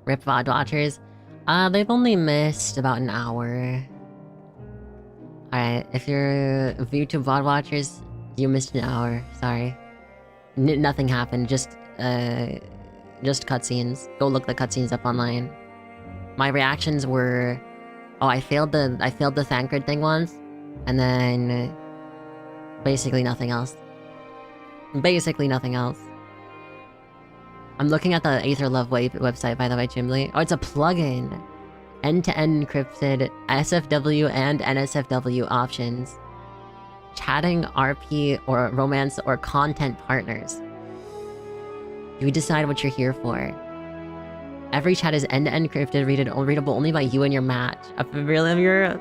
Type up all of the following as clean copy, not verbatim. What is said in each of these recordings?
Rip VOD watchers. They've only missed about an hour. Alright, if you're YouTube VOD watchers, you missed an hour. Sorry. Nothing happened, just cutscenes. Go look the cutscenes up online. My reactions were... Oh, I failed the thank grid thing once. And then... basically nothing else. Basically nothing else. I'm looking at the Aetherlove website, by the way, Chimley. Oh, it's a plugin. End-to-end encrypted SFW and NSFW options. Chatting, RP, or romance, or content partners. You decide what you're here for. Every chat is end-to-end encrypted, readable only by you and your match. A familiar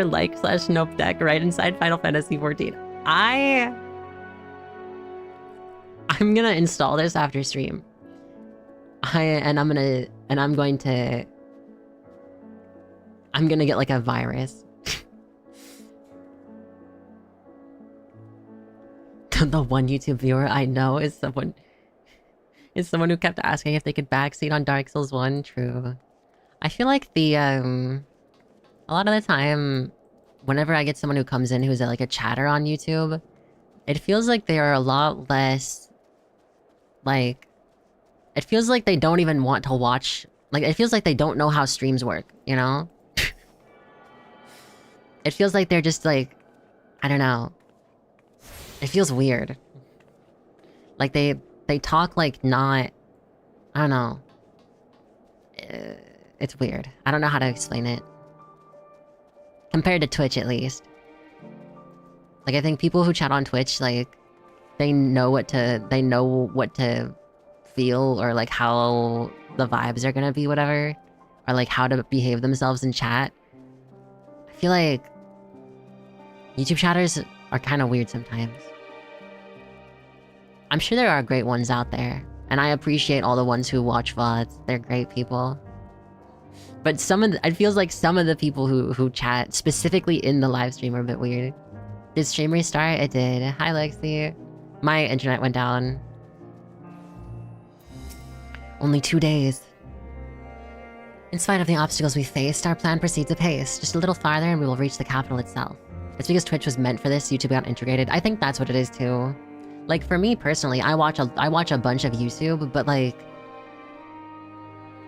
like/nope deck right inside Final Fantasy XIV. I'm gonna install this after stream. I'm gonna get like a virus. The one YouTube viewer I know is someone who kept asking if they could backseat on Dark Souls 1. True. I feel like a lot of the time, whenever I get someone who comes in who's like a chatter on YouTube, it feels like they are a lot less... Like... It feels like they don't even want to watch... Like, it feels like they don't know how streams work, you know? It feels like they're just like... I don't know. It feels weird. Like, they talk like not... I don't know. It's weird. I don't know how to explain it. Compared to Twitch, at least. Like, I think people who chat on Twitch, like... They know what to feel, or like how the vibes are gonna be, whatever. Or like how to behave themselves in chat. I feel like... YouTube chatters are kind of weird sometimes. I'm sure there are great ones out there. And I appreciate all the ones who watch VODs. They're great people. But it feels like some of the people who chat specifically in the live stream are a bit weird. Did stream restart? It did. Hi, Lexi. My internet went down. Only 2 days. In spite of the obstacles we faced, our plan proceeds apace. Just a little farther and we will reach the capital itself. It's because Twitch was meant for this, YouTube got integrated. I think that's what it is too. Like, for me personally, I watch a bunch of YouTube, but like...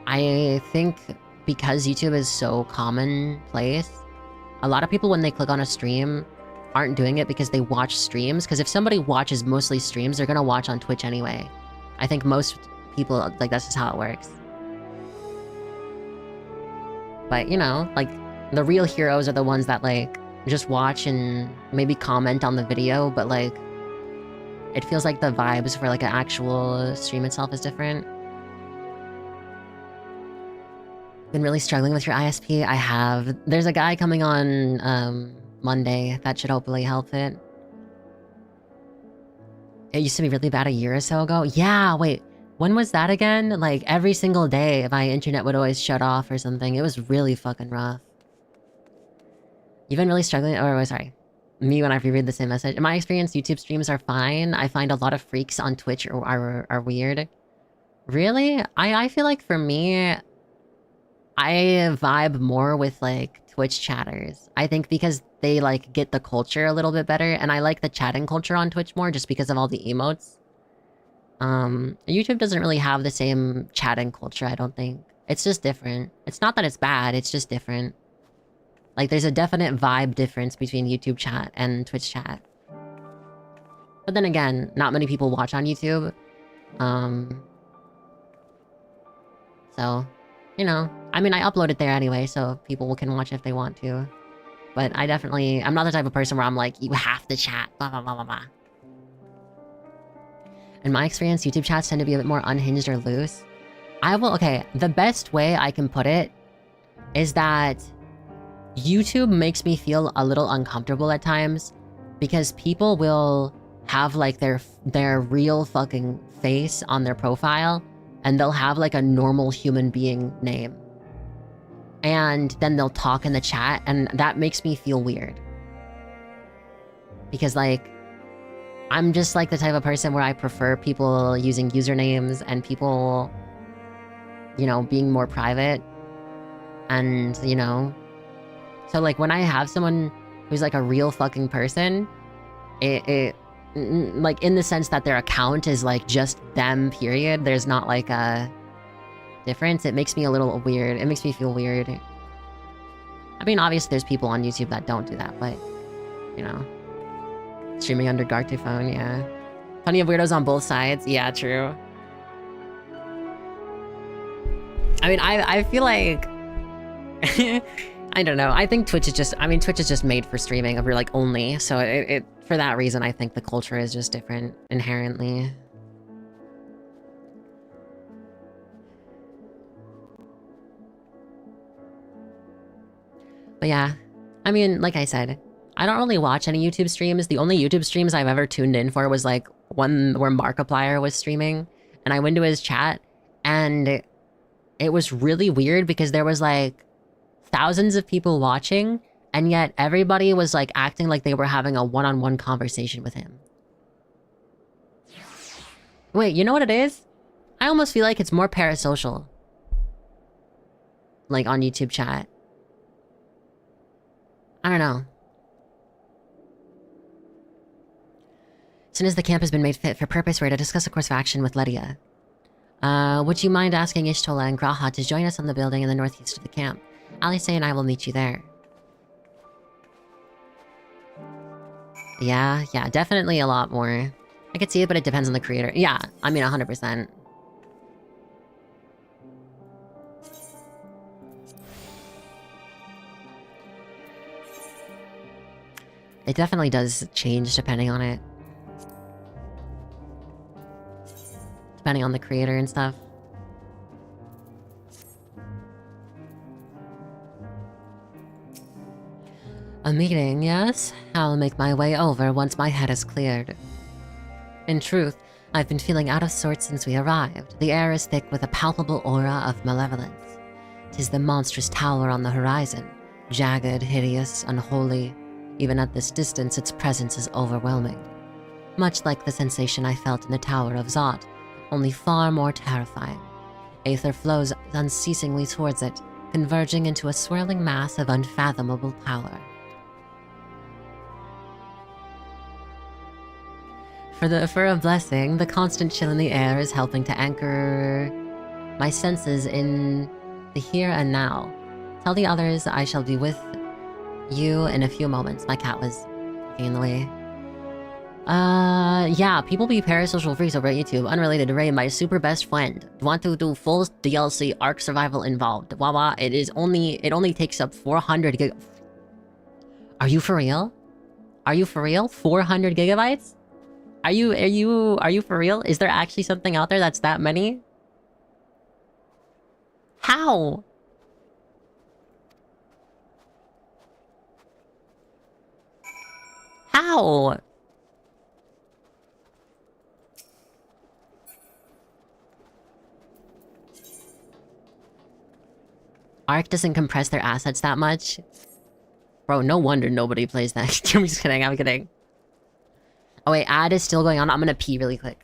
I think because YouTube is so commonplace, a lot of people when they click on a stream aren't doing it because they watch streams, because if somebody watches mostly streams, they're gonna watch on Twitch anyway. I think most people, like, that's just how it works. But, you know, like, the real heroes are the ones that, like, just watch and maybe comment on the video, but, like, it feels like the vibes for, like, an actual stream itself is different. Been really struggling with your ISP? I have. There's a guy coming on, Monday. That should hopefully help it. It used to be really bad a year or so ago. Yeah, wait. When was that again? Like, every single day, my internet would always shut off or something. It was really fucking rough. You've been really struggling... Oh, sorry. Me when I reread the same message. In my experience, YouTube streams are fine. I find a lot of freaks on Twitch are weird. Really? I feel like for me... I vibe more with, like, Twitch chatters. I think because they, like, get the culture a little bit better, and I like the chatting culture on Twitch more just because of all the emotes. YouTube doesn't really have the same chatting culture, I don't think. It's just different. It's not that it's bad, it's just different. Like, there's a definite vibe difference between YouTube chat and Twitch chat. But then again, not many people watch on YouTube. So... You know, I mean, I upload it there anyway, so people can watch if they want to. But I'm not the type of person where I'm like, you have to chat, blah, blah, blah, blah, blah. In my experience, YouTube chats tend to be a bit more unhinged or loose. Okay, the best way I can put it is that YouTube makes me feel a little uncomfortable at times because people will have, like, their real fucking face on their profile, and they'll have, like, a normal human being name. And then they'll talk in the chat, and that makes me feel weird. Because, like, I'm just, like, the type of person where I prefer people using usernames and people you know, being more private. And, you know, so like when I have someone who's like a real fucking person, like in the sense that their account is like just them, period. There's not like a difference. It makes me a little weird. It makes me feel weird. I mean, obviously there's people on YouTube that don't do that, but, you know, streaming under Gartu phone, yeah. Plenty of weirdos on both sides. Yeah, true. I mean, I feel like... I don't know. I think Twitch is just... I mean, Twitch is just made for streaming of like only. So for that reason, I think the culture is just different inherently. But yeah, I mean, like I said, I don't really watch any YouTube streams. The only YouTube streams I've ever tuned in for was like one where Markiplier was streaming, and I went to his chat, and it was really weird because there was like thousands of people watching, and yet everybody was like acting like they were having a one-on-one conversation with him. Wait, you know what it is? I almost feel like it's more parasocial. Like on YouTube chat. I don't know. As soon as the camp has been made fit for purpose, we're to discuss a course of action with Lydia. Would you mind asking Ishtola and Graha to join us on the building in the northeast of the camp? Alice and I will meet you there. Yeah, definitely a lot more. I could see it, but it depends on the creator. Yeah, I mean 100%. It definitely does change depending on it. Depending on the creator and stuff. A meeting, yes? I'll make my way over once my head is cleared. In truth, I've been feeling out of sorts since we arrived. The air is thick with a palpable aura of malevolence. 'Tis the monstrous tower on the horizon. Jagged, hideous, unholy. Even at this distance, its presence is overwhelming. Much like the sensation I felt in the Tower of Zot, only far more terrifying. Aether flows unceasingly towards it, converging into a swirling mass of unfathomable power. For a blessing, the constant chill in the air is helping to anchor my senses in the here and now. Tell the others I shall be with you in a few moments. My cat was looking in the way. Yeah, people be parasocial freaks over at YouTube. Unrelated to Ray, my super best friend. Want to do full DLC Ark survival involved. Wawa, it only takes up 400 gig... Are you for real? Are you for real? 400 gigabytes? Are you for real? Is there actually something out there that's that many? How? How? Ark doesn't compress their assets that much. Bro, no wonder nobody plays that. I'm just kidding, I'm kidding. Oh wait, ad is still going on. I'm gonna pee really quick.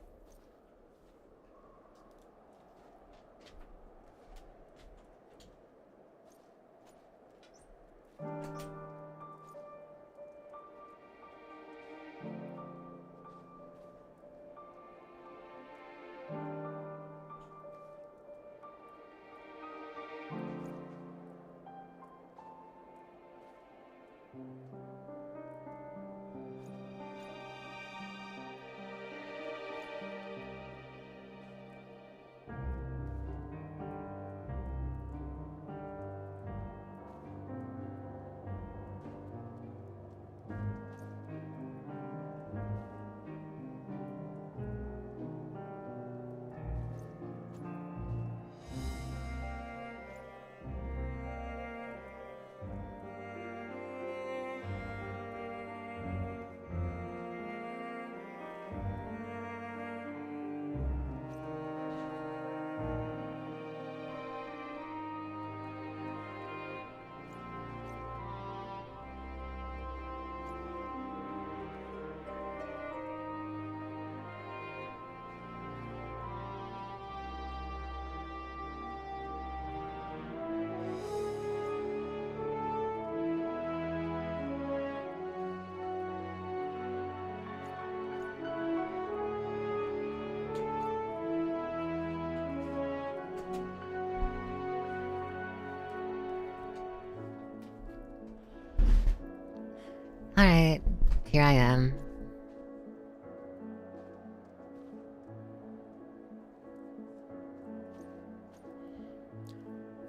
here I am.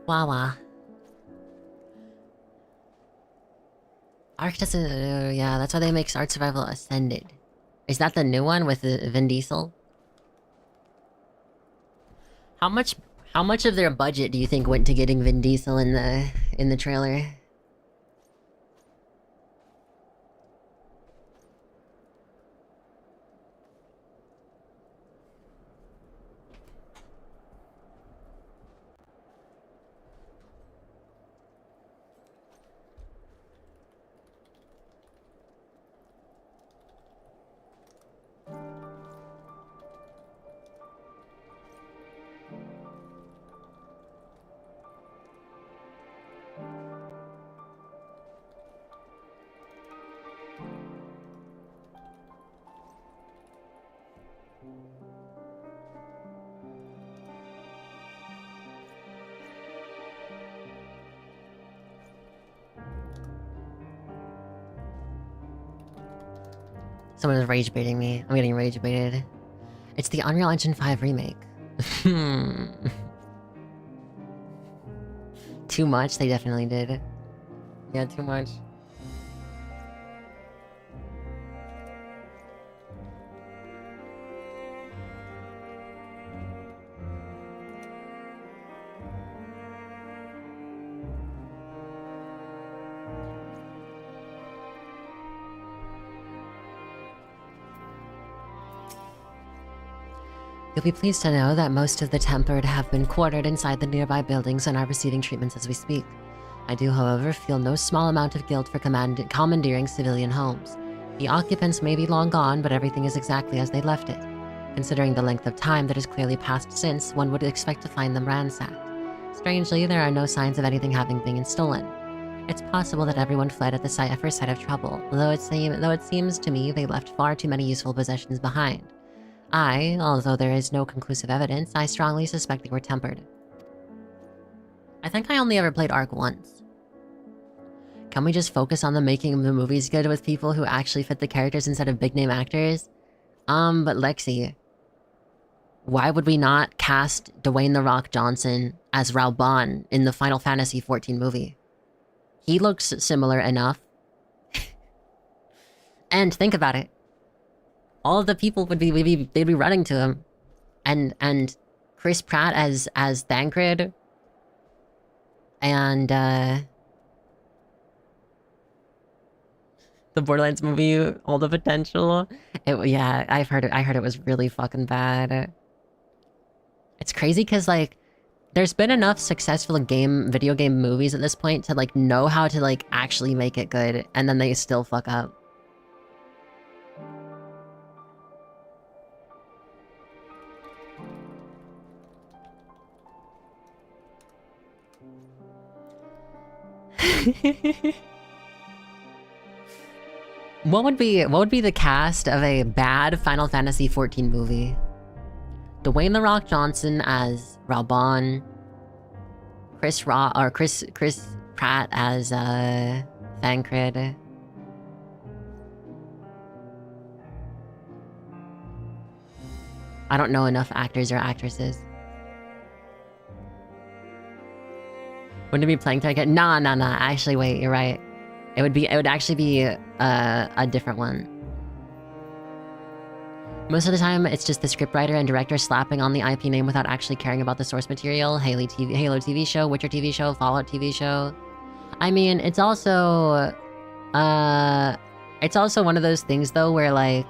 Wawa. Ark doesn't... yeah, that's why they make Ark Survival Ascended. Is that the new one with Vin Diesel? How much of their budget do you think went to getting Vin Diesel in the trailer? Someone is rage baiting me. I'm getting rage baited. It's the Unreal Engine 5 remake. Too much? They definitely did. Yeah, too much. You'll be pleased to know that most of the Tempered have been quartered inside the nearby buildings and are receiving treatments as we speak. I do, however, feel no small amount of guilt for commandeering civilian homes. The occupants may be long gone, but everything is exactly as they left it. Considering the length of time that has clearly passed since, one would expect to find them ransacked. Strangely, there are no signs of anything having been stolen. It's possible that everyone fled at the first sight of trouble, though it seems to me they left far too many useful possessions behind. Although there is no conclusive evidence, I strongly suspect they were tempered. I think I only ever played Ark once. Can we just focus on the making the movies good with people who actually fit the characters instead of big-name actors? But Lexi, why would we not cast Dwayne "The Rock" Johnson as Raoban in the Final Fantasy XIV movie? He looks similar enough. And think about it. All of the people they'd be running to him. And Chris Pratt as Thancred. And the Borderlands movie, all the potential. Yeah, I heard it was really fucking bad. It's crazy because like there's been enough successful video game movies at this point to like know how to like actually make it good, and then they still fuck up. What would be the cast of a bad Final Fantasy XIV movie? Dwayne "The Rock" Johnson as Raoban, Chris Pratt as Thancred. I don't know enough actors or actresses. Wouldn't it be playing target? Nah. Actually, wait, you're right. It would actually be a different one. Most of the time, it's just the scriptwriter and director slapping on the IP name without actually caring about the source material. Halo TV show, Witcher TV show, Fallout TV show. I mean, it's also one of those things though where like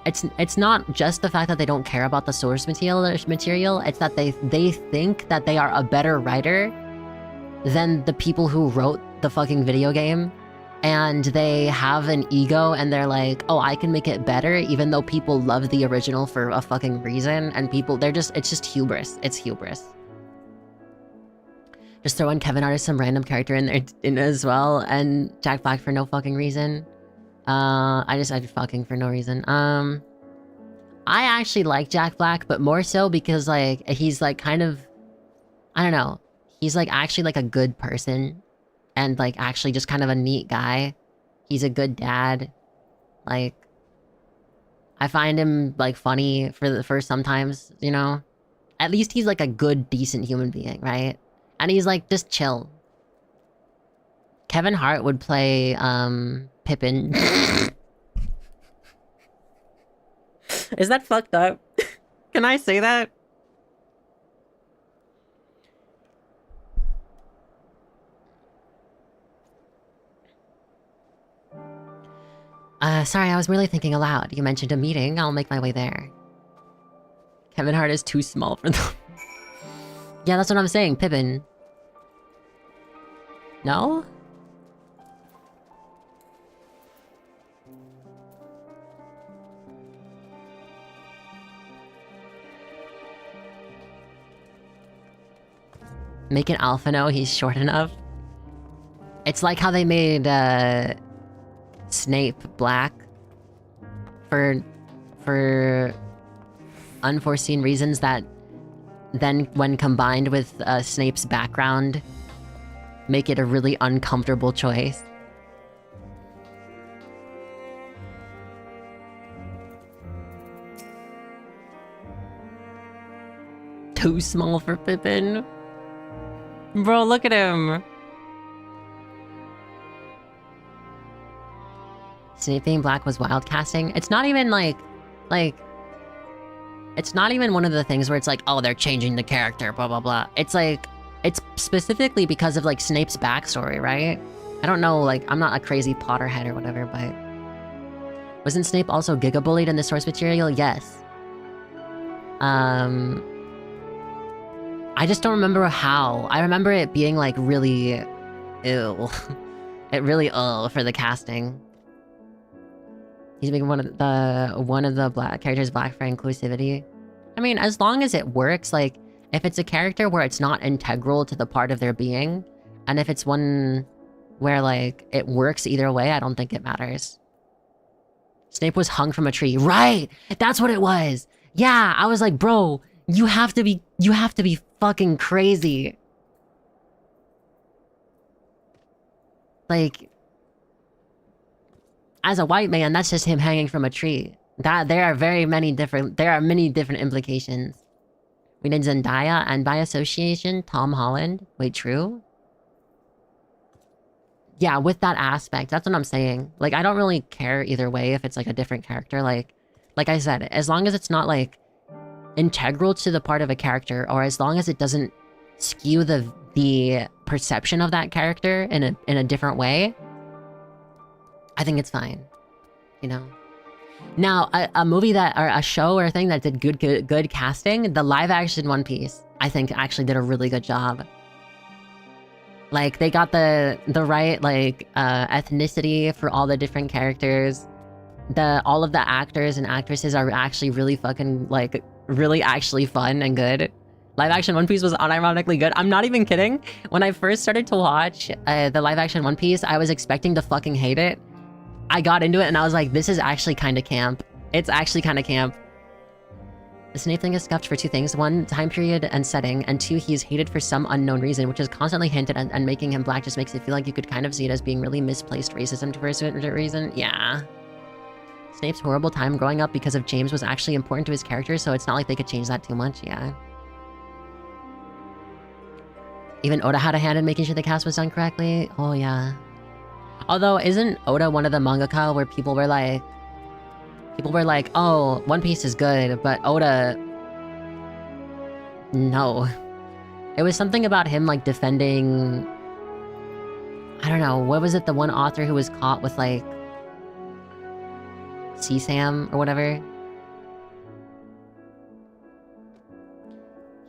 it's not just the fact that they don't care about the source material. It's that they think that they are a better writer than the people who wrote the fucking video game. And they have an ego and they're like, oh, I can make it better even though people love the original for a fucking reason. And it's just hubris. It's hubris. Just throw in Kevin Hart as some random character in there as well. And Jack Black for no fucking reason. I decided fucking for no reason. I actually like Jack Black, but more so because like, he's like kind of, I don't know. He's like actually like a good person. And like actually just kind of a neat guy. He's a good dad. Like, I find him, like, funny for sometimes, you know? At least he's, like, a good, decent human being, right? And he's, like, just chill. Kevin Hart would play, Pippin. Is that fucked up? Can I say that? Sorry, I was really thinking aloud. You mentioned a meeting. I'll make my way there. Kevin Hart is too small for them. Yeah, that's what I'm saying. Pippin. No? Make an alpha no, he's short enough. It's like how they made, Snape black. For unforeseen reasons that then, when combined with Snape's background, make it a really uncomfortable choice. Too small for Pippin. Bro, look at him. Snape being black was wild casting. It's not even like... It's not even one of the things where it's like, oh, they're changing the character, blah, blah, blah. It's like... It's specifically because of, like, Snape's backstory, right? I don't know, like, I'm not a crazy Potterhead or whatever, but... Wasn't Snape also giga-bullied in the source material? Yes. I just don't remember how. I remember it being, like, really... Ew. It really, for the casting. He's making one of the black characters black for inclusivity. I mean, as long as it works, like, if it's a character where it's not integral to the part of their being, and if it's one where, like, it works either way, I don't think it matters. Snape was hung from a tree. Right! That's what it was! Yeah, I was like, bro, you have to be fucking crazy. Like... As a white man, that's just him hanging from a tree. There are many different implications. We did Zendaya, and by association, Tom Holland. Wait, true? Yeah, with that aspect, that's what I'm saying. Like, I don't really care either way if it's, like, a different character. Like I said, as long as it's not, like, integral to the part of a character, or as long as it doesn't skew the perception of that character in a different way, I think it's fine, you know? Now, a movie that, or a show or a thing that did good casting, the live-action One Piece, I think actually did a really good job. Like, they got the right, like, ethnicity for all the different characters. All of the actors and actresses are actually really fucking, like, really actually fun and good. Live-action One Piece was unironically good. I'm not even kidding. When I first started to watch the live-action One Piece, I was expecting to fucking hate it. I got into it and I was like, this is actually kind of camp. It's actually kind of camp. The Snape thing is scuffed for two things. One, time period and setting. And two, he's hated for some unknown reason, which is constantly hinted at, and making him black just makes it feel like you could kind of see it as being really misplaced racism for a certain reason. Yeah. Snape's horrible time growing up because of James was actually important to his character, so it's not like they could change that too much. Yeah. Even Oda had a hand in making sure the cast was done correctly. Oh, yeah. Although, isn't Oda one of the mangaka where people were like, oh, One Piece is good, but Oda... No. It was something about him, like, defending... I don't know, what was it, the one author who was caught with, like... CSAM or whatever?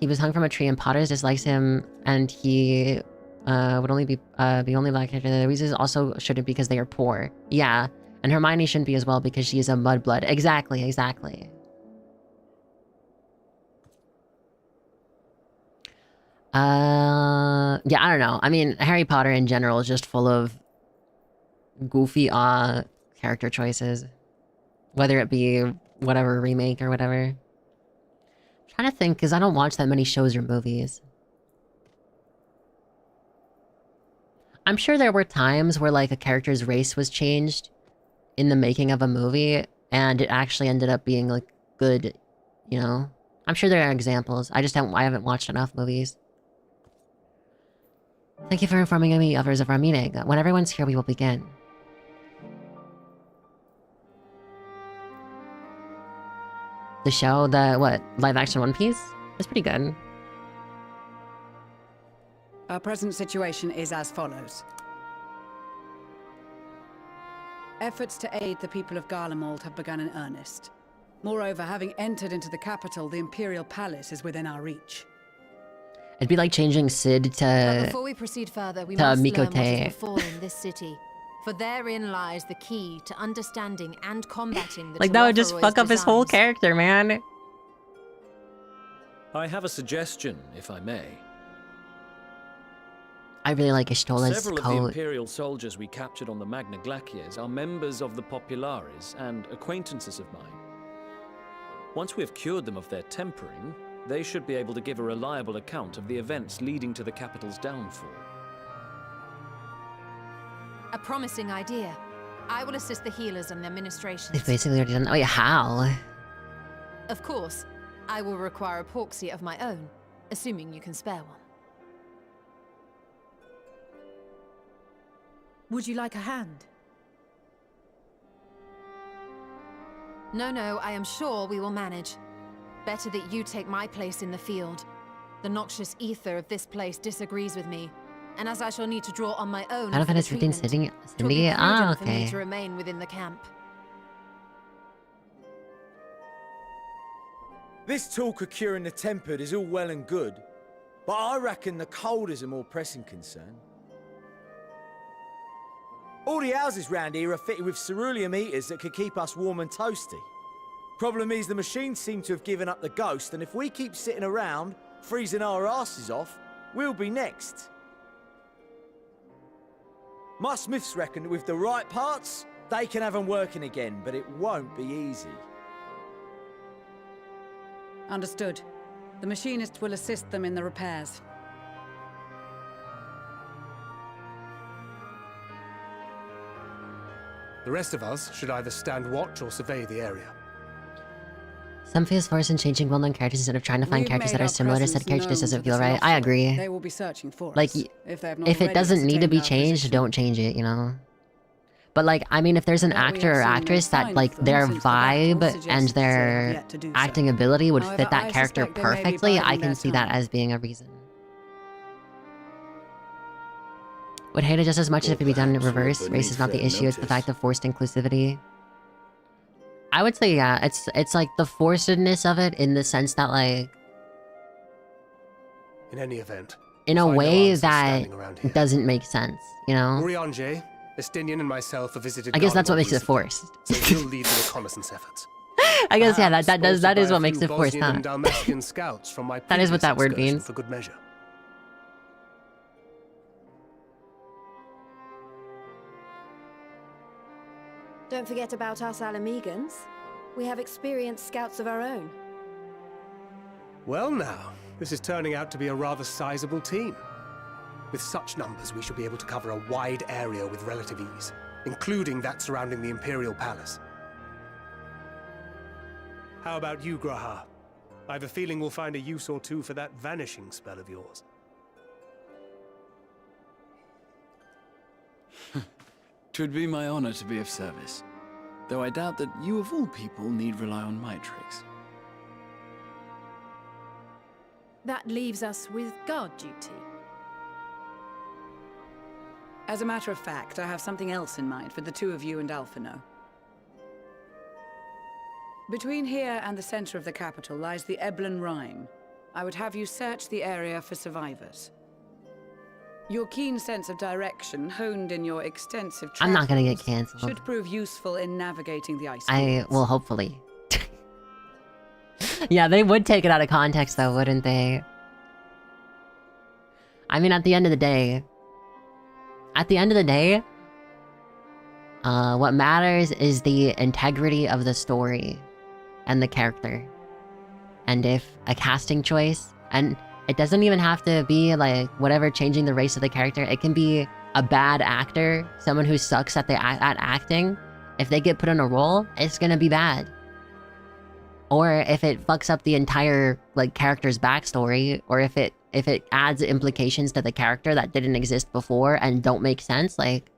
He was hung from a tree and Potters dislikes him, and he... would only be the only black character. The reasons also shouldn't because they are poor. Yeah, and Hermione shouldn't be as well because she is a mudblood. Exactly, exactly. Yeah, I don't know. I mean, Harry Potter in general is just full of goofy, character choices. Whether it be whatever remake or whatever. I'm trying to think, because I don't watch that many shows or movies. I'm sure there were times where, like, a character's race was changed in the making of a movie, and it actually ended up being like good, you know? I'm sure there are examples. I haven't watched enough movies. Thank you for informing me, others, of our meeting. When everyone's here, we will begin. The show, live action One Piece? It's pretty good. Our present situation is as follows. Efforts to aid the people of Garlemald have begun in earnest. Moreover, having entered into the capital, the Imperial Palace is within our reach. It'd be like changing Sid to... But before we proceed further, we must Mikote. learn what has befallen this city. For therein lies the key to understanding and combating the Like, that would just Tuatharoi's fuck up his whole designs. character, man. I have a suggestion, if I may. I really like Ishtola's Several of the coat. Imperial soldiers we captured on the Magna Glaciers are members of the Populares and acquaintances of mine. Once we have cured them of their tempering, they should be able to give a reliable account of the events leading to the capital's downfall. A promising idea. I will assist the healers and their ministrations. They've basically already done... Wait, how? Of course, I will require a porxy of my own, assuming you can spare one. Would you like a hand? No, I am sure we will manage. Better that you take my place in the field. The noxious ether of this place disagrees with me, and as I shall need to draw on my own Final for the Fantasy 15 treatment, Cindy? 'twill be Ah, prudent for me okay. to remain within the camp. This talk of curing the tempered is all well and good, but I reckon the cold is a more pressing concern. All the houses round here are fitted with ceruleum heaters that could keep us warm and toasty. Problem is, the machines seem to have given up the ghost, and if we keep sitting around, freezing our asses off, we'll be next. My smiths reckon that with the right parts, they can have them working again, but it won't be easy. Understood. The machinist will assist them in the repairs. The rest of us should either stand watch or survey the area. Some feels forced in changing well-known characters instead of trying to find We've characters made that are our similar to presence said characters known doesn't to feel the right. I Celestial. agree. They will be searching for Like, us, if they have not if it already doesn't need to be ascertained our changed, position. don't change it, you know? But like, I mean, if there's an What we actor have or seen actress in that fine like film their since the battle vibe and suggests they have their yet to do so. acting ability would However, fit that I character suspect they may be perfectly, I biding can their see that time. as being a reason. Would hate it just as much as if it be done in reverse. Race is not the issue, it's the fact of forced inclusivity. I would say, yeah, it's like the forcedness of it in the sense that, like, In any event, in a find no way answers that standing around here. doesn't make sense, you know? Urianger, Estinian and myself have visited I guess that's what Garlemald makes it recently, forced. so we'll lead the reconnaissance efforts. I guess, yeah, that Perhaps is sponsored what by a makes few it forced, Bosnian huh? and Dalmatian scouts from my That is what previous that word excursion means. For good measure. Don't forget about us Alamegans. We have experienced scouts of our own. Well now, this is turning out to be a rather sizable team. With such numbers, we should be able to cover a wide area with relative ease, including that surrounding the Imperial Palace. How about you, Graha? I have a feeling we'll find a use or two for that vanishing spell of yours. Twould be my honor to be of service, though I doubt that you of all people need rely on my tricks. That leaves us with guard duty. As a matter of fact, I have something else in mind for the two of you and Alphino. Between here and the center of the capital lies the Eblan Rhine. I would have you search the area for survivors. Your keen sense of direction, honed in your extensive I'm not gonna get travels, cancelled. should prove useful in navigating the ice I fields. will hopefully. Yeah, they would take it out of context though, wouldn't they? I mean, at the end of the day, what matters is the integrity of the story and the character. And if a casting choice, and it doesn't even have to be like whatever changing the race of the character, it can be a bad actor, someone who sucks at acting, If they get put in a role, it's gonna be bad. Or if it fucks up the entire, like, character's backstory, or if it adds implications to the character that didn't exist before and don't make sense, like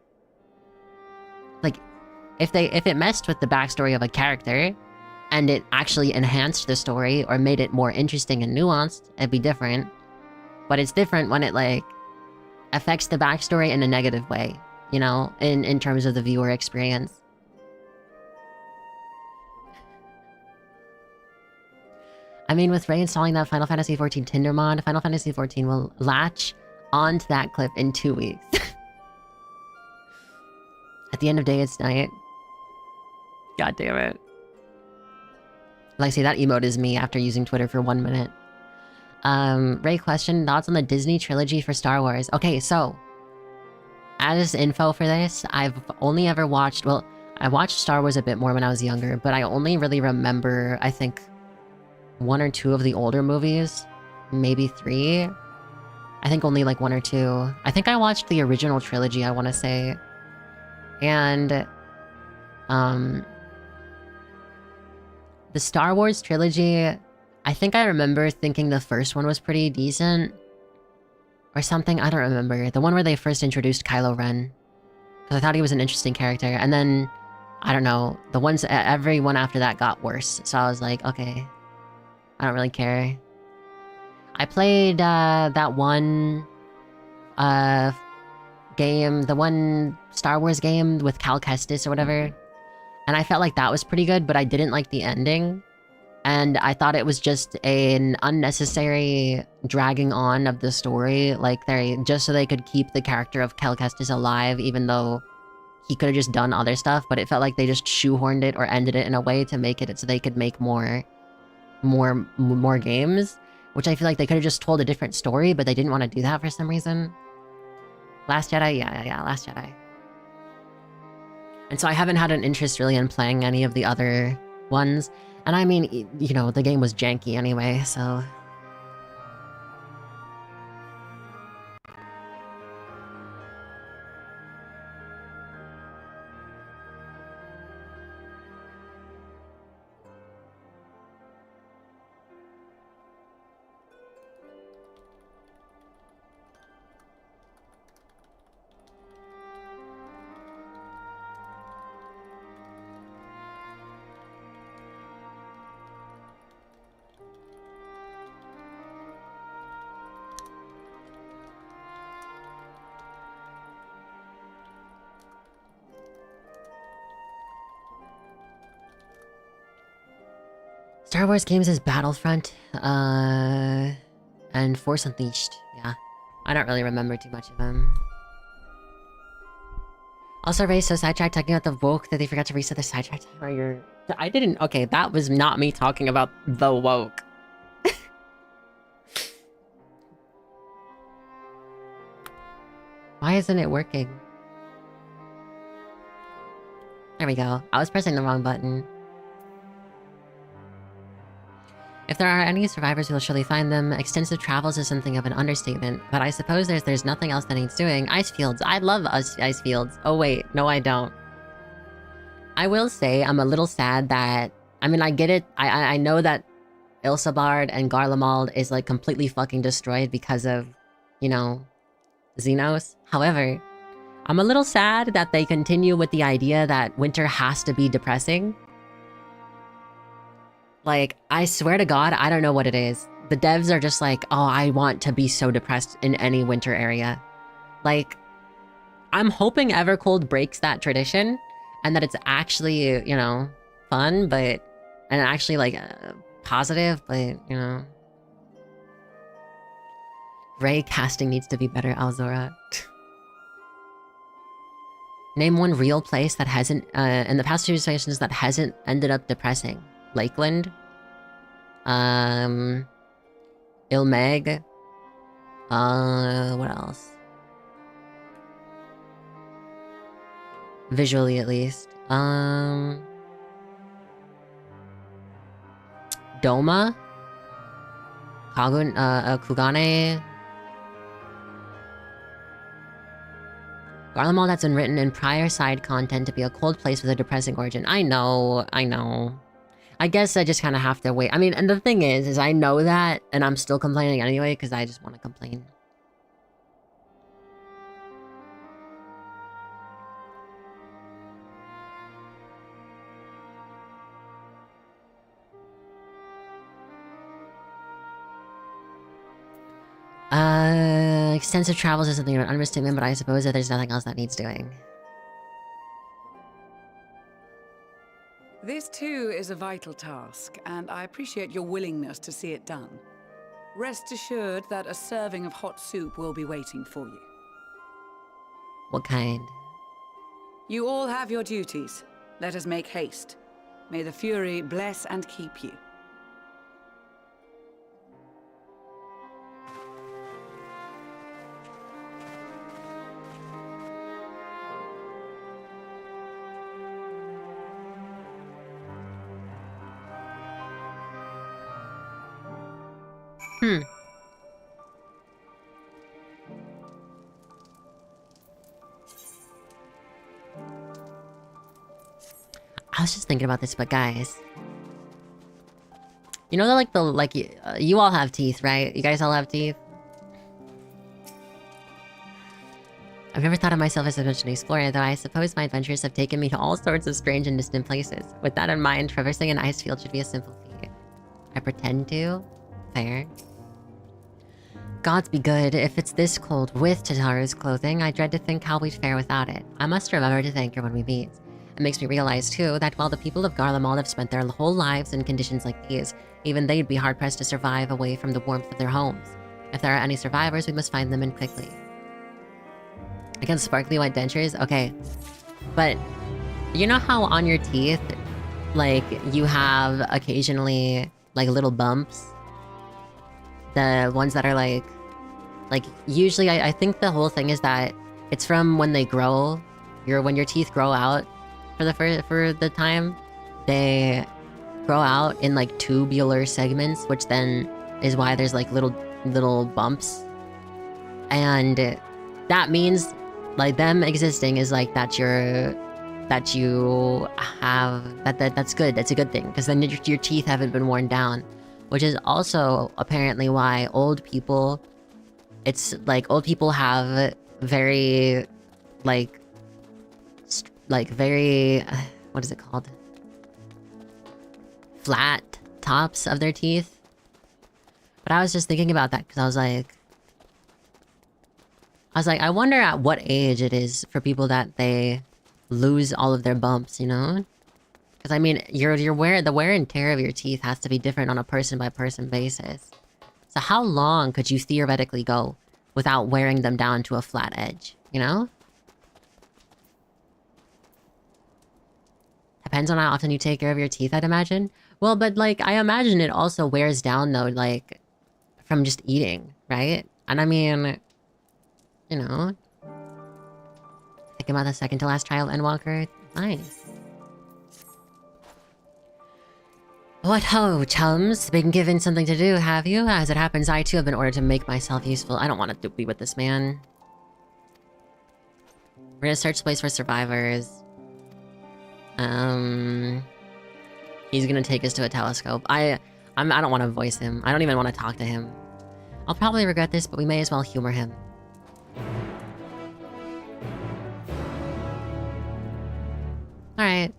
if it messed with the backstory of a character and it actually enhanced the story or made it more interesting and nuanced, it'd be different. But it's different when it, like, affects the backstory in a negative way, you know, in terms of the viewer experience. I mean, with reinstalling that Final Fantasy XIV Tinder mod, Final Fantasy XIV will latch onto that clip in 2 weeks. At the end of day, it's night. God damn it. Like, see, that emote is me after using Twitter for 1 minute. Ray question, thoughts on the Disney trilogy for Star Wars? Okay, so, as info for this, I've only ever watched, well, I watched Star Wars a bit more when I was younger, but I only really remember, I think, 1 or 2 of the older movies. Maybe 3. I think only like 1 or 2. I think I watched the original trilogy, I want to say. And, the Star Wars trilogy, I think I remember thinking the first one was pretty decent. Or something, I don't remember. The one where they first introduced Kylo Ren. Because I thought he was an interesting character. And then, I don't know, the ones, every one after that got worse. So I was like, okay, I don't really care. I played, that one, game, the one Star Wars game with Cal Kestis or whatever. And I felt like that was pretty good, but I didn't like the ending. And I thought it was just an unnecessary dragging on of the story. Like, just so they could keep the character of Cal Kestis alive, even though he could have just done other stuff. But it felt like they just shoehorned it or ended it in a way to make it so they could make more games. Which I feel like they could have just told a different story, but they didn't want to do that for some reason. Last Jedi? Yeah, Last Jedi. And so I haven't had an interest really in playing any of the other ones. And I mean, you know, the game was janky anyway, so... Star Wars games is Battlefront, and Force Unleashed, yeah. I don't really remember too much of them. Also, Ray, so sidetracked talking about the woke that they forgot to reset the sidetrack timer. I didn't... Okay, that was not me talking about the woke. Why isn't it working? There we go. I was pressing the wrong button. If there are any survivors, we'll surely find them. Extensive travels is something of an understatement, but I suppose there's nothing else that needs doing. Ice fields. I love ice fields. Oh wait, no I don't. I will say I'm a little sad that... I mean, I get it. I know that Ilsabard and Garlemald is like completely fucking destroyed because of, you know, Xenos. However, I'm a little sad that they continue with the idea that winter has to be depressing. Like, I swear to God, I don't know what it is. The devs are just like, oh, I want to be so depressed in any winter area. Like, I'm hoping Evercold breaks that tradition and that it's actually, you know, fun, but... And actually, like, positive, but, you know... Ray casting needs to be better, Alzora. Name one real place that hasn't, in the past 2 situations that hasn't ended up depressing. Lakeland. Ilmeg. What else? Visually, at least. Doma. Kugane. Garlemald that's been written in prior side content to be a cold place with a depressing origin. I know. I guess I just kind of have to wait. I mean, and the thing is I know that, and I'm still complaining anyway, because I just want to complain. Extensive travels is something of an understatement, but I suppose that there's nothing else that needs doing. This too is a vital task, and I appreciate your willingness to see it done. Rest assured that a serving of hot soup will be waiting for you. What kind? You all have your duties. Let us make haste. May the Fury bless and keep you. I was just thinking about this, but guys, you know that you all have teeth, right? You guys all have teeth. I've never thought of myself as much an explorer, though I suppose my adventures have taken me to all sorts of strange and distant places. With that in mind, traversing an ice field should be a simple feat. I pretend to. Fair. Gods be good, if it's this cold with Tataru's clothing, I dread to think how we'd fare without it. I must remember to thank her when we meet. It makes me realize, too, that while the people of Garlemald have spent their whole lives in conditions like these, even they'd be hard-pressed to survive away from the warmth of their homes. If there are any survivors, we must find them and quickly. Against sparkly white dentures? Okay. But, you know how on your teeth, like, you have occasionally, like, little bumps? The ones that are, like, usually I think the whole thing is that it's from when they grow. When your teeth grow out for the time, they grow out in like tubular segments, which then is why there's like little bumps. And that means like them existing is like that's good. That's good. That's a good thing, because then your teeth haven't been worn down, which is also apparently why old people. It's like old people have very very, what is it called? Flat tops of their teeth. But I was just thinking about that because I was like, I wonder at what age it is for people that they lose all of their bumps, you know? Because I mean, the wear and tear of your teeth has to be different on a person by person basis. So how long could you theoretically go without wearing them down to a flat edge, you know? Depends on how often you take care of your teeth, I'd imagine. Well, but like, I imagine it also wears down though, like, from just eating, right? And I mean, you know, think about the second to last trial Endwalker. Nice. What ho, chums? Been given something to do, have you? As it happens, I too have been ordered to make myself useful. I don't want to be with this man. We're gonna search the place for survivors. He's gonna take us to a telescope. I don't want to voice him. I don't even want to talk to him. I'll probably regret this, but we may as well humor him. Alright.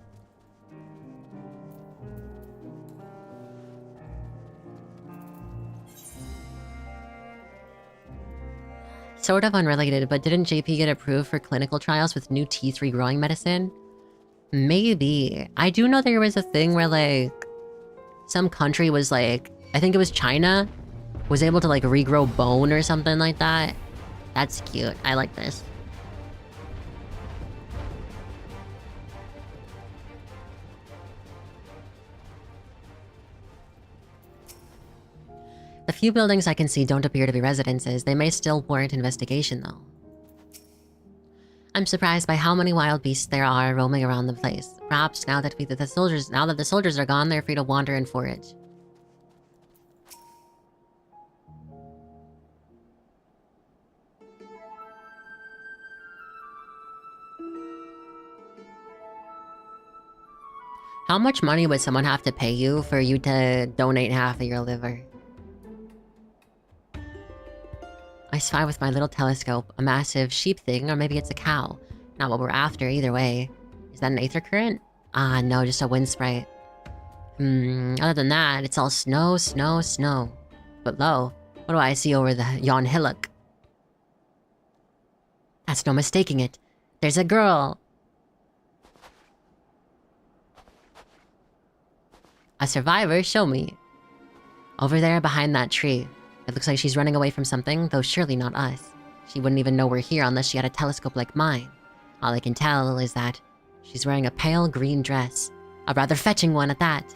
Sort of unrelated, but didn't JP get approved for clinical trials with new teeth regrowing medicine? Maybe. I do know there was a thing where, like, some country was, like... I think it was China. Was able to, like, regrow bone or something like that. That's cute. I like this. The few buildings I can see don't appear to be residences. They may still warrant investigation, though. I'm surprised by how many wild beasts there are roaming around the place. Perhaps now that the soldiers are gone, they're free to wander and forage. How much money would someone have to pay you for you to donate half of your liver? I spy with my little telescope a massive sheep thing, or maybe it's a cow. Not what we're after, either way. Is that an aether current? Ah, no, just a wind sprite. Other than that, it's all snow, snow, snow. But lo, what do I see over the yon hillock? That's no mistaking it. There's a girl. A survivor? Show me. Over there behind that tree. It looks like she's running away from something, though surely not us. She wouldn't even know we're here unless she had a telescope like mine. All I can tell is that she's wearing a pale green dress. A rather fetching one at that.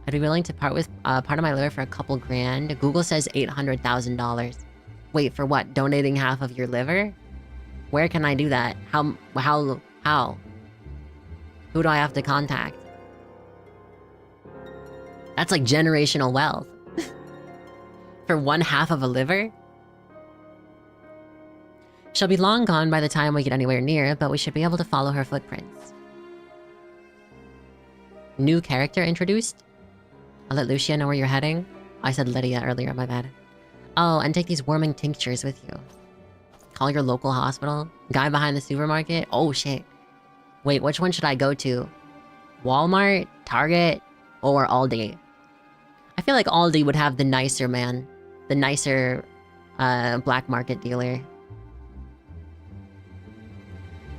I'd be willing to part with part of my liver for a couple grand. Google says $800,000. Wait, for what? Donating half of your liver? Where can I do that? How? Who do I have to contact? That's like generational wealth. For one half of a liver? She'll be long gone by the time we get anywhere near, but we should be able to follow her footprints. New character introduced? I'll let Lucia know where you're heading. I said Lydia earlier, my bad. Oh, and take these warming tinctures with you. Call your local hospital. Guy behind the supermarket? Oh shit. Wait, which one should I go to? Walmart? Target? Or Aldi? I feel like Aldi would have the nicer man. The nicer black market dealer.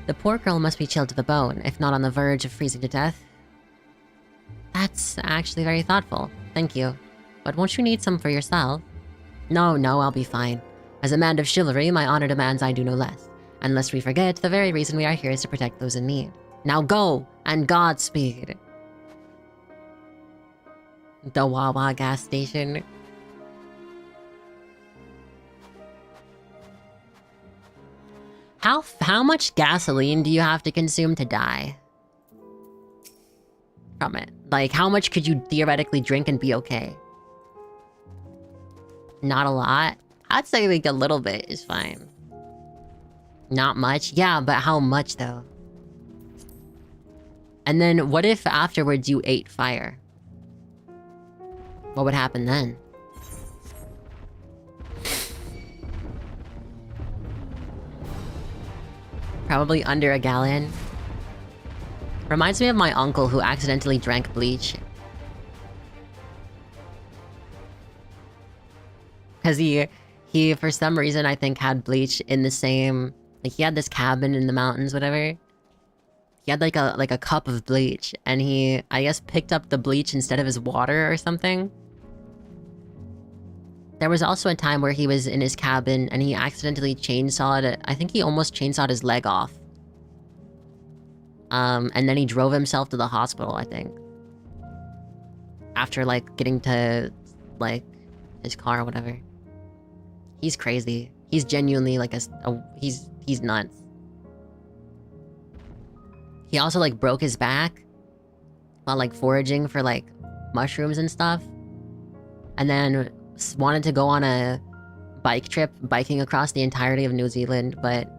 The poor girl must be chilled to the bone, if not on the verge of freezing to death. That's actually very thoughtful. Thank you. But won't you need some for yourself? No, I'll be fine. As a man of chivalry, my honor demands I do no less. And lest we forget, the very reason we are here is to protect those in need. Now go, and Godspeed. The Wawa gas station. How much gasoline do you have to consume to die from it? Like, how much could you theoretically drink and be okay? Not a lot? I'd say like a little bit is fine. Not much? Yeah, but how much though? And then what if afterwards you ate fire? What would happen then? Probably under a gallon. Reminds me of my uncle who accidentally drank bleach. Because he for some reason I think had bleach in the same... Like he had this cabin in the mountains, whatever. He had like a cup of bleach. And he, I guess, picked up the bleach instead of his water or something. There was also a time where he was in his cabin and he accidentally chainsawed it. I think he almost chainsawed his leg off. And then he drove himself to the hospital, I think. After, like, getting to, like, his car or whatever. He's crazy. He's genuinely, like, he's nuts. He also, like, broke his back while, like, foraging for, like, mushrooms and stuff. And then wanted to go on a bike trip, biking across the entirety of New Zealand, but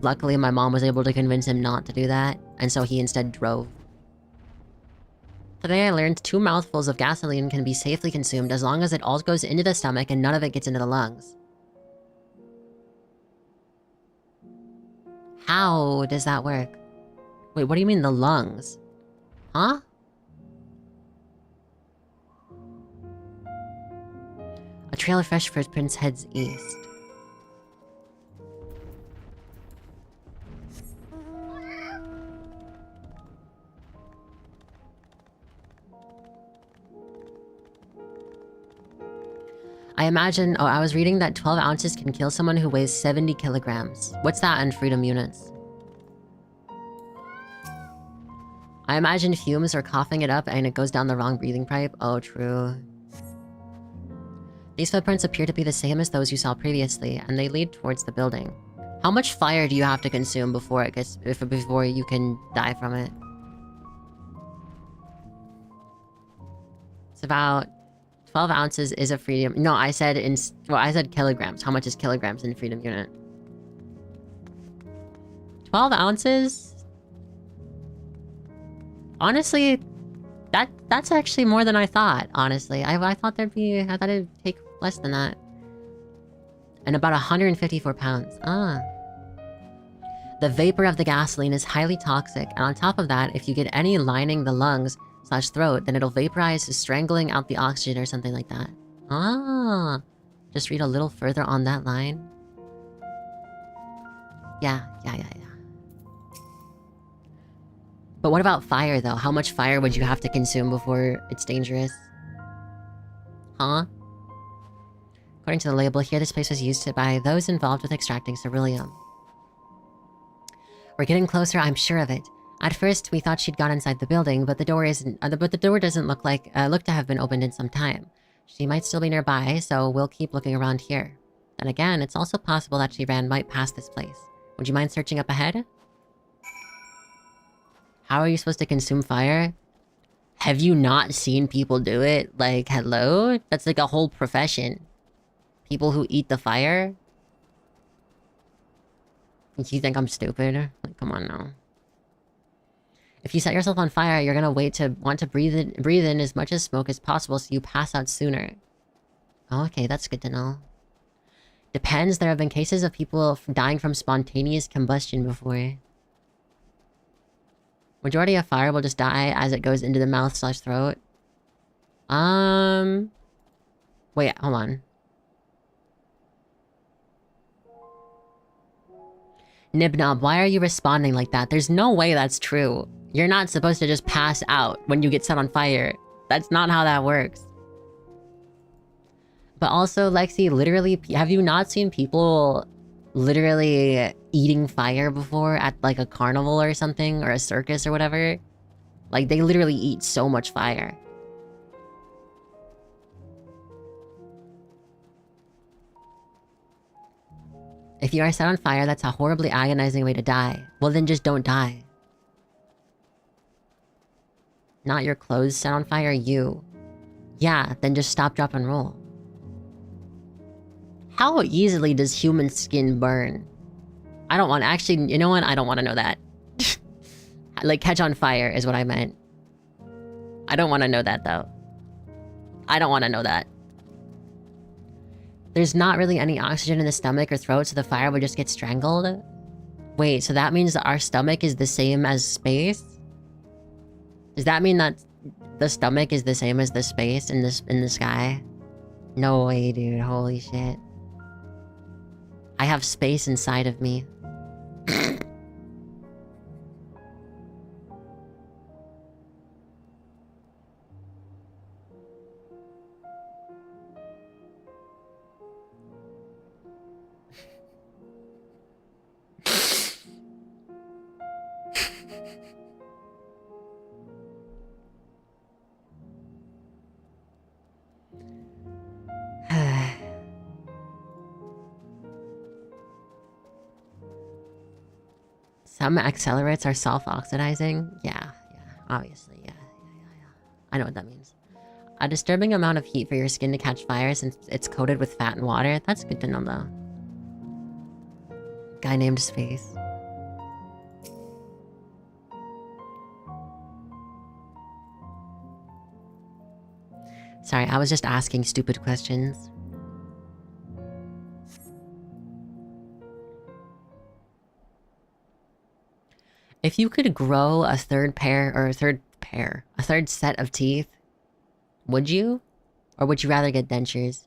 luckily my mom was able to convince him not to do that, and so he instead drove. Today I learned 2 mouthfuls of gasoline can be safely consumed as long as it all goes into the stomach and none of it gets into the lungs. How does that work? Wait, what do you mean the lungs? Huh? A trail of fresh footprints heads east. I imagine... Oh, I was reading that 12 ounces can kill someone who weighs 70 kilograms. What's that in freedom units? I imagine fumes or coughing it up and it goes down the wrong breathing pipe. Oh, true. These footprints appear to be the same as those you saw previously, and they lead towards the building. How much fire do you have to consume before it gets... before you can die from it? It's about... 12 ounces is a freedom... No, I said in... Well, I said kilograms. How much is kilograms in freedom unit? 12 ounces? Honestly, that's actually more than I thought, honestly. I thought I thought it'd take less than that. And about 154 pounds. Ah. The vapor of the gasoline is highly toxic, and on top of that, if you get any lining the lungs / throat, then it'll vaporize, strangling out the oxygen or something like that. Ah. Just read a little further on that line. Yeah. But what about fire, though? How much fire would you have to consume before it's dangerous? Huh? According to the label here, this place was used by those involved with extracting ceruleum. We're getting closer, I'm sure of it. At first, we thought she'd gone inside the building, but the door doesn't look to have been opened in some time. She might still be nearby, so we'll keep looking around here. And again, it's also possible that she ran right past this place. Would you mind searching up ahead? How are you supposed to consume fire? Have you not seen people do it? Like, hello? That's like a whole profession. People who eat the fire? You think I'm stupid? Like, come on now. If you set yourself on fire, you're gonna want to breathe in as much as smoke as possible so you pass out sooner. Oh, okay, that's good to know. Depends, there have been cases of people dying from spontaneous combustion before. Majority of fire will just die as it goes into the mouth / throat. Wait, hold on. Nibnob, why are you responding like that? There's no way that's true. You're not supposed to just pass out when you get set on fire. That's not how that works. But also, Lexi, literally, have you not seen people literally eating fire before at like a carnival or something, or a circus or whatever? Like, they literally eat so much fire. If you are set on fire, that's a horribly agonizing way to die. Well, then just don't die. Not your clothes set on fire, you. Yeah, then just stop, drop, and roll. How easily does human skin burn? I don't want... Actually, you know what? I don't want to know that. Like, catch on fire is what I meant. I don't want to know that, though. I don't want to know that. There's not really any oxygen in the stomach or throat, so the fire would just get strangled? Wait, so that means that our stomach is the same as space? Does that mean that the stomach is the same as the space in the sky? No way, dude. Holy shit. I have space inside of me. Some accelerates are self-oxidizing. Yeah, obviously, yeah. I know what that means. A disturbing amount of heat for your skin to catch fire since it's coated with fat and water. That's good to know, though. Guy named Space. Sorry, I was just asking stupid questions. If you could grow a third set of teeth, would you? Or would you rather get dentures?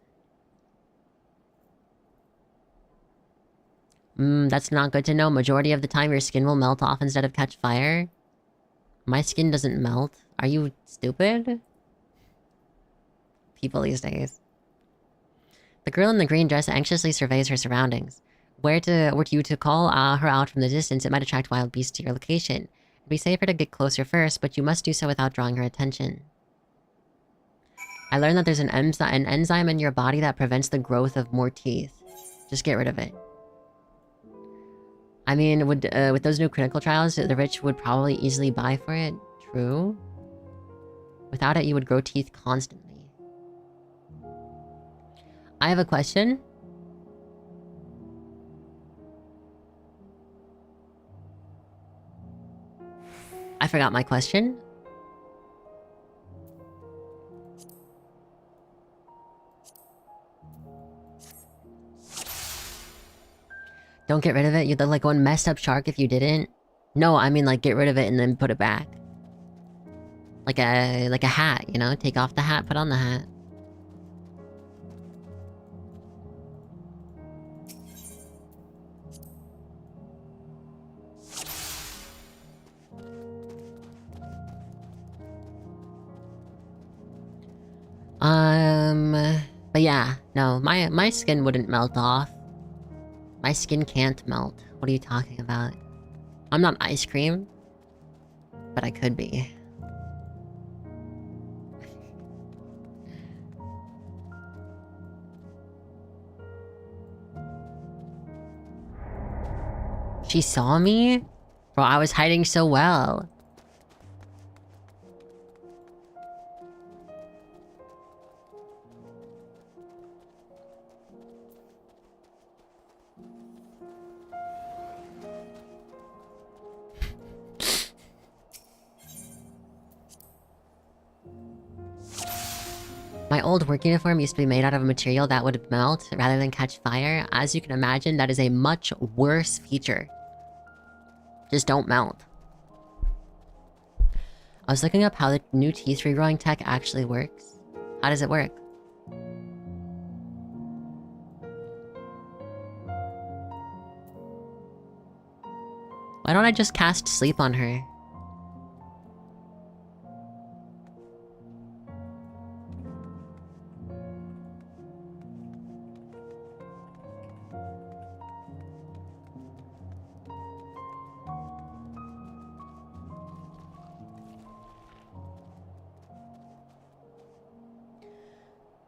That's not good to know. Majority of the time your skin will melt off instead of catch fire. My skin doesn't melt. Are you stupid? People these days. The girl in the green dress anxiously surveys her surroundings. Were you to call her out from the distance, it might attract wild beasts to your location. It'd be safer to get closer first, but you must do so without drawing her attention. I learned that there's an enzyme in your body that prevents the growth of more teeth. Just get rid of it. I mean, with those new clinical trials, the rich would probably easily buy for it. True. Without it, you would grow teeth constantly. I have a question. I forgot my question. Don't get rid of it? You'd look like one messed up shark if you didn't? No, I mean like get rid of it and then put it back. Like a hat, you know? Take off the hat, put on the hat. But yeah, no, my skin wouldn't melt off. My skin can't melt. What are you talking about? I'm not ice cream, but I could be. She saw me? Bro, I was hiding so well. My old work uniform used to be made out of a material that would melt rather than catch fire. As you can imagine, that is a much worse feature. Just don't melt. I was looking up how the new teeth regrowing tech actually works. How does it work? Why don't I just cast sleep on her?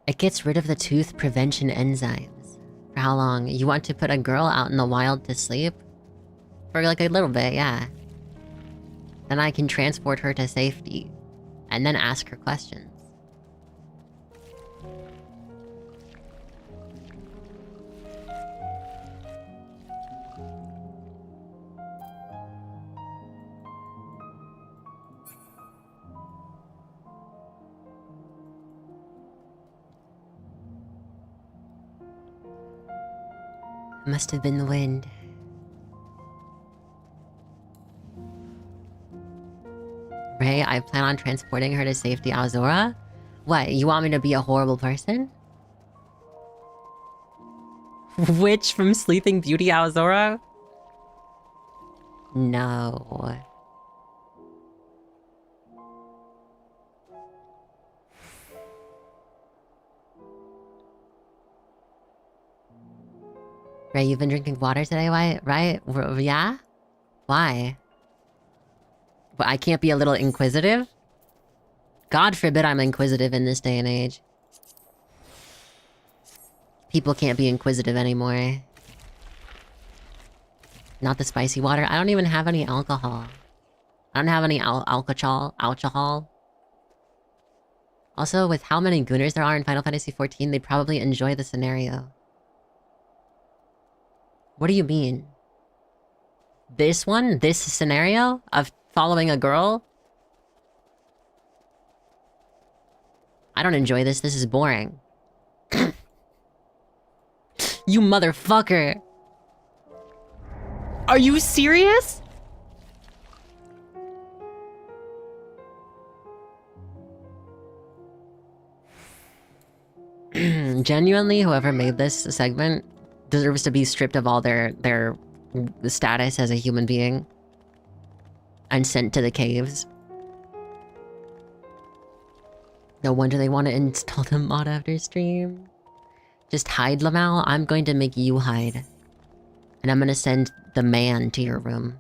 It gets rid of the tooth prevention enzymes. For how long? You want to put a girl out in the wild to sleep? For like a little bit, yeah. Then I can transport her to safety. And then ask her questions. Must have been the wind. Ray, I plan on transporting her to safety, Azora. What, you want me to be a horrible person? Witch from Sleeping Beauty, Azora? No. Ray, you've been drinking water today, right? Yeah? Why? But I can't be a little inquisitive? God forbid I'm inquisitive in this day and age. People can't be inquisitive anymore. Not the spicy water. I don't even have any alcohol. I don't have any alcohol. Also, with how many Gooners there are in Final Fantasy XIV, they'd probably enjoy the scenario. What do you mean? This one? This scenario? Of following a girl? I don't enjoy this. This is boring. You motherfucker! Are you serious? Genuinely, whoever made this segment deserves to be stripped of all their status as a human being and sent to the caves. No wonder they want to install the mod after stream. Just hide, Lamau. I'm going to make you hide. And I'm going to send the man to your room.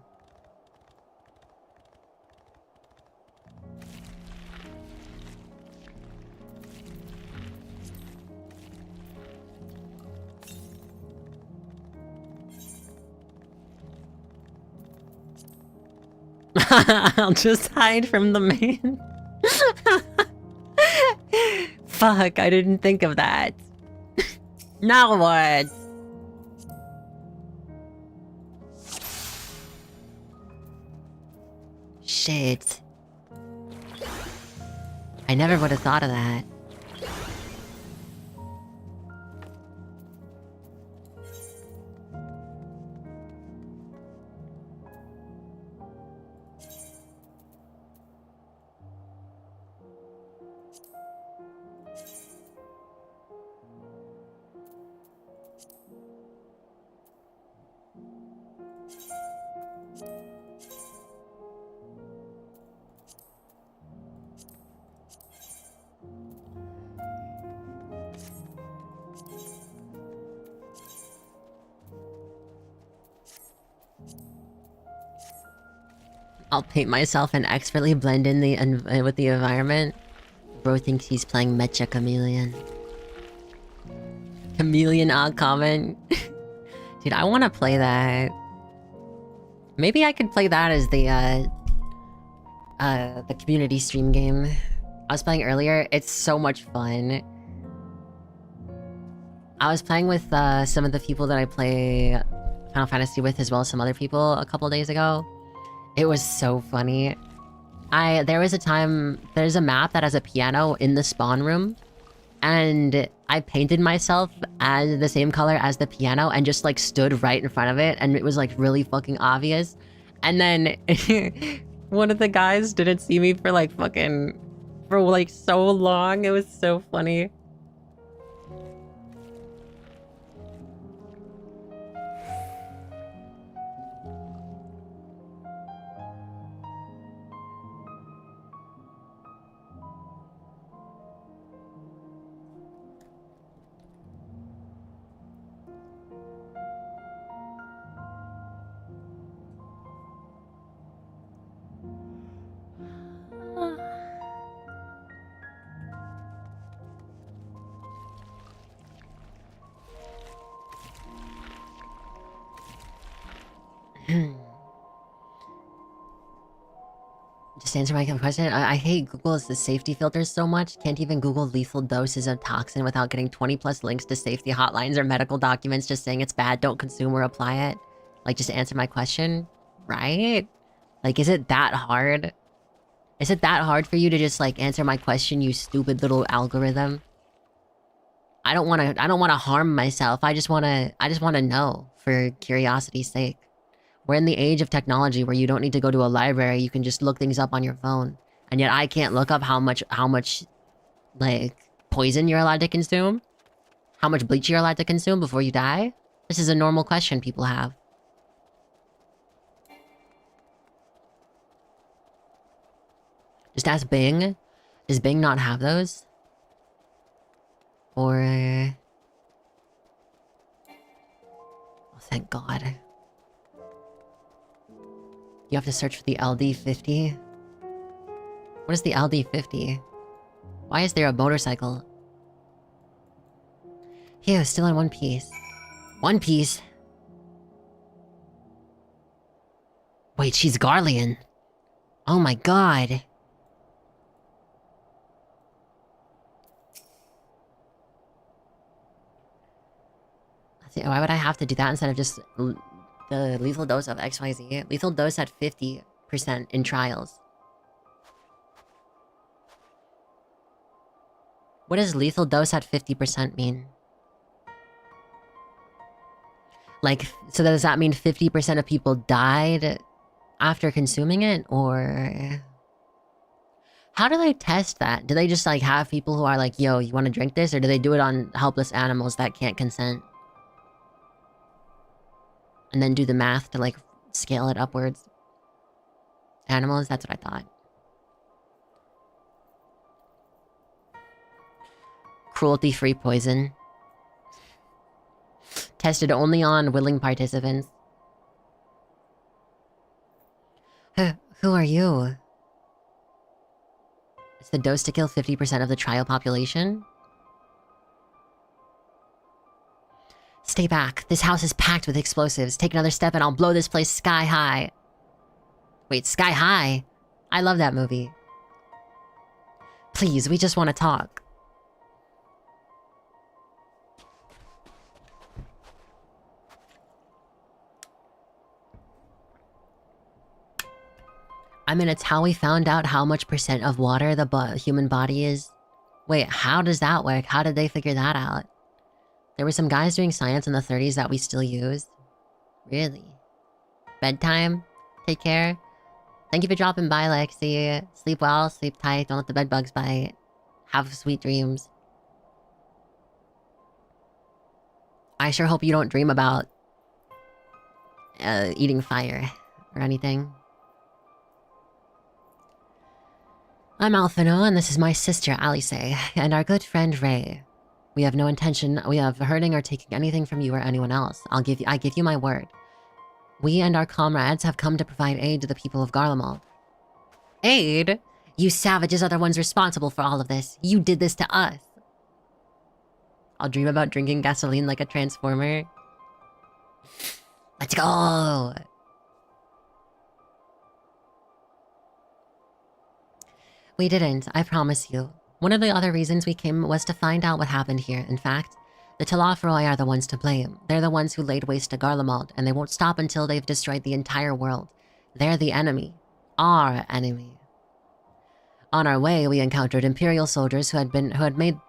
I'll just hide from the man. Fuck, I didn't think of that. Now what? Shit. I never would have thought of that. I'll paint myself and expertly blend in with the environment. Bro thinks he's playing Mecha Chameleon. Chameleon odd comment. Dude, I want to play that. Maybe I could play that as the community stream game I was playing earlier. It's so much fun. I was playing with some of the people that I play Final Fantasy with, as well as some other people a couple days ago. It was so funny. There's a map that has a piano in the spawn room, and I painted myself as the same color as the piano and just like stood right in front of it, and it was like really fucking obvious. And then one of the guys didn't see me for like so long. It was so funny. Just answer my question. I hate Google's the safety filters so much. Can't even Google lethal doses of toxin without getting 20+ links to safety hotlines or medical documents just saying it's bad, don't consume or apply it. Like, just answer my question, right? Like, is it that hard? Is it that hard for you to just like answer my question, you stupid little algorithm? I don't want to harm myself. I just want to know for curiosity's sake. We're in the age of technology where you don't need to go to a library. You can just look things up on your phone. And yet I can't look up how much like poison you're allowed to consume, how much bleach you're allowed to consume before you die. This is a normal question people have. Just ask Bing. Does Bing not have those? Or... oh, thank God. You have to search for the LD50. What is the LD50? Why is there a motorcycle? Phew, still in one piece. One Piece? Wait, she's Garlean. Oh my God. Why would I have to do that instead of just the lethal dose of XYZ? Lethal dose at 50% in trials. What does lethal dose at 50% mean? Like, so does that mean 50% of people died after consuming it? Or... how do they test that? Do they just like have people who are like, yo, you want to drink this? Or do they do it on helpless animals that can't consent? And then do the math to like scale it upwards. Animals, that's what I thought. Cruelty-free poison. Tested only on willing participants. Who are you? It's the dose to kill 50% of the trial population? Stay back. This house is packed with explosives. Take another step and I'll blow this place sky high. Wait, sky high? I love that movie. Please, we just want to talk. I mean, it's how we found out how much percent of water the human body is. Wait, how does that work? How did they figure that out? There were some guys doing science in the 30s that we still used. Really? Bedtime? Take care. Thank you for dropping by, Lexi. Sleep well, sleep tight, don't let the bed bugs bite. Have sweet dreams. I sure hope you don't dream about... eating fire or anything. I'm Alphino, and this is my sister, Alice, and our good friend, Ray. We have no intention of hurting or taking anything from you or anyone else. I give you my word. We and our comrades have come to provide aid to the people of Garlemald. Aid? You savages are the ones responsible for all of this. You did this to us. I'll dream about drinking gasoline like a transformer. Let's go! We didn't, I promise you. One of the other reasons we came was to find out what happened here. In fact, the Telophoroi are the ones to blame. They're the ones who laid waste to Garlemald, and they won't stop until they've destroyed the entire world. They're the enemy. Our enemy. On our way, we encountered Imperial soldiers who had been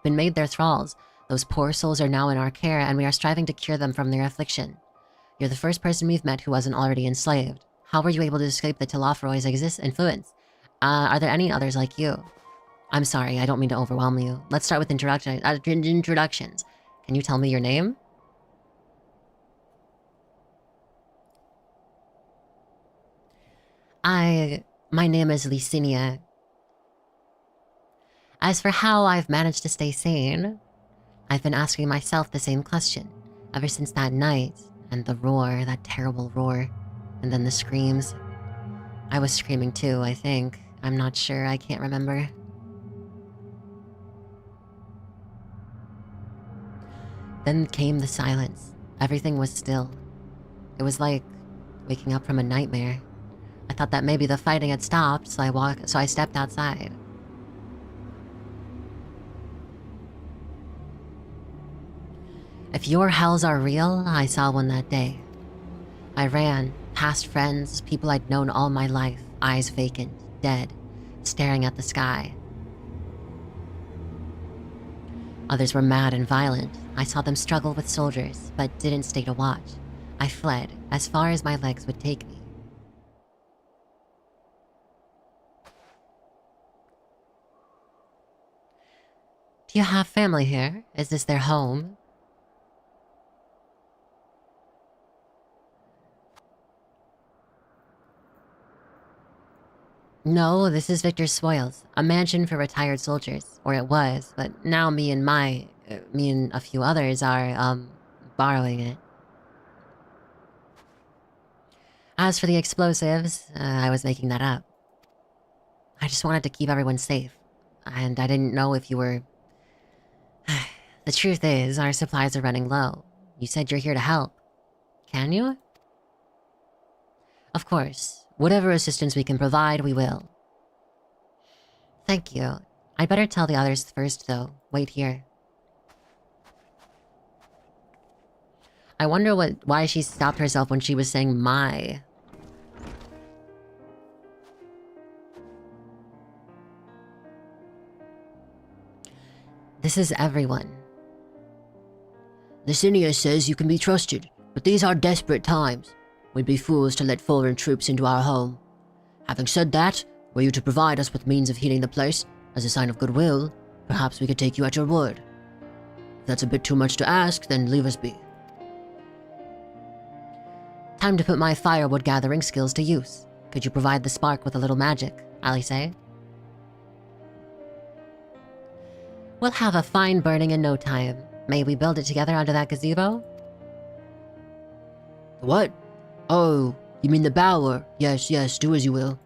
made their thralls. Those poor souls are now in our care, and we are striving to cure them from their affliction. You're the first person we've met who wasn't already enslaved. How were you able to escape the Telophoroi's influence? Are there any others like you? I'm sorry, I don't mean to overwhelm you. Let's start with introductions. Can you tell me your name? My name is Licinia. As for how I've managed to stay sane, I've been asking myself the same question ever since that night, and the roar, that terrible roar, and then the screams. I was screaming too, I think. I'm not sure, I can't remember. Then came the silence. Everything was still. It was like waking up from a nightmare. I thought that maybe the fighting had stopped, so I stepped outside. If your hells are real, I saw one that day. I ran, past friends, people I'd known all my life, eyes vacant, dead, staring at the sky. Others were mad and violent. I saw them struggle with soldiers, but didn't stay to watch. I fled, as far as my legs would take me. Do you have family here? Is this their home? No, this is Victor's Spoils, a mansion for retired soldiers. Or it was, but now me and a few others are, borrowing it. As for the explosives, I was making that up. I just wanted to keep everyone safe. And I didn't know if you were... The truth is, our supplies are running low. You said you're here to help. Can you? Of course. Whatever assistance we can provide, we will. Thank you. I'd better tell the others first, though. Wait here. I wonder why she stopped herself when she was saying my. This is everyone. Licinia says you can be trusted, but these are desperate times. We'd be fools to let foreign troops into our home. Having said that, were you to provide us with means of healing the place, as a sign of goodwill, perhaps we could take you at your word. If that's a bit too much to ask, then leave us be. Time to put my firewood gathering skills to use. Could you provide the spark with a little magic, Alice? We'll have a fine burning in no time. May we build it together under that gazebo? What? Oh, you mean the bower? Yes, yes, do as you will.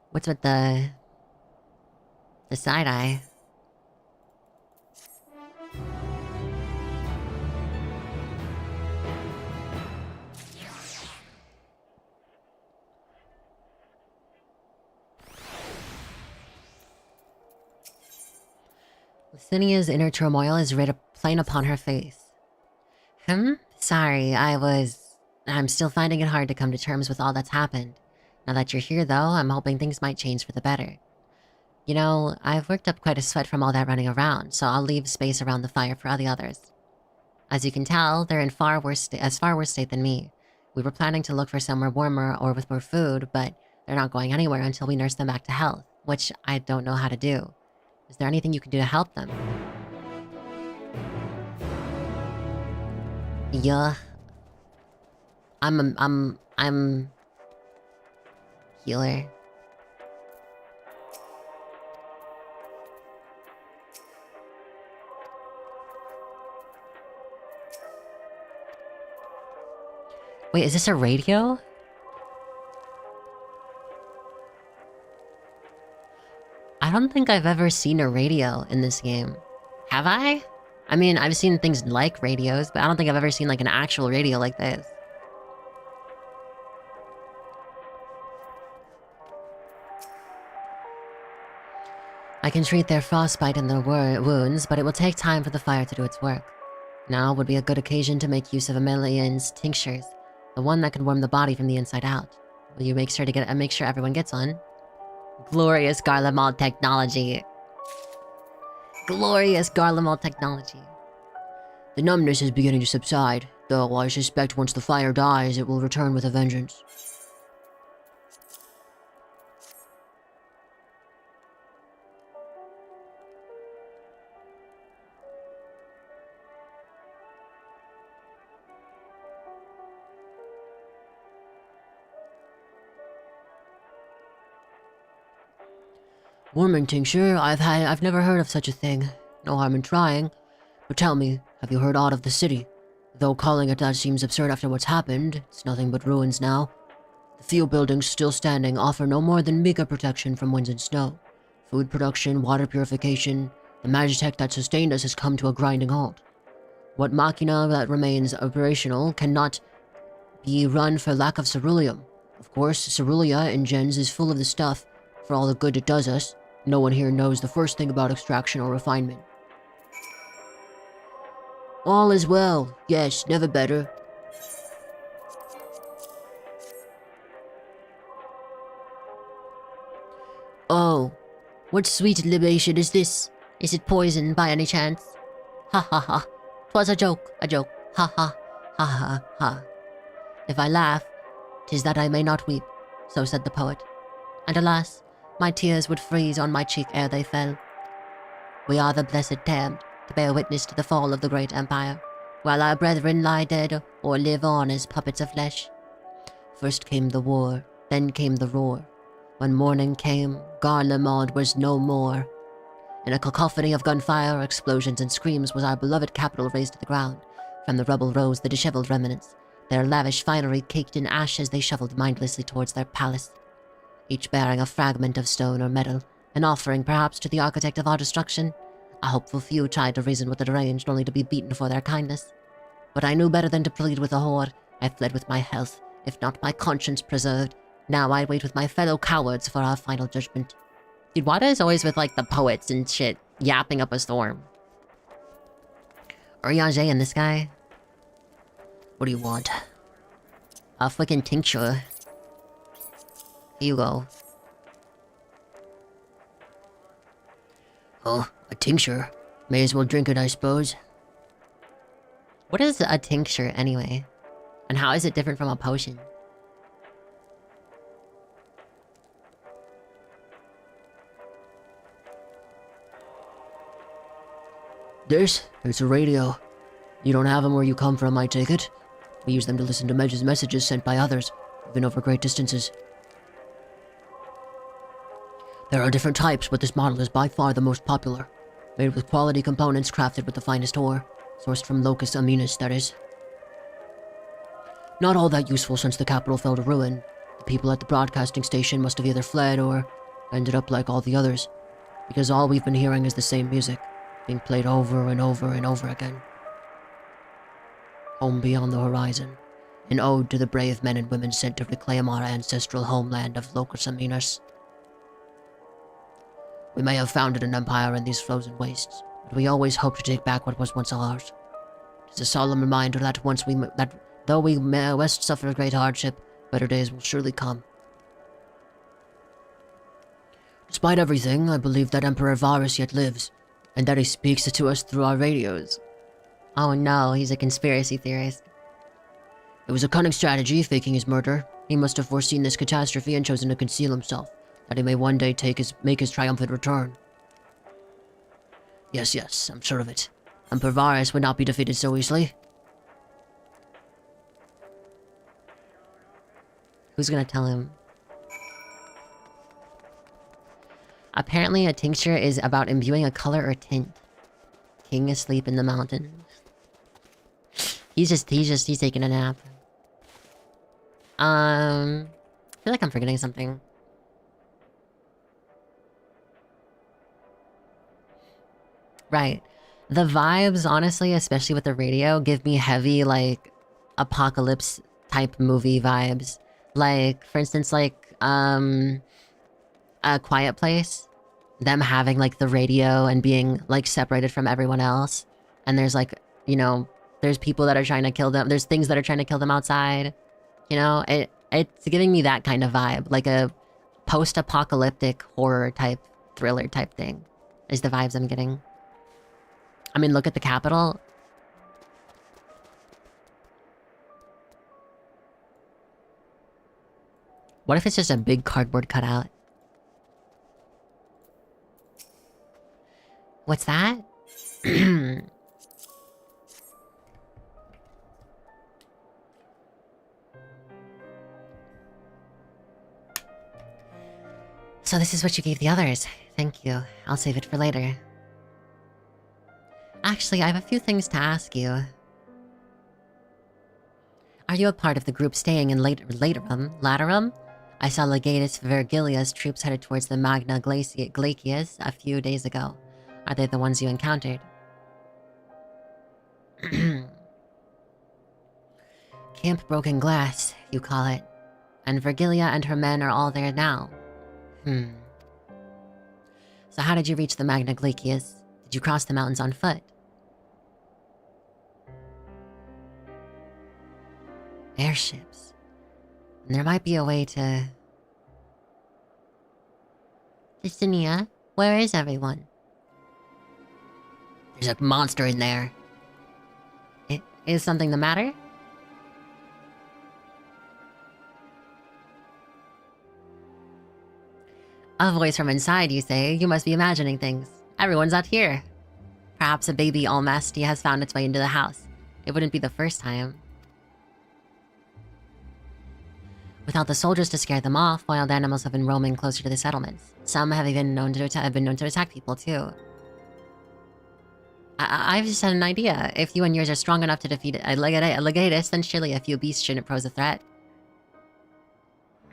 What's with the side eye? Licinia's inner turmoil is writ plain upon her face. Sorry, I'm still finding it hard to come to terms with all that's happened. Now that you're here, though, I'm hoping things might change for the better. You know, I've worked up quite a sweat from all that running around, so I'll leave space around the fire for all the others. As you can tell, they're in far worse state than me. We were planning to look for somewhere warmer or with more food, but they're not going anywhere until we nurse them back to health, which I don't know how to do. Is there anything you can do to help them? Yeah. I'm healer. Wait, is this a radio? I don't think I've ever seen a radio in this game. Have I? I mean, I've seen things like radios, but I don't think I've ever seen like an actual radio like this. I can treat their frostbite and their wounds, but it will take time for the fire to do its work. Now would be a good occasion to make use of Amelian's tinctures, the one that can warm the body from the inside out. Will you make sure to make sure everyone gets one? Glorious Garlemald technology. Glorious Garlemald technology. The numbness is beginning to subside, though I suspect once the fire dies, it will return with a vengeance. Warming tincture? I've never heard of such a thing. No harm in trying. But tell me, have you heard aught of the city? Though calling it that seems absurd after what's happened, it's nothing but ruins now. The few buildings still standing offer no more than meager protection from winds and snow. Food production, water purification, the magitech that sustained us has come to a grinding halt. What machina that remains operational cannot be run for lack of ceruleum. Of course, cerulia in gens is full of the stuff for all the good it does us. No one here knows the first thing about extraction or refinement. All is well. Yes, never better. Oh, what sweet libation is this? Is it poison by any chance? Ha ha ha. 'Twas a joke, a joke. Ha ha. Ha ha ha. If I laugh, 'tis that I may not weep, so said the poet. And alas, my tears would freeze on my cheek ere they fell. We are the blessed damned, to bear witness to the fall of the great empire, while our brethren lie dead or live on as puppets of flesh. First came the war, then came the roar. When morning came, Garlemald was no more. In a cacophony of gunfire, explosions, and screams was our beloved capital razed to the ground. From the rubble rose the disheveled remnants, their lavish finery caked in ash as they shuffled mindlessly towards their palace, each bearing a fragment of stone or metal, an offering perhaps to the architect of our destruction. A hopeful few tried to reason with the deranged, only to be beaten for their kindness. But I knew better than to plead with the horde. I fled with my health, if not my conscience preserved. Now I wait with my fellow cowards for our final judgment. Dude, Wada is always with, like, the poets and shit, yapping up a storm. Urianger and this guy? What do you want? A freaking tincture. Here you go. Oh, a tincture. May as well drink it, I suppose. What is a tincture, anyway? And how is it different from a potion? It's a radio. You don't have them where you come from, I take it? We use them to listen to messages sent by others, even over great distances. There are different types, but this model is by far the most popular. Made with quality components crafted with the finest ore, sourced from Locus Aminus, that is. Not all that useful since the capital fell to ruin. The people at the broadcasting station must have either fled or ended up like all the others, because all we've been hearing is the same music, being played over and over and over again. Home beyond the horizon, an ode to the brave men and women sent to reclaim our ancestral homeland of Locus Aminus. We may have founded an empire in these frozen wastes, but we always hope to take back what was once ours. It is a solemn reminder that though we may west suffer great hardship, better days will surely come. Despite everything, I believe that Emperor Varus yet lives, and that he speaks to us through our radios. Oh no, he's a conspiracy theorist. It was a cunning strategy, faking his murder. He must have foreseen this catastrophe and chosen to conceal himself, that he may one day make his triumphant return. Yes, I'm sure of it. Emperor Varus would not be defeated so easily. Who's gonna tell him? Apparently a tincture is about imbuing a color or tint. King asleep in the mountains. He's taking a nap. I feel like I'm forgetting something. Right. The vibes, honestly, especially with the radio, give me heavy, like, apocalypse type movie vibes. Like, for instance, like, A Quiet Place. Them having, like, the radio and being, like, separated from everyone else. And there's, like, you know, there's people that are trying to kill them. There's things that are trying to kill them outside. You know, it's giving me that kind of vibe. Like a post-apocalyptic horror type, thriller type thing. Is the vibes I'm getting. I mean, look at the Capitol. What if it's just a big cardboard cutout? What's that? So this is what you gave the others. Thank you. I'll save it for later. Actually, I have a few things to ask you. Are you a part of the group staying in Laterum? I saw Legatus Vergilia's troops headed towards the Magna Glacias a few days ago. Are they the ones you encountered? Camp Broken Glass, you call it. And Vergilia and her men are all there now. So how did you reach the Magna Glacias? Did you cross the mountains on foot? Airships. And there might be a way to... Justinia, where is everyone? There's a monster in there. Is something the matter? A voice from inside, you say? You must be imagining things. Everyone's out here. Perhaps a baby Almasty has found its way into the house. It wouldn't be the first time. Without the soldiers to scare them off, wild animals have been roaming closer to the settlements. Some have even known to attack people too. I've just had an idea. If you and yours are strong enough to defeat a Legatus, then surely a few beasts shouldn't pose a threat.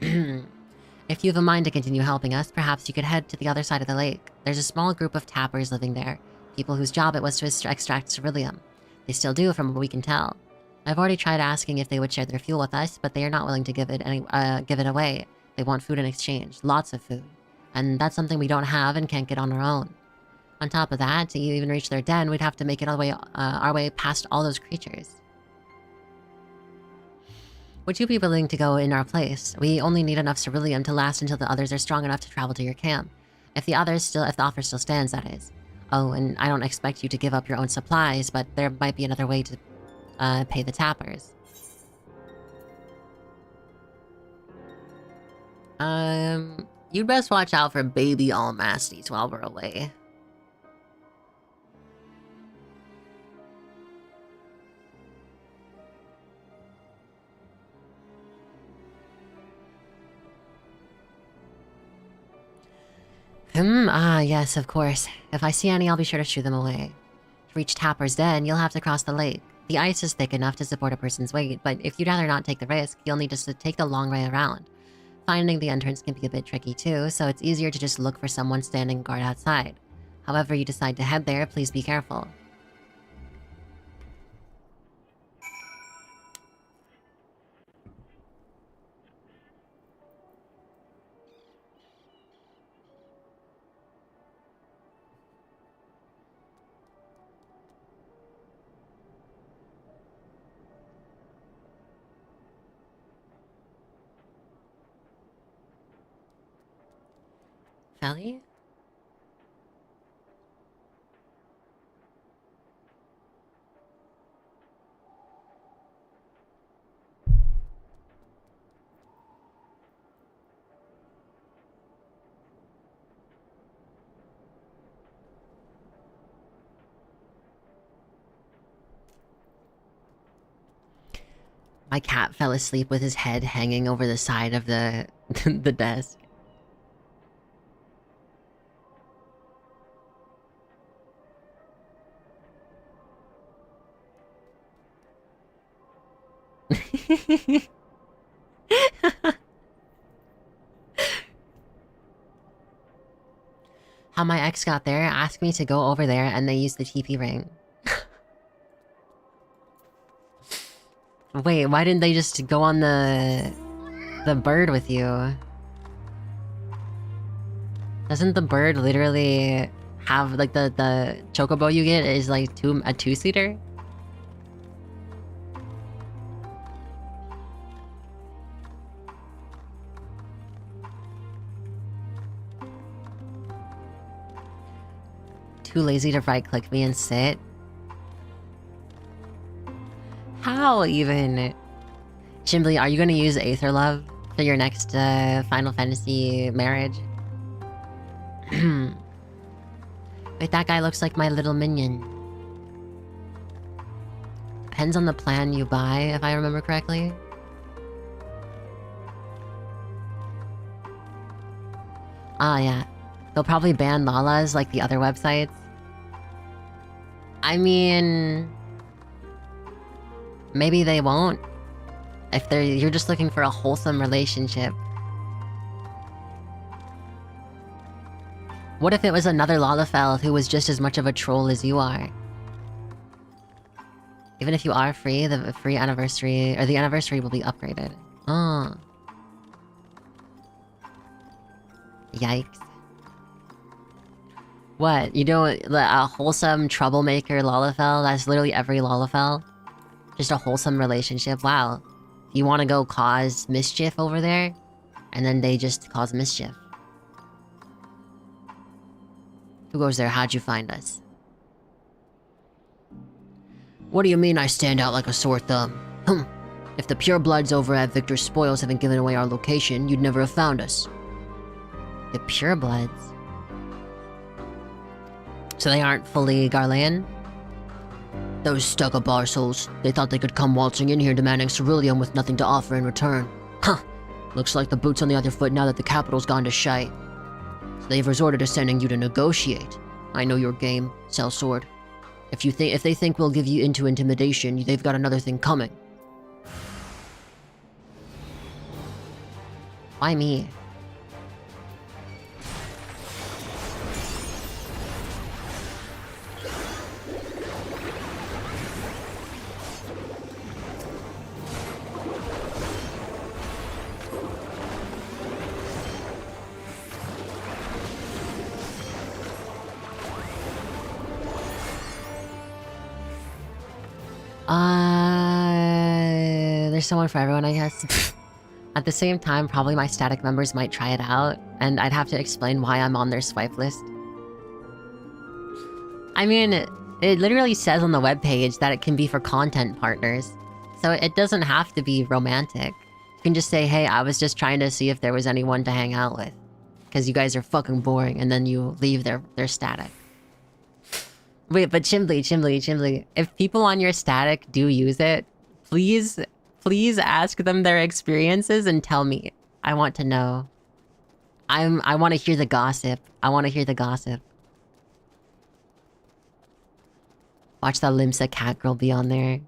If you have a mind to continue helping us, perhaps you could head to the other side of the lake. There's a small group of tappers living there, people whose job it was to extract ceruleum. They still do, from what we can tell. I've already tried asking if they would share their fuel with us, but they are not willing to give it away. They want food in exchange, lots of food. And that's something we don't have and can't get on our own. On top of that, to even reach their den, we'd have to make it our way past all those creatures. Would you be willing to go in our place? We only need enough ceruleum to last until the others are strong enough to travel to your camp. If the offer still stands, that is. Oh, and I don't expect you to give up your own supplies, but there might be another way to pay the tappers. You'd best watch out for baby Almasties while we're away. Yes, of course. If I see any, I'll be sure to shoo them away. To reach Tapper's Den, you'll have to cross the lake. The ice is thick enough to support a person's weight, but if you'd rather not take the risk, you'll need to take the long way around. Finding the entrance can be a bit tricky too, so it's easier to just look for someone standing guard outside. However you decide to head there, please be careful. Felly? My cat fell asleep with his head hanging over the side of the the desk. How my ex got there, asked me to go over there, and they used the TP ring. Wait, why didn't they just go on the bird with you? Doesn't the bird literally have like the chocobo you get is like a two-seater? Too lazy to right-click me and sit? How even? Chimbly, are you gonna use Aether Love for your next Final Fantasy marriage? Wait, that guy looks like my little minion. Depends on the plan you buy, if I remember correctly. Ah, yeah. They'll probably ban Lalas like the other websites. I mean... maybe they won't. If you're just looking for a wholesome relationship. What if it was another Lalafell who was just as much of a troll as you are? Even if you are free, the free anniversary... or the anniversary will be upgraded. Oh. Yikes. What? You don't... a wholesome troublemaker Lalafell? That's literally every Lalafell? Just a wholesome relationship? Wow. You want to go cause mischief over there? And then they just cause mischief. Who goes there? How'd you find us? What do you mean I stand out like a sore thumb? If the purebloods over at Victor's Spoils haven't given away our location, you'd never have found us. The purebloods? So they aren't fully Garlean? Those stuck-up arseholes. They thought they could come waltzing in here demanding ceruleum with nothing to offer in return. Huh. Looks like the boot's on the other foot now that the capital's gone to shite. So they've resorted to sending you to negotiate. I know your game, sellsword. If they think we'll give you into intimidation, they've got another thing coming. Why me? There's someone for everyone, I guess. At the same time, probably my static members might try it out, and I'd have to explain why I'm on their swipe list. I mean, it literally says on the webpage that it can be for content partners, so it doesn't have to be romantic. You can just say, hey, I was just trying to see if there was anyone to hang out with, because you guys are fucking boring, and then you leave their static. Wait, but Chimbly, if people on your static do use it, please ask them their experiences and tell me. I want to know. I want to hear the gossip. Watch that Limsa cat girl be on there.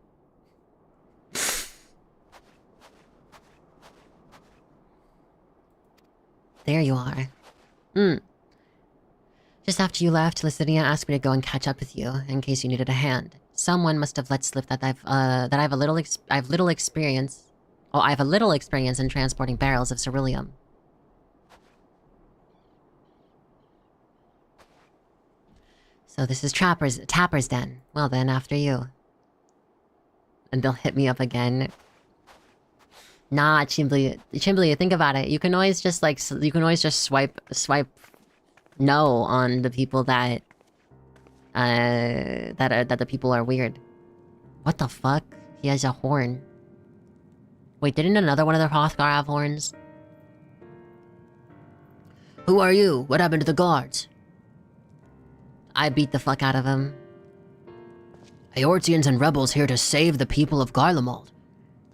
There you are. Just after you left, Licinia asked me to go and catch up with you, in case you needed a hand. Someone must have let slip that I have a little experience in transporting barrels of ceruleum. So this is Tapper's Den. Well then, after you. And they'll hit me up again. Nah, Chimbly, think about it. You can always just swipe no on the people that the people are weird. What the fuck? He has a horn. Wait, didn't another one of the Hrothgar have horns? Who are you? What happened to the guards? I beat the fuck out of him. Eorzeans and rebels here to save the people of Garlemald.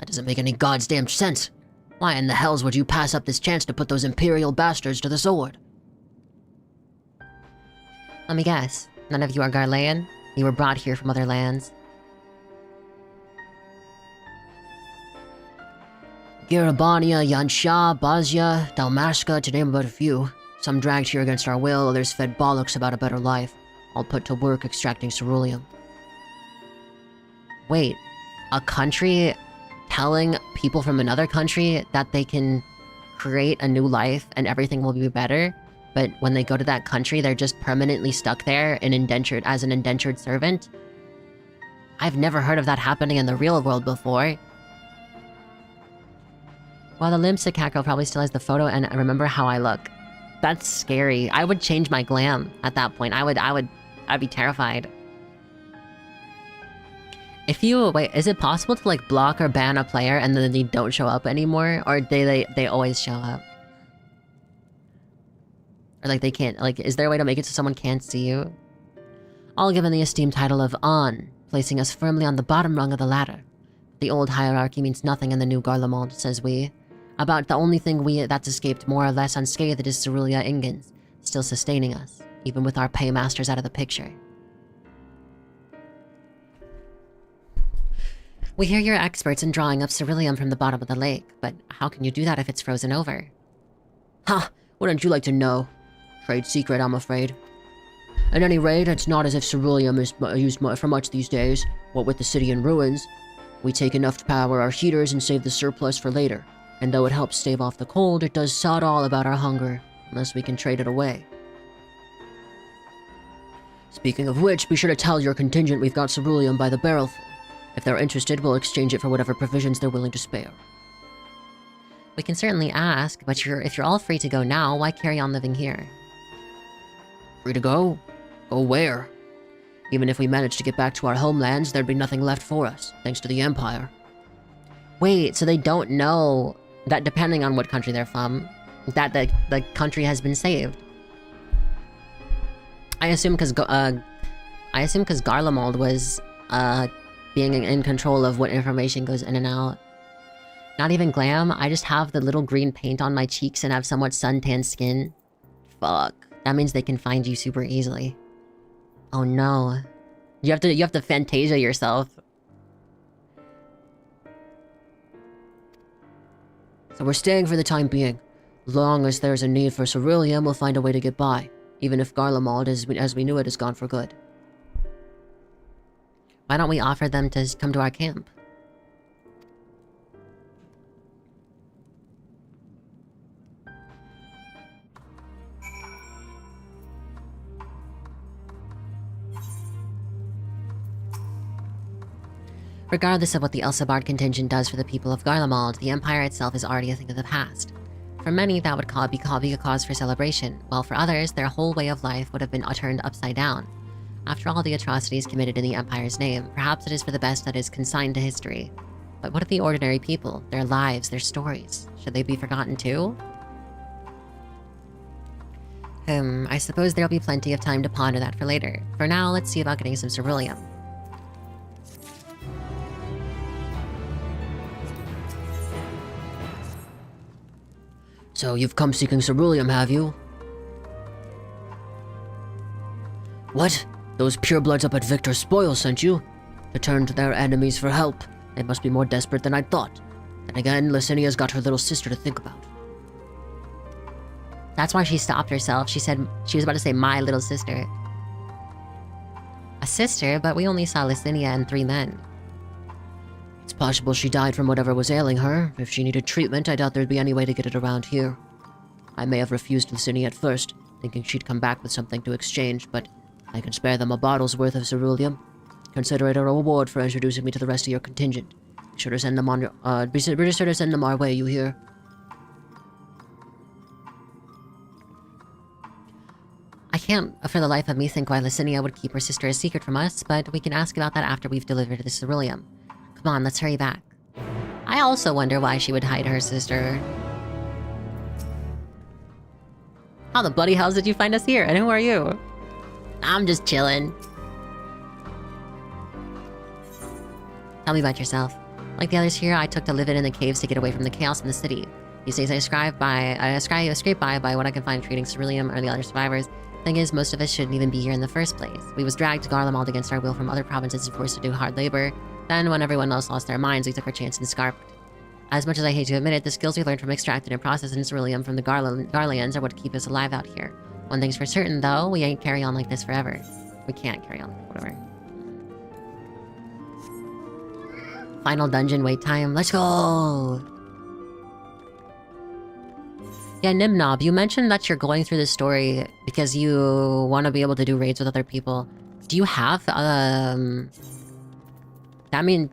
That doesn't make any goddamn sense. Why in the hells would you pass up this chance to put those Imperial bastards to the sword? Let me guess. None of you are Garlean? You were brought here from other lands. Garabania, Yansha, Bazia, Dalmasca, to name but a few. Some dragged here against our will, others fed bollocks about a better life. All put to work extracting ceruleum. Wait, a country telling people from another country that they can create a new life and everything will be better, but when they go to that country, they're just permanently stuck there and indentured as an indentured servant? I've never heard of that happening in the real world before. Well, the Limsic cat girl probably still has the photo and remember how I look. That's scary. I would change my glam at that point. I'd be terrified. If you, wait, is it possible to like block or ban a player and then they don't show up anymore? Or they always show up? Or like they can't, like, is there a way to make it so someone can't see you? All given the esteemed title of On, placing us firmly on the bottom rung of the ladder. The old hierarchy means nothing in the new Garlemald, says we. About the only thing that's escaped more or less unscathed is Cerulia Ingens, still sustaining us, even with our paymasters out of the picture. We hear you're experts in drawing up ceruleum from the bottom of the lake, but how can you do that if it's frozen over? Ha! Wouldn't you like to know? Trade secret, I'm afraid. At any rate, it's not as if ceruleum is used for much these days. What with the city in ruins, we take enough to power our heaters and save the surplus for later. And though it helps stave off the cold, it does sod all about our hunger, unless we can trade it away. Speaking of which, be sure to tell your contingent we've got ceruleum by the barrelful. If they're interested, we'll exchange it for whatever provisions they're willing to spare. We can certainly ask, but if you're all free to go now, why carry on living here? Free to go? Go where? Even if we managed to get back to our homelands, there'd be nothing left for us, thanks to the Empire. Wait, so they don't know that depending on what country they're from, that the country has been saved. I assume because Garlemald was being in control of what information goes in and out. Not even glam, I just have the little green paint on my cheeks and have somewhat suntan skin. Fuck. That means they can find you super easily. Oh no. You have to Fantasia yourself. So we're staying for the time being. As long as there's a need for ceruleum, we'll find a way to get by. Even if Garlemald, as we knew it, is gone for good. Why don't we offer them to come to our camp? Regardless of what the Elsabard contingent does for the people of Garlemald, the Empire itself is already a thing of the past. For many, that would be a cause for celebration, while for others, their whole way of life would have been turned upside down. After all the atrocities committed in the Empire's name, perhaps it is for the best that is consigned to history. But what of the ordinary people, their lives, their stories? Should they be forgotten too? I suppose there'll be plenty of time to ponder that for later. For now, let's see about getting some ceruleum. So you've come seeking ceruleum, have you? What? Those purebloods up at Victor's Spoil sent you? To turn to their enemies for help. They must be more desperate than I thought. And again, Lysinia's got her little sister to think about. That's why she stopped herself. She said she was about to say my little sister. A sister? But we only saw Lysinia and 3 men. It's possible she died from whatever was ailing her. If she needed treatment, I doubt there'd be any way to get it around here. I may have refused Lysinia at first, thinking she'd come back with something to exchange, but I can spare them a bottle's worth of ceruleum. Consider it a reward for introducing me to the rest of your contingent. Be sure to send them our way, you hear? I can't, for the life of me, think why Lysinia would keep her sister a secret from us, but we can ask about that after we've delivered the ceruleum. Come on, let's hurry back. I also wonder why she would hide her sister. How the bloody hells did you find us here, and who are you? I'm just chilling. Tell me about yourself. Like the others here, I took to living in the caves to get away from the chaos in the city. These days I scrape by what I can find treating ceruleum or the other survivors. Thing is, most of us shouldn't even be here in the first place. We was dragged to Garlemald against our will from other provinces and forced to do hard labor. Then, when everyone else lost their minds, we took our chance and scarped. As much as I hate to admit it, the skills we learned from extracting and processing ceruleum from the Garleans are what keep us alive out here. One thing's for certain, though, we ain't carry on like this forever. We can't carry on, whatever. Final dungeon wait time, let's go! Yeah, Nimnob, you mentioned that you're going through this story because you want to be able to do raids with other people. Do you have, do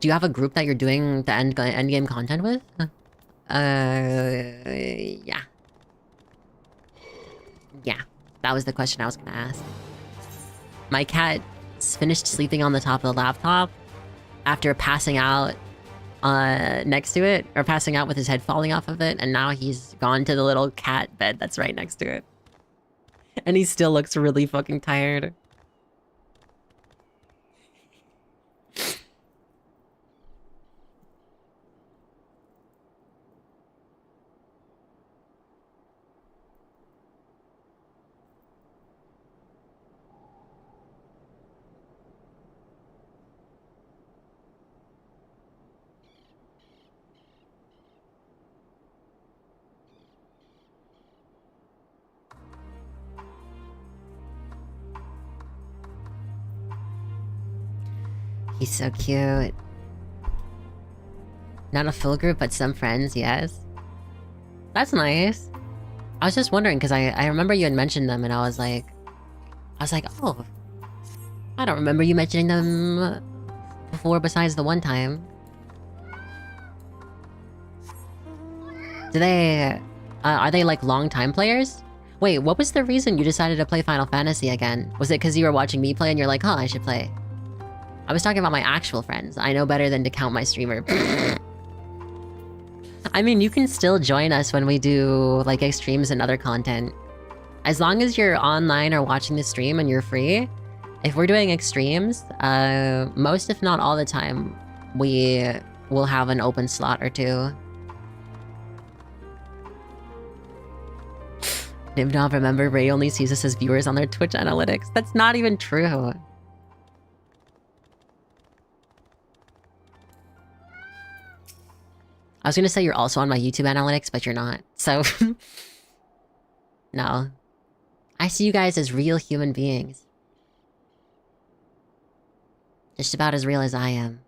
you have a group that you're doing the end game content with? Yeah. Yeah, that was the question I was gonna ask. My cat finished sleeping on the top of the laptop after passing out next to it, or passing out with his head falling off of it, and now he's gone to the little cat bed that's right next to it. And he still looks really fucking tired. He's so cute. Not a full group, but some friends, yes. That's nice. I was just wondering, because I remember you had mentioned them, and I was like, oh, I don't remember you mentioning them before besides the one time. Do they, are they like long-time players? Wait, what was the reason you decided to play Final Fantasy again? Was it because you were watching me play and you're like, huh, I should play? I was talking about my actual friends. I know better than to count my streamer. I mean, you can still join us when we do, like, extremes and other content. As long as you're online or watching the stream and you're free, if we're doing extremes, most if not all the time, we will have an open slot or two. Nimnob, remember, Ray only sees us as viewers on their Twitch analytics. That's not even true. I was gonna say you're also on my YouTube analytics, but you're not. So, no. I see you guys as real human beings. Just about as real as I am.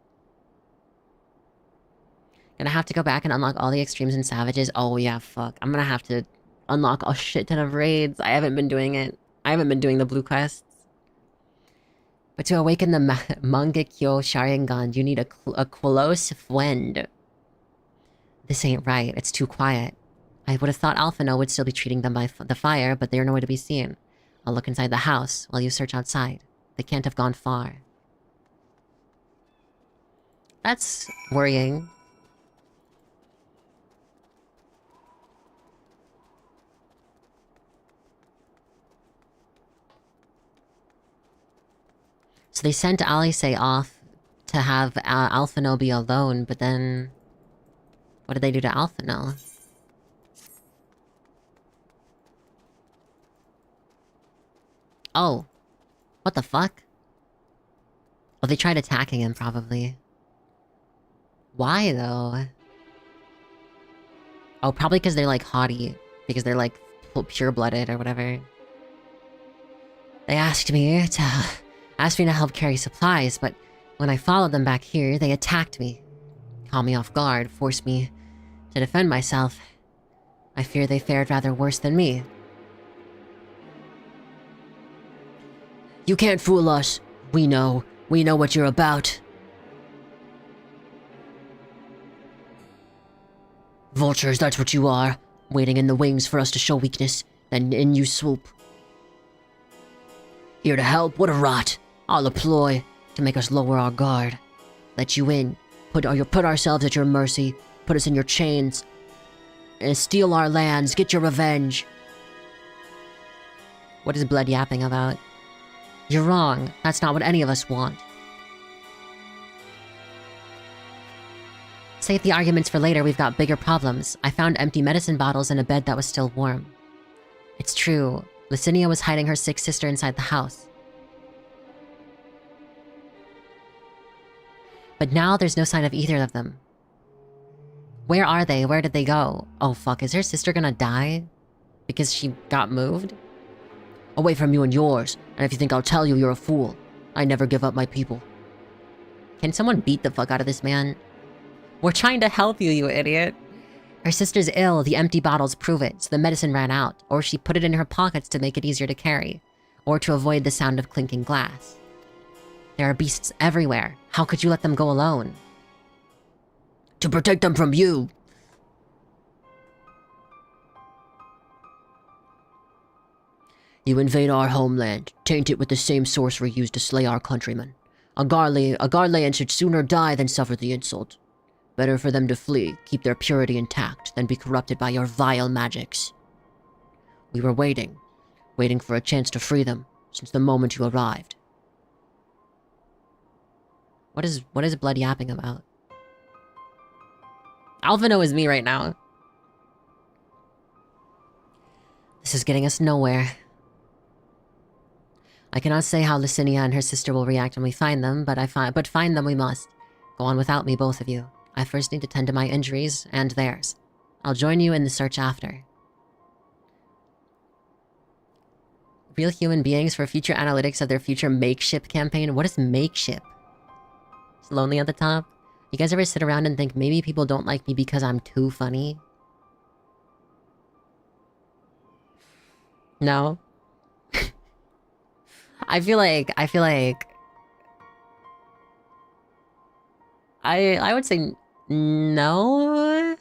Gonna have to go back and unlock all the extremes and savages. Oh yeah, fuck. I'm gonna have to unlock a shit ton of raids. I haven't been doing it. I haven't been doing the blue quests. But to awaken the Mangekyo Sharingan, you need a close friend. This ain't right. It's too quiet. I would have thought Alphino would still be treating them by the fire, but they're nowhere to be seen. I'll look inside the house while you search outside. They can't have gone far. That's worrying. So they sent Alice off to have Alphino be alone, but then... what did they do to Alphino? Oh. What the fuck? Oh, they tried attacking him, probably. Why, though? Oh, probably because they're, like, haughty. Because they're, like, pure-blooded or whatever. They asked me to help carry supplies, but when I followed them back here, they attacked me. Caught me off guard, forced me to defend myself. I fear they fared rather worse than me. You can't fool us. We know what you're about. Vultures, that's what you are. Waiting in the wings for us to show weakness, then in you swoop. Here to help? What a rot. I'll employ to make us lower our guard. Let you in. Put ourselves at your mercy. Put us in your chains. And steal our lands. Get your revenge. What is Blood yapping about? You're wrong. That's not what any of us want. Save the arguments for later, we've got bigger problems. I found empty medicine bottles in a bed that was still warm. It's true. Licinia was hiding her sick sister inside the house. But now there's no sign of either of them. Where are they? Where did they go? Oh fuck, is her sister gonna die? Because she got moved? Away from you and yours, and if you think I'll tell you, you're a fool. I never give up my people. Can someone beat the fuck out of this man? We're trying to help you, you idiot. Her sister's ill, the empty bottles prove it, so the medicine ran out, or she put it in her pockets to make it easier to carry, or to avoid the sound of clinking glass. There are beasts everywhere. How could you let them go alone? To protect them from you! You invade our homeland, taint it with the same sorcery used to slay our countrymen. A Garlean should sooner die than suffer the insult. Better for them to flee, keep their purity intact, than be corrupted by your vile magics. We were waiting for a chance to free them, since the moment you arrived. What is Blood yapping about? Alphino is me right now. This is getting us nowhere. I cannot say how Licinia and her sister will react when we find them, but find them we must. Go on without me, both of you. I first need to tend to my injuries, and theirs. I'll join you in the search after. Real human beings for future analytics of their future makeship campaign. What is makeship? It's lonely at the top. You guys ever sit around and think maybe people don't like me because I'm too funny? No? I feel like I would say no.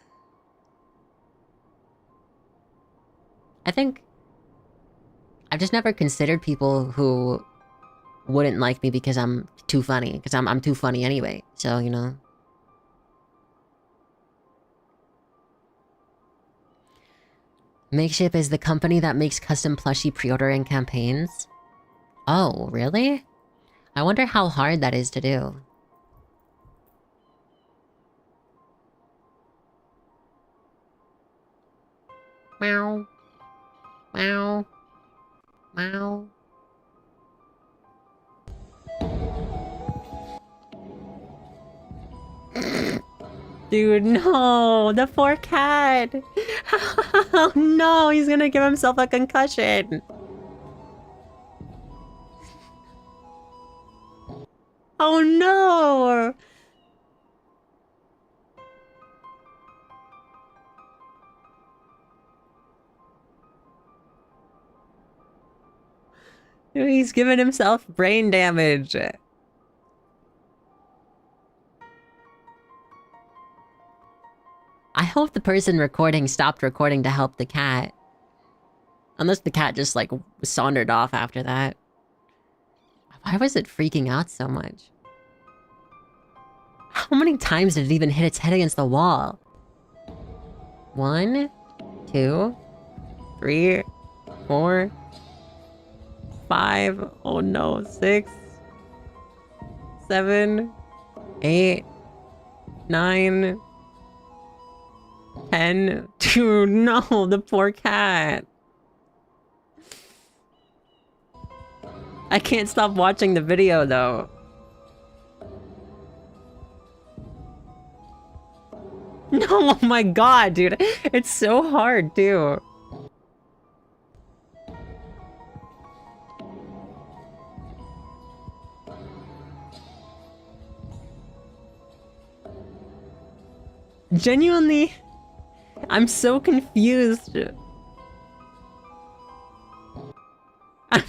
I think I've just never considered people who wouldn't like me because I'm too funny, because I'm too funny anyway. So, you know. Makeship is the company that makes custom plushie pre-ordering campaigns. Oh, really? I wonder how hard that is to do. Meow. Meow. Meow. Dude, no! The poor cat! Oh no, he's gonna give himself a concussion! Oh no! Dude, he's giving himself brain damage. I hope the person recording stopped recording to help the cat. Unless the cat just, like, sauntered off after that. Why was it freaking out so much? How many times did it even hit its head against the wall? 1, 2, 3, 4, 5, oh no, 6, 7, 8, 9, 10. Dude, no, the poor cat. I can't stop watching the video though. No, oh my god, dude. It's so hard too. Genuinely, I'm so confused. I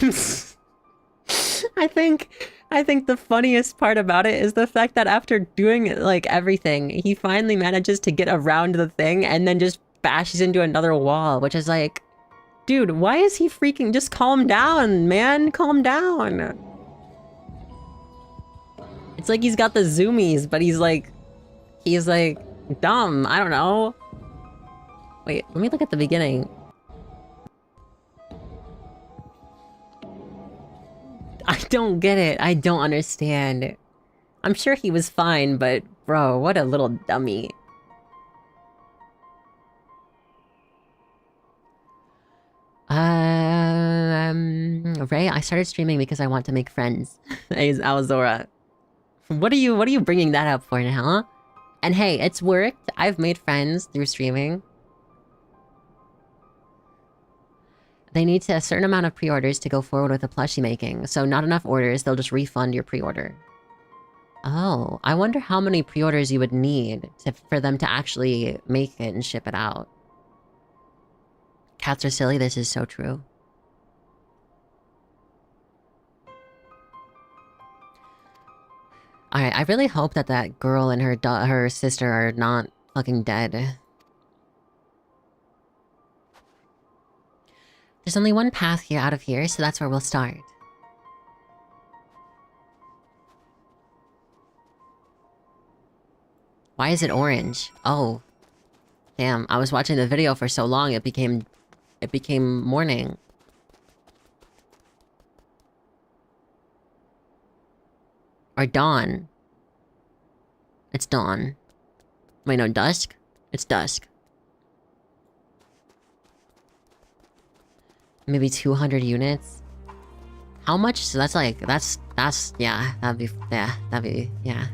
think the funniest part about it is the fact that after doing like everything, he finally manages to get around the thing and then just bashes into another wall, which is like, dude, why is he freaking? Just calm down, man. Calm down. It's like he's got the zoomies, but he's like dumb. I don't know. Wait, let me look at the beginning. I don't get it. I don't understand. I'm sure he was fine, but bro, what a little dummy. Ray, I started streaming because I want to make friends. Hey, Alzora. What are you bringing that up for now, huh? And hey, it's worked. I've made friends through streaming. They need a certain amount of pre-orders to go forward with the plushie making. So not enough orders, they'll just refund your pre-order. Oh, I wonder how many pre-orders you would need for them to actually make it and ship it out. Cats are silly, this is so true. Alright, I really hope that that girl and her sister are not fucking dead. There's only one path here out of here, so that's where we'll start. Why is it orange? Oh. Damn, I was watching the video for so long it became morning. Or dawn. It's dawn. Wait, no, dusk? It's dusk. Maybe 200 units? How much? So that's like, yeah, yeah.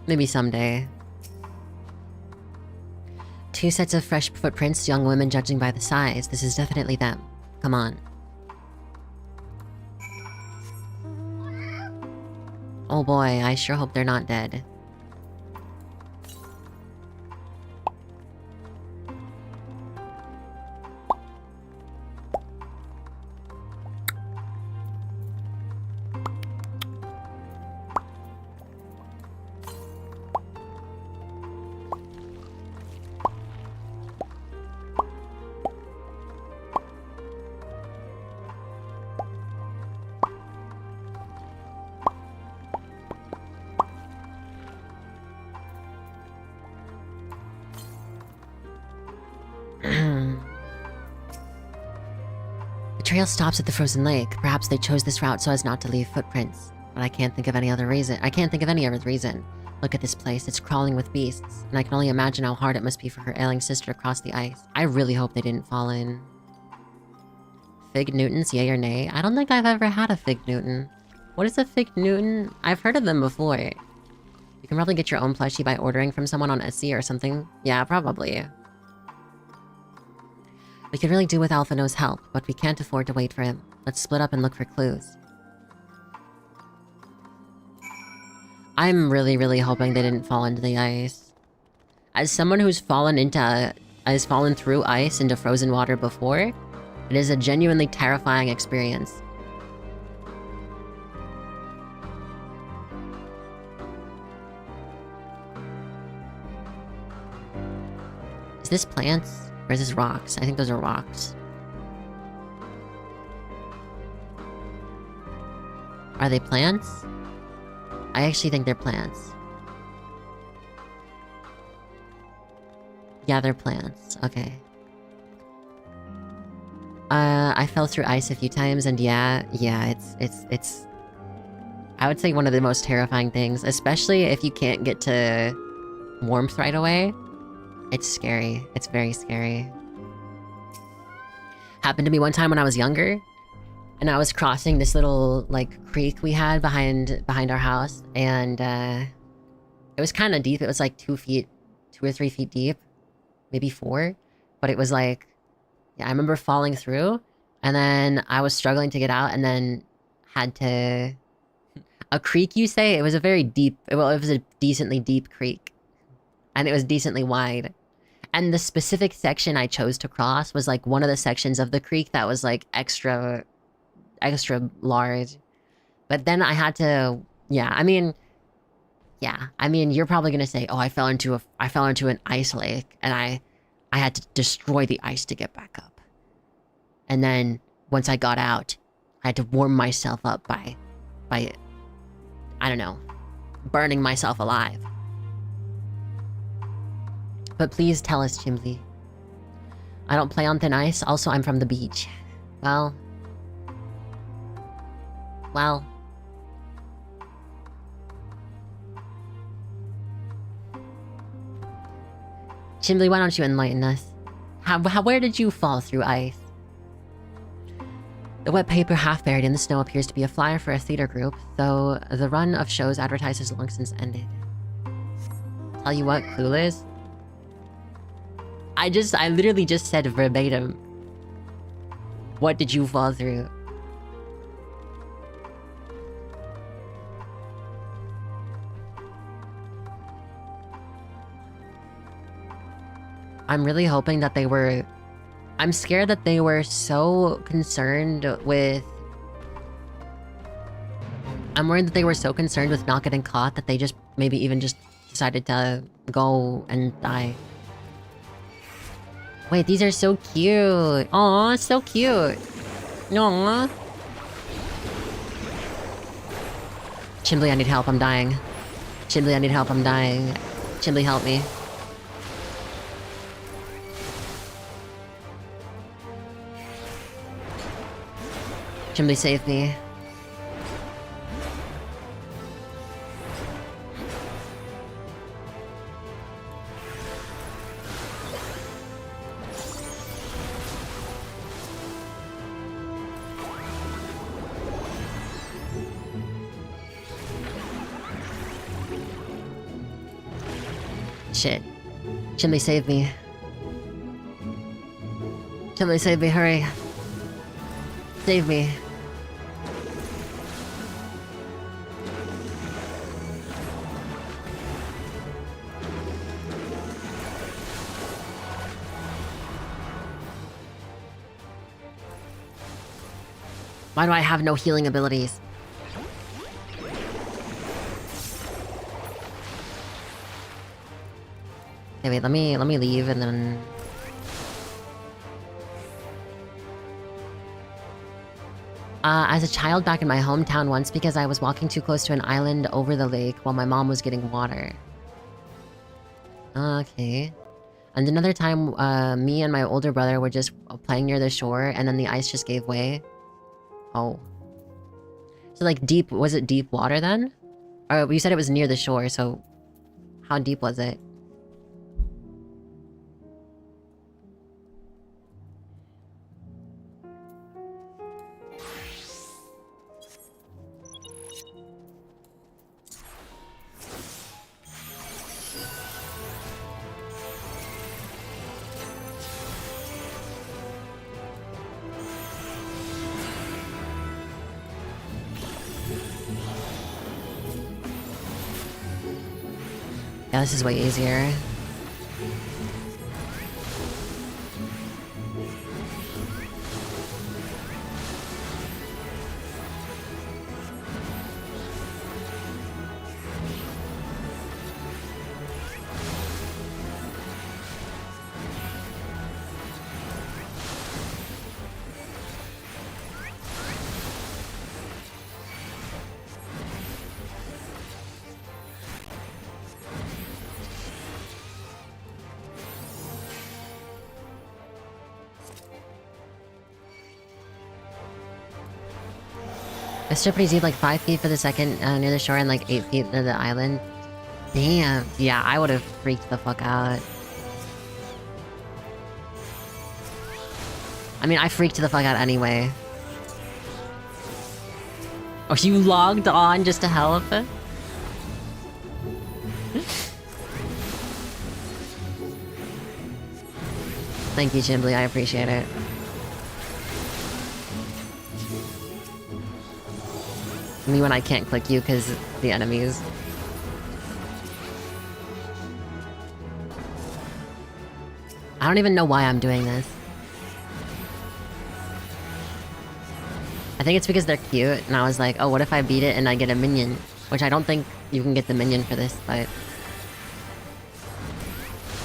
Maybe someday. 2 sets of fresh footprints, young women judging by the size. This is definitely them. Come on. Oh boy, I sure hope they're not dead. The trail stops at the frozen lake. Perhaps they chose this route so as not to leave footprints. But I can't think of any other reason. Look at this place. It's crawling with beasts. And I can only imagine how hard it must be for her ailing sister to cross the ice. I really hope they didn't fall in. Fig Newtons, yay or nay? I don't think I've ever had a Fig Newton. What is a Fig Newton? I've heard of them before. You can probably get your own plushie by ordering from someone on Etsy or something. Yeah, probably. We could really do with Alphino's help, but we can't afford to wait for him. Let's split up and look for clues. I'm really, really hoping they didn't fall into the ice. As someone who's has fallen through ice into frozen water before, it is a genuinely terrifying experience. Is this plants? Or is this rocks? I think those are rocks. Are they plants? I actually think they're plants. Yeah, they're plants. Okay. I fell through ice a few times and yeah, it's... I would say one of the most terrifying things, especially if you can't get to warmth right away. It's scary. It's very scary. Happened to me one time when I was younger, and I was crossing this little, like, creek we had behind our house, and, it was kind of deep. It was like 2 or 3 feet deep. Maybe 4. But it was like... Yeah, I remember falling through, and then I was struggling to get out, and then had to... A creek, you say? It was a very deep... Well, it was a decently deep creek. And it was decently wide. And the specific section I chose to cross was like one of the sections of the creek that was like extra large. But then I had to, I mean, you're probably gonna say, oh, I fell into an ice lake and I had to destroy the ice to get back up. And then once I got out, I had to warm myself up by I don't know, burning myself alive. But please tell us, Chimley. I don't play on thin ice. Also, I'm from the beach. Well... Chimley, why don't you enlighten us? Where did you fall through ice? The wet paper half buried in the snow appears to be a flyer for a theater group, though the run of shows advertised has long since ended. Tell you what, Clueless? I literally just said verbatim. What did you fall through? I'm really hoping that they were... I'm scared that they were so concerned with... I'm worried that they were so concerned with not getting caught that they just maybe even just decided to go and die. Wait, these are so cute. Aw, so cute. Aw. Chimbley, I need help. I'm dying. Chimbley, I need help. I'm dying. Chimbley, help me. Chimbley, save me. Shit. Chimbley, save me. Chimbley, save me, hurry. Save me. Why do I have no healing abilities? Okay, wait, let me leave and then... as a child back in my hometown once because I was walking too close to an island over the lake while my mom was getting water. Okay. And another time, me and my older brother were just playing near the shore and then the ice just gave way. Oh. So like deep, was it deep water then? Or you said it was near the shore, so how deep was it? Yeah, this is way easier. The strip is like 5 feet for the second near the shore and like 8 feet near the island. Damn. Yeah, I would have freaked the fuck out. I mean, I freaked the fuck out anyway. Oh, you logged on just to help? Thank you, Chimbley. I appreciate it. Me when I can't click you because the enemies. I don't even know why I'm doing this. I think it's because they're cute, and I was like, oh, what if I beat it and I get a minion? Which I don't think you can get the minion for this, but...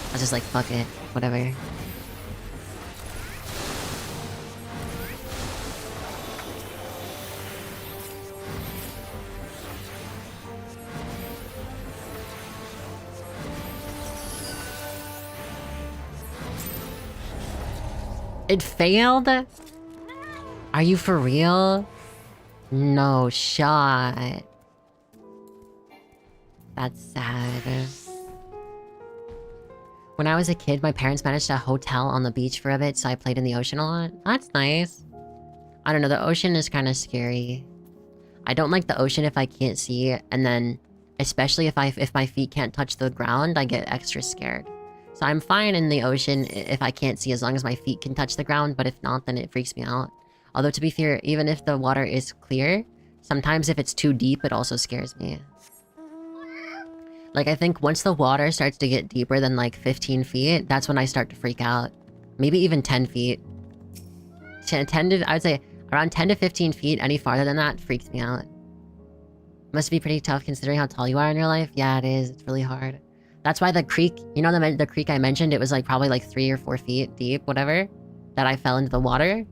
I was just like, fuck it. Whatever. It failed? Are you for real? No shot. That's sad. When I was a kid, my parents managed a hotel on the beach for a bit, so I played in the ocean a lot. That's nice. I don't know, the ocean is kind of scary. I don't like the ocean if I can't see it, and then especially if my feet can't touch the ground, I get extra scared. So I'm fine in the ocean if I can't see, as long as my feet can touch the ground, but if not, then it freaks me out. Although, to be fair, even if the water is clear, sometimes if it's too deep, it also scares me. Like, I think once the water starts to get deeper than, like, 15 feet, that's when I start to freak out. Maybe even 10 feet. 10 to, I would say, around 10 to 15 feet, any farther than that, freaks me out. Must be pretty tough considering how tall you are in your life. Yeah, it is. It's really hard. That's why the creek, you know the creek I mentioned, it was like probably like 3 or 4 feet deep, whatever, that I fell into the water.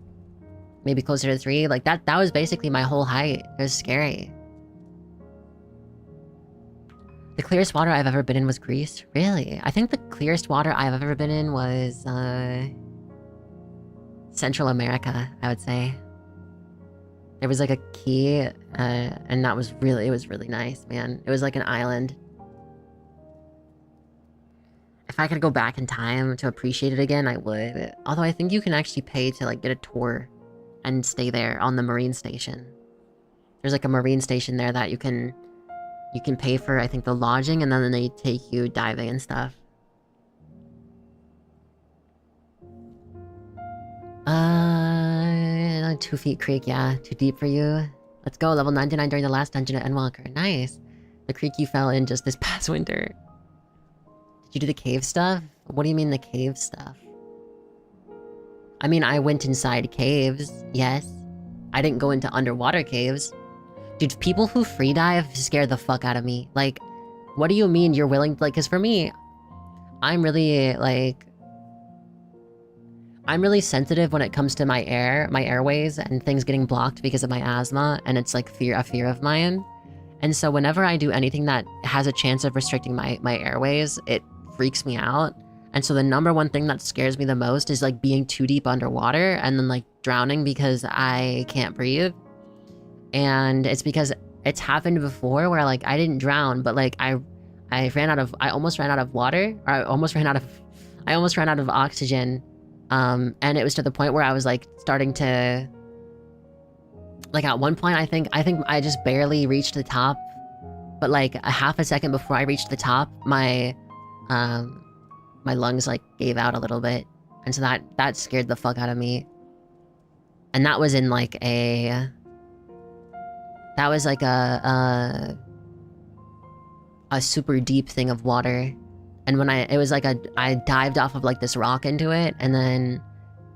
Maybe closer to 3. Like, that was basically my whole height. It was scary. The clearest water I've ever been in was Greece. Really? I think the clearest water I've ever been in was, Central America, I would say. There was like a key, and that was really, it was really nice, man. It was like an island. If I could go back in time to appreciate it again, I would. Although I think you can actually pay to like get a tour and stay there on the marine station. There's like a marine station there that you can pay for, I think, the lodging, and then they take you diving and stuff. 2 feet creek, yeah. Too deep for you. Let's go, level 99 during the last dungeon at Endwalker. Nice. The creek you fell in just this past winter. Did you do the cave stuff? What do you mean the cave stuff? I mean, I went inside caves, yes. I didn't go into underwater caves. Dude, people who free dive scare the fuck out of me. Like, what do you mean you're willing to, like, because for me, I'm really, like... I'm really sensitive when it comes to my airways, and things getting blocked because of my asthma, and it's like a fear of mine. And so whenever I do anything that has a chance of restricting my airways, it freaks me out. And so the number one thing that scares me the most is like being too deep underwater and then like drowning because I can't breathe. And it's because it's happened before where like I didn't drown, but like I almost ran out of water, or I almost ran out of oxygen. And it was to the point where I was like starting to, like at one point I think I just barely reached the top, but like a half a second before I reached the top, my lungs like gave out a little bit, and so that scared the fuck out of me. And that was in like a super deep thing of water. And when I dived off of like this rock into it, and then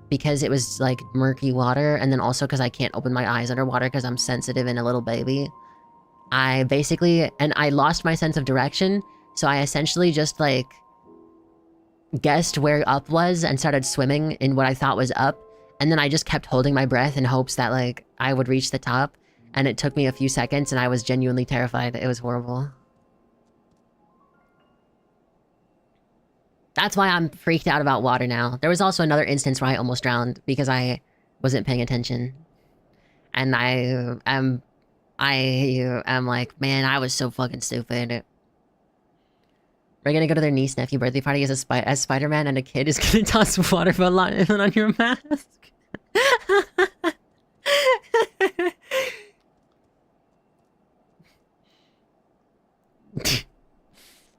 because it was like murky water, and then also because I can't open my eyes underwater because I'm sensitive and a little baby, I lost my sense of direction. So I essentially just like guessed where up was and started swimming in what I thought was up. And then I just kept holding my breath in hopes that like I would reach the top. And it took me a few seconds, and I was genuinely terrified. It was horrible. That's why I'm freaked out about water now. There was also another instance where I almost drowned because I wasn't paying attention. And I am like, man, I was so fucking stupid. We're gonna go to their niece-nephew birthday party as Spider-Man, and a kid is gonna toss water balloon on your mask.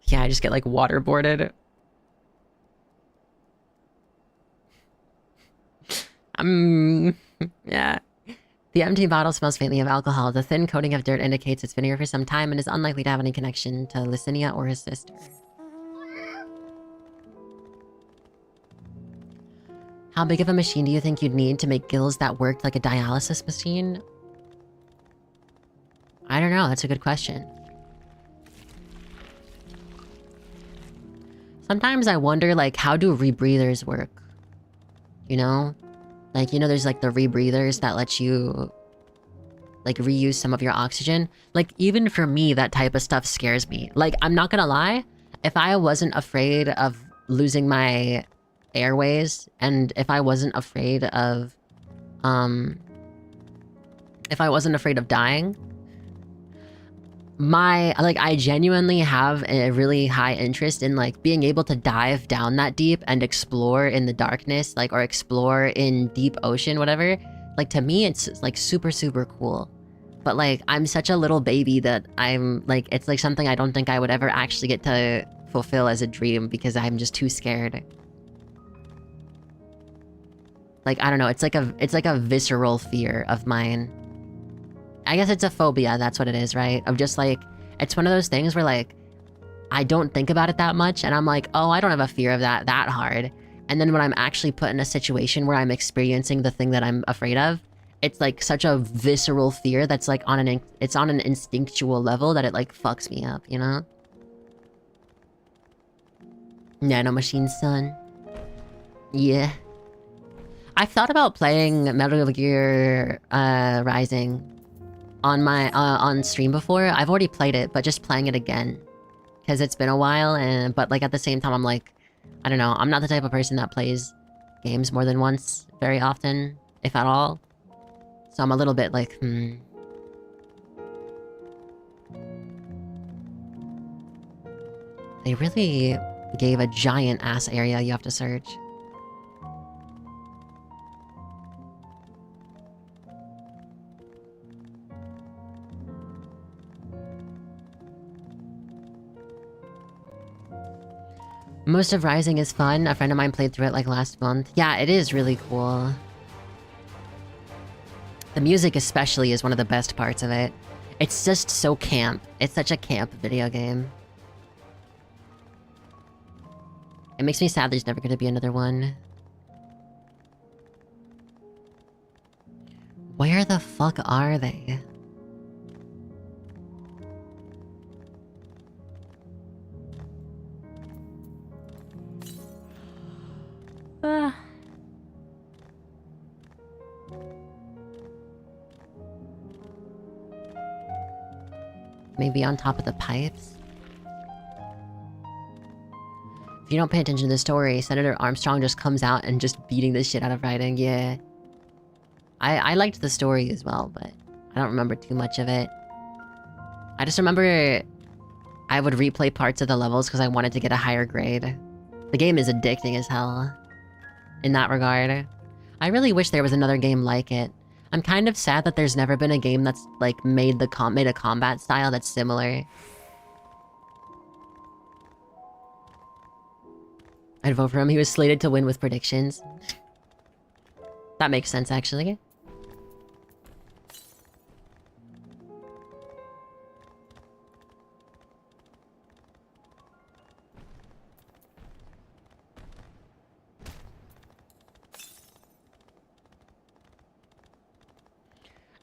Yeah, I just get like waterboarded. Yeah. The empty bottle smells faintly of alcohol. The thin coating of dirt indicates it's been here for some time and is unlikely to have any connection to Licinia or his sister. How big of a machine do you think you'd need to make gills that worked like a dialysis machine? I don't know. That's a good question. Sometimes I wonder, like, how do rebreathers work? You know? Like, you know, there's like the rebreathers that let you like reuse some of your oxygen. Like, even for me, that type of stuff scares me. Like, I'm not gonna lie, if I wasn't afraid of losing my airways, and if I wasn't afraid of dying, I genuinely have a really high interest in like being able to dive down that deep and explore in the darkness, like, or explore in deep ocean, whatever, Like, to me, it's, like, super, super cool. But, like, I'm such a little baby that I'm, like, it's, like, something I don't think I would ever actually get to fulfill as a dream because I'm just too scared. Like, I don't know, it's like a visceral fear of mine. I guess it's a phobia, that's what it is, right? Of just, like, it's one of those things where, like, I don't think about it that much, and I'm like, oh, I don't have a fear of that hard. And then when I'm actually put in a situation where I'm experiencing the thing that I'm afraid of, it's like such a visceral fear that's like it's on an instinctual level that it like fucks me up, you know? Nanomachine son. Yeah. I've thought about playing Metal Gear Rising on my on stream before. I've already played it, but just playing it again. Because it's been a while, but like at the same time I'm like, I don't know, I'm not the type of person that plays games more than once very often, if at all. So I'm a little bit like, They really gave a giant ass area you have to search. Most of Rising is fun. A friend of mine played through it like last month. Yeah, it is really cool. The music especially is one of the best parts of it. It's just so camp. It's such a camp video game. It makes me sad there's never gonna be another one. Where the fuck are they? Maybe on top of the pipes? If you don't pay attention to the story, Senator Armstrong just comes out and just beating the shit out of Raiden, yeah. I liked the story as well, but I don't remember too much of it. I just remember I would replay parts of the levels because I wanted to get a higher grade. The game is addicting as hell in that regard. I really wish there was another game like it. I'm kind of sad that there's never been a game that's like made a combat style that's similar. I'd vote for him. He was slated to win with predictions. That makes sense, actually.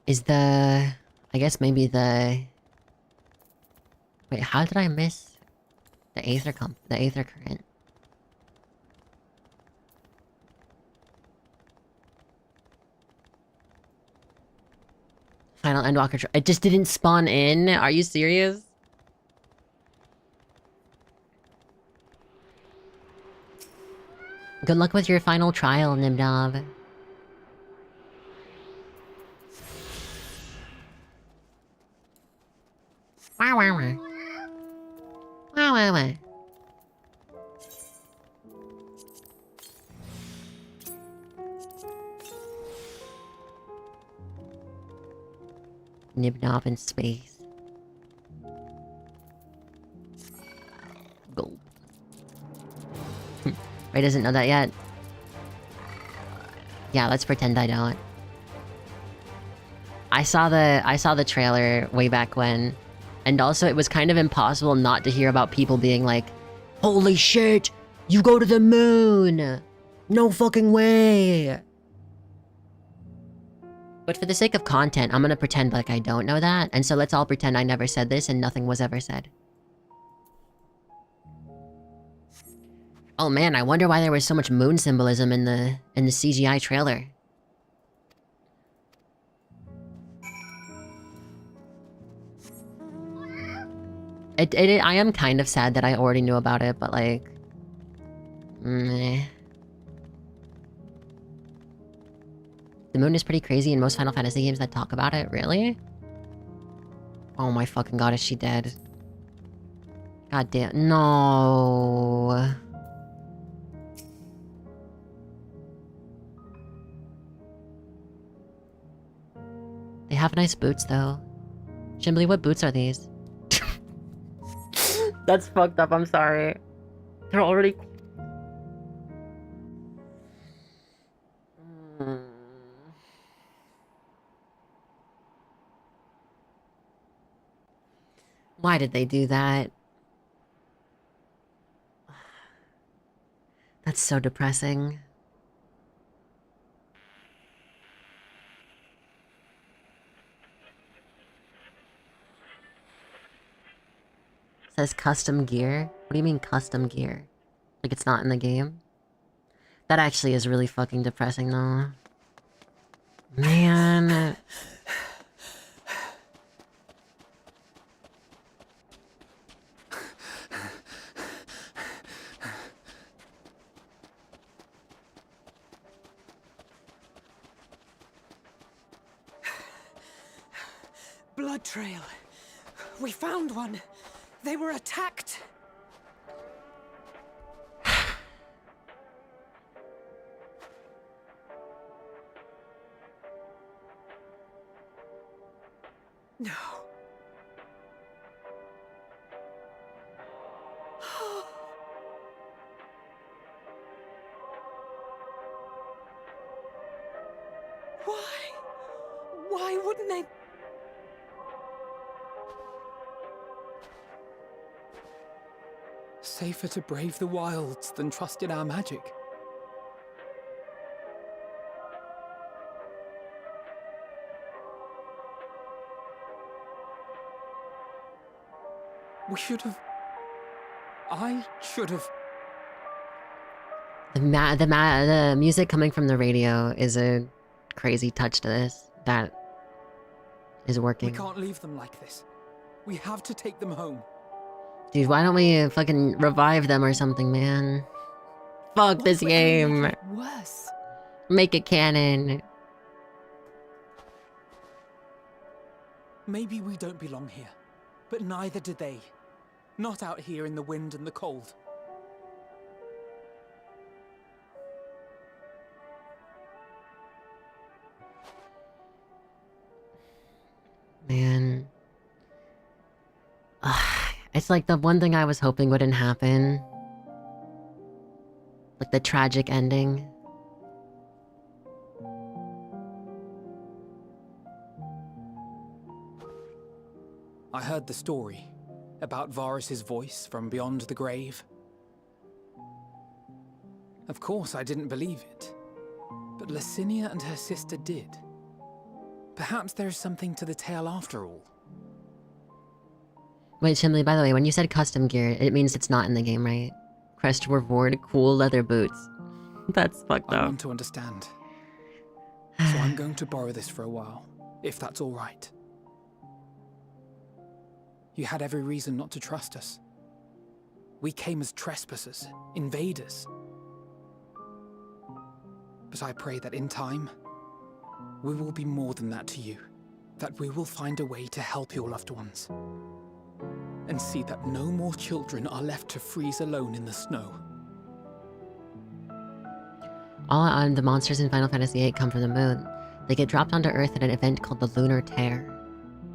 Is the... I guess maybe the... Wait, how did I miss the Aether current? Final Endwalker... It just didn't spawn in? Are you serious? Good luck with your final trial, Nimdov. Wow, wow, wow. Wow, wow, wow. Nibnob in space. Gold. Ray doesn't know that yet. Yeah, let's pretend I don't. I saw the trailer way back when. And also it was kind of impossible not to hear about people being like, holy shit! You go to the moon! No fucking way! But for the sake of content, I'm gonna pretend like I don't know that, and so let's all pretend I never said this and nothing was ever said. Oh man, I wonder why there was so much moon symbolism in the CGI trailer. I am kind of sad that I already knew about it, but like... meh. The moon is pretty crazy in most Final Fantasy games that talk about it, really? Oh my fucking god, is she dead? God damn, no. have nice boots, though. Shimbly, what boots are these? That's fucked up, I'm sorry. They're already... Why did they do that? That's so depressing. It says custom gear? What do you mean custom gear? Like it's not in the game? That actually is really fucking depressing though. Man. Blood trail. We found one. They were attacked. No. Why? Why wouldn't they? Safer to brave the wilds than trust in our magic. We should have... I should have... The music coming from the radio is a crazy touch to this. That is working. We can't leave them like this. We have to take them home. Dude, why don't we fucking revive them or something, man? Fuck this game. Worse. Make it canon. Maybe we don't belong here, but neither do they. Not out here in the wind and the cold. Man. It's like the one thing I was hoping wouldn't happen. Like the tragic ending. I heard the story about Varus's voice from beyond the grave. Of course, I didn't believe it, but Licinia and her sister did. Perhaps there is something to the tale after all. Wait, Chimley, by the way, when you said custom gear, it means it's not in the game, right? Crest reward, cool leather boots. That's fucked up. I want to understand. So I'm going to borrow this for a while, if that's all right. You had every reason not to trust us. We came as trespassers, invaders. But I pray that in time, we will be more than that to you. That we will find a way to help your loved ones. And see that no more children are left to freeze alone in the snow. All on the monsters in Final Fantasy VIII come from the moon. They get dropped onto Earth at an event called the Lunar Tear.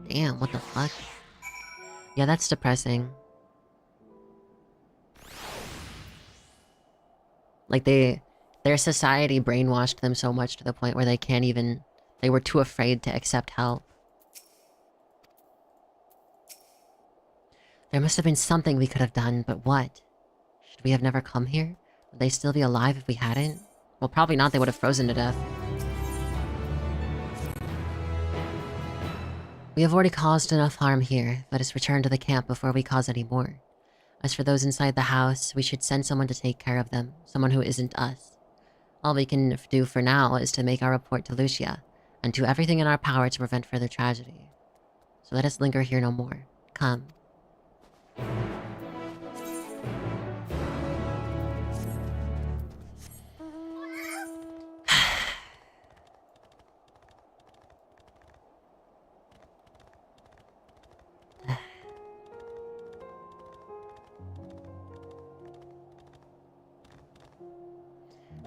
Damn, what the fuck? Yeah, that's depressing. Like their society brainwashed them so much to the point where they can't even... They were too afraid to accept help. There must have been something we could have done, but what? Should we have never come here? Would they still be alive if we hadn't? Well, probably not. They would have frozen to death. We have already caused enough harm here. Let us return to the camp before we cause any more. As for those inside the house, we should send someone to take care of them. Someone who isn't us. All we can do for now is to make our report to Lucia, and do everything in our power to prevent further tragedy. So let us linger here no more. Come.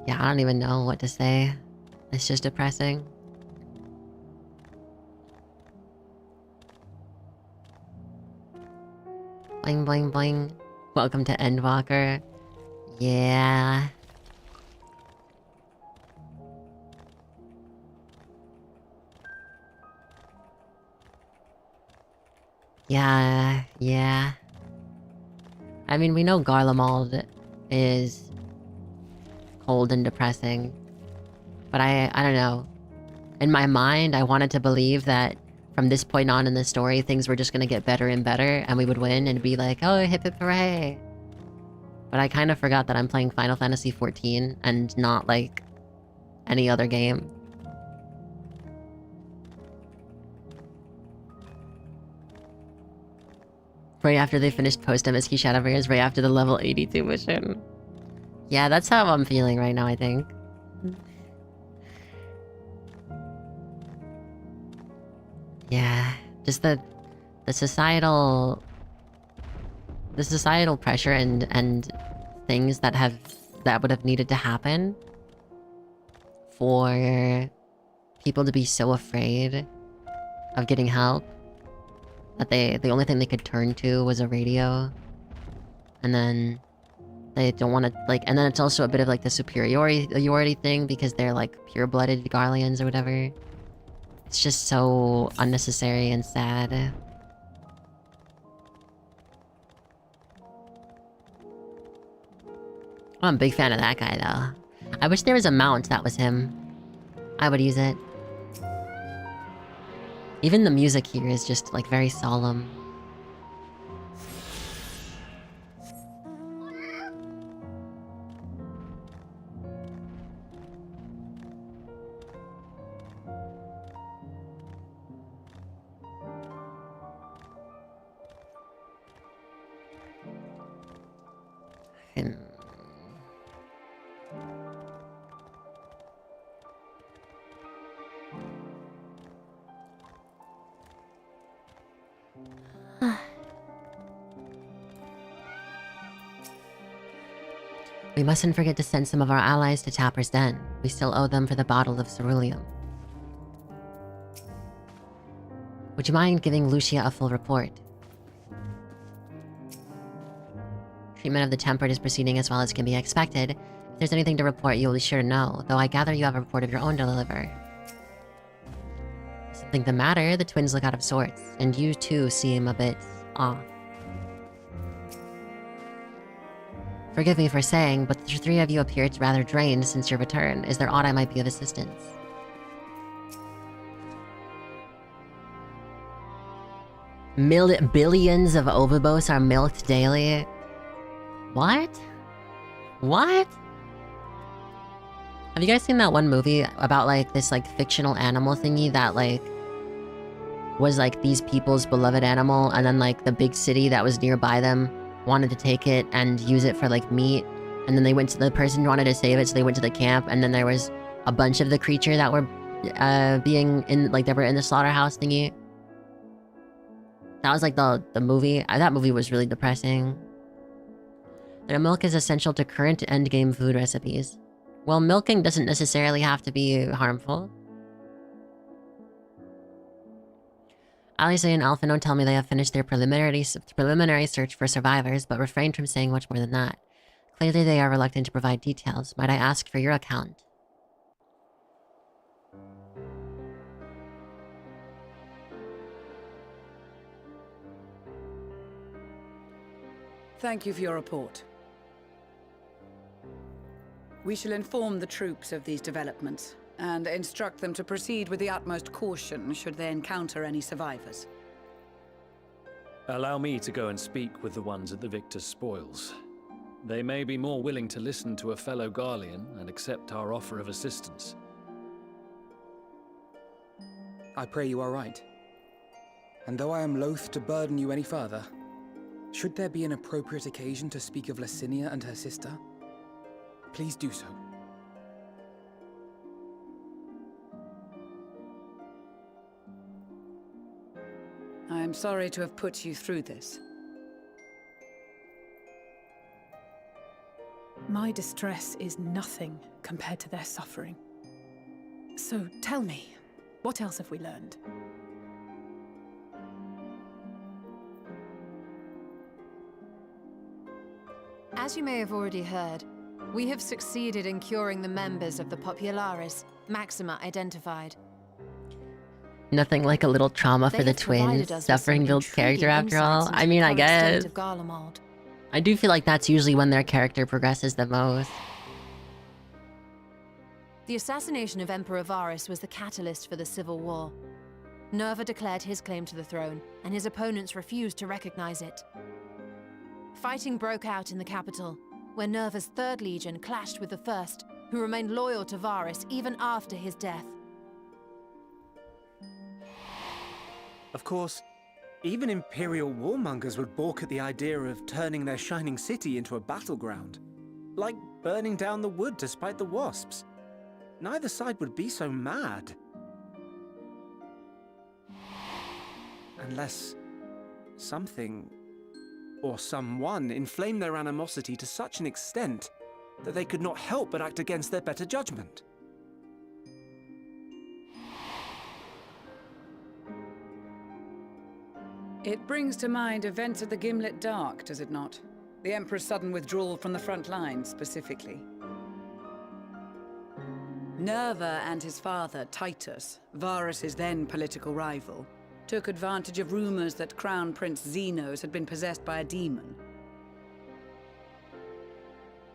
Yeah, I don't even know what to say. It's just depressing. Bling, bling, bling. Welcome to Endwalker. Yeah. Yeah. I mean, we know Garlemald is cold and depressing. But I don't know. In my mind, I wanted to believe that from this point on in the story, things were just gonna get better and better, and we would win and be like, oh, hip hip hooray. But I kind of forgot that I'm playing Final Fantasy XIV and not, like, any other game. Right after they finished post-MSQ Shadowbringers, right after the level 82 mission. Yeah, that's how I'm feeling right now, I think. Yeah, just the societal pressure and things that would have needed to happen for people to be so afraid of getting help that the only thing they could turn to was a radio. And then they don't want to, like, and then it's also a bit of like the superiority thing because they're like pure-blooded Garleans or whatever. It's just so unnecessary and sad. I'm a big fan of that guy, though. I wish there was a mount that was him. I would use it. Even the music here is just, like, very solemn. We mustn't forget to send some of our allies to Tapper's Den. We still owe them for the bottle of ceruleum. Would you mind giving Lucia a full report? Treatment of the tempered is proceeding as well as can be expected. If there's anything to report, you'll be sure to know, though I gather you have a report of your own to deliver. Something the matter? The twins look out of sorts, and you too seem a bit off. Forgive me for saying, but the three of you appeared rather drained since your return. Is there aught I might be of assistance? Billions of Ovibos are milked daily. What? What? Have you guys seen that one movie about, like, this, like, fictional animal thingy that, like, was, like, these people's beloved animal, and then, like, the big city that was nearby them wanted to take it and use it for, like, meat, and then the person wanted to save it, so they went to the camp, and then there was a bunch of the creature that were being in, like, they were in the slaughterhouse thingy. That was, like, the movie. That movie was really depressing. Their milk is essential to current endgame food recipes. Well, milking doesn't necessarily have to be harmful. Alice and Alphino tell me they have finished their preliminary search for survivors, but refrained from saying much more than that. Clearly they are reluctant to provide details. Might I ask for your account? Thank you for your report. We shall inform the troops of these developments and instruct them to proceed with the utmost caution should they encounter any survivors. Allow me to go and speak with the ones at the victor's spoils. They may be more willing to listen to a fellow Garlean and accept our offer of assistance. I pray you are right. And though I am loath to burden you any further, should there be an appropriate occasion to speak of Licinia and her sister, please do so. I am sorry to have put you through this. My distress is nothing compared to their suffering. So tell me, what else have we learned? As you may have already heard, we have succeeded in curing the members of the Popularis, Maxima identified. Nothing like a little trauma They for the have provided twins. us with Suffering some builds character intriguing after all. insights I into mean, the I current state guess. of Garlemald. I do feel like that's usually when their character progresses the most. The assassination of Emperor Varus was the catalyst for the civil war. Nerva declared his claim to the throne, and his opponents refused to recognize it. Fighting broke out in the capital, where Nerva's 3rd Legion clashed with the 1st, who remained loyal to Varus even after his death. Of course, even Imperial warmongers would balk at the idea of turning their shining city into a battleground. Like burning down the wood to spite the wasps. Neither side would be so mad. Unless something or someone inflamed their animosity to such an extent that they could not help but act against their better judgment. It brings to mind events at the Gimlet Dark, does it not? The Emperor's sudden withdrawal from the front line, specifically. Nerva and his father, Titus, Varus's then political rival, took advantage of rumors that Crown Prince Xenos had been possessed by a demon.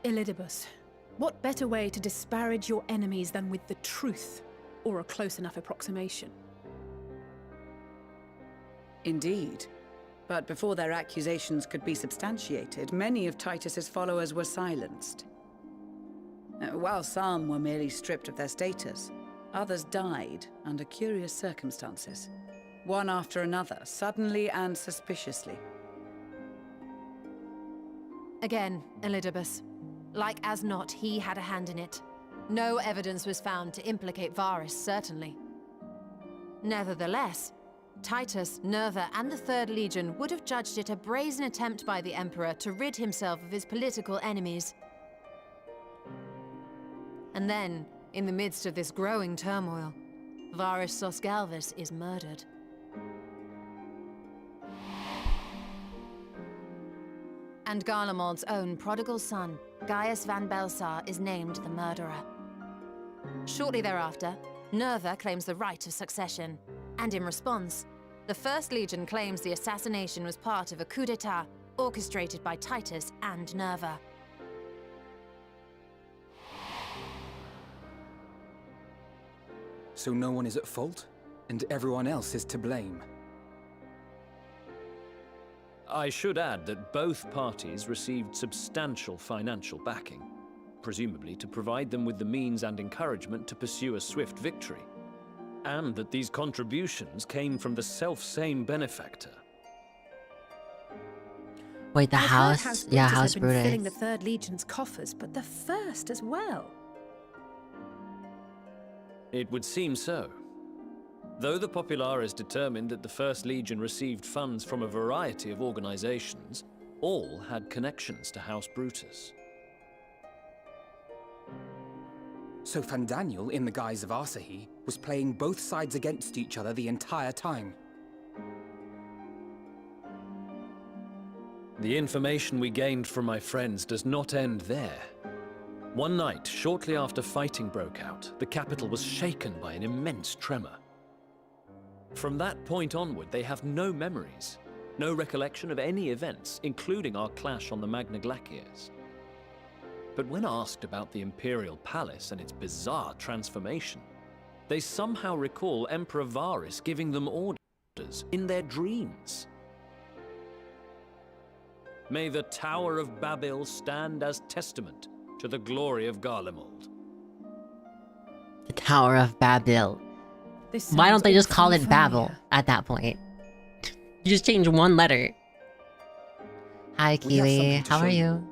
Elidibus, what better way to disparage your enemies than with the truth, or a close enough approximation? Indeed. But before their accusations could be substantiated, many of Titus's followers were silenced. While some were merely stripped of their status, others died under curious circumstances. One after another, suddenly and suspiciously. Again, Elidibus. Like as not, he had a hand in it. No evidence was found to implicate Varus, certainly. Nevertheless, Titus, Nerva, and the 3rd Legion would have judged it a brazen attempt by the Emperor to rid himself of his political enemies. And then, in the midst of this growing turmoil, Varus Sosgalvis is murdered. And Garlemald's own prodigal son, Gaius van Belsar, is named the murderer. Shortly thereafter, Nerva claims the right of succession, and in response, the 1st Legion claims the assassination was part of a coup d'etat orchestrated by Titus and Nerva. So no one is at fault, and everyone else is to blame. I should add that both parties received substantial financial backing, presumably to provide them with the means and encouragement to pursue a swift victory. And that these contributions came from the self-same benefactor. Wait, the I've heard house? Yeah, House had been filling Brutus. the 3rd Legion's coffers, but the 1st as well. It would seem so. Though the Popularis determined that the 1st Legion received funds from a variety of organizations, all had connections to House Brutus. So Fandaniel, in the guise of Asahi, was playing both sides against each other the entire time. The information we gained from my friends does not end there. One night, shortly after fighting broke out, the capital was shaken by an immense tremor. From that point onward, they have no memories, no recollection of any events, including our clash on the Magna Glaciers. But when asked about the Imperial Palace and its bizarre transformation, they somehow recall Emperor Varus giving them orders in their dreams. May the Tower of Babel stand as testament to the glory of Garlemald. The Tower of Babel. This Why don't sounds they just call awfully it Babel familiar. at that point? You just change one letter. Hi, We have Kiwi. something to How show are you. you?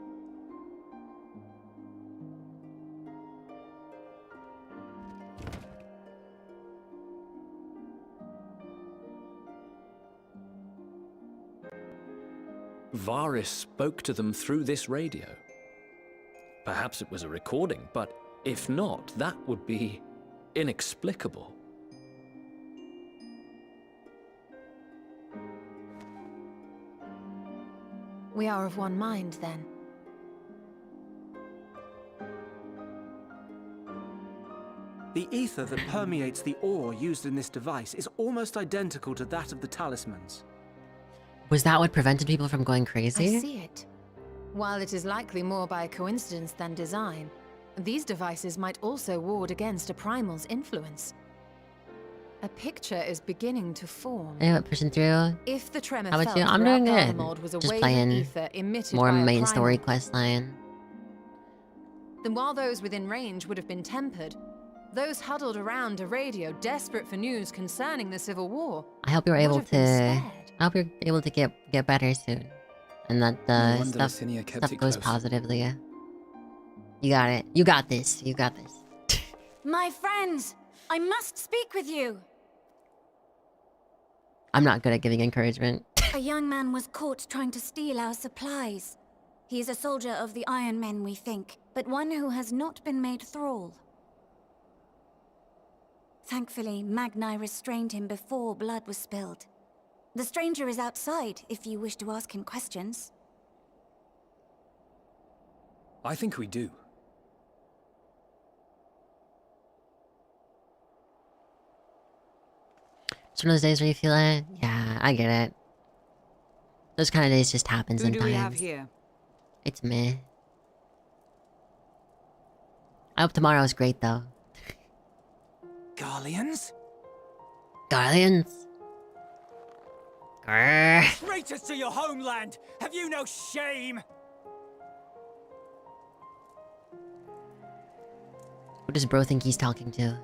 Varus spoke to them through this radio. Perhaps it was a recording, but if not, that would be inexplicable. We are of one mind, then. The ether that permeates the ore used in this device is almost identical to that of the talismans. Was that what prevented people from going I crazy? see it. While it is likely more by coincidence than design, these devices might also ward against a primal's influence. A picture is beginning to form. Anyway, pushing through. If the tremor How about felt you? I'm throughout doing good. Garlemald was a Just wave playing of ether emitted more by a main story primal, quest line. then while those within range would have been tempered, those huddled around a radio desperate for news concerning the Civil War I hope you're would able have been to. spared. I hope you're able to get better soon, and that No wonder stuff Licinia kept it goes close. positively. You got it. You got this. You got this. My friends, I must speak with you. I'm not good at giving encouragement. A young man was caught trying to steal our supplies. He is a soldier of the Iron Men, we think, but one who has not been made thrall. Thankfully, Magni restrained him before blood was spilled. The stranger is outside, if you wish to ask him questions. I think we do. It's one of those days where you feel it. Yeah, I get it. Those kind of days just happen Who sometimes. do we have here? It's meh. I hope tomorrow's great though. Garleans? Guardians. Grrr. Traitors to your homeland! Have you no shame? Who does bro think he's talking to?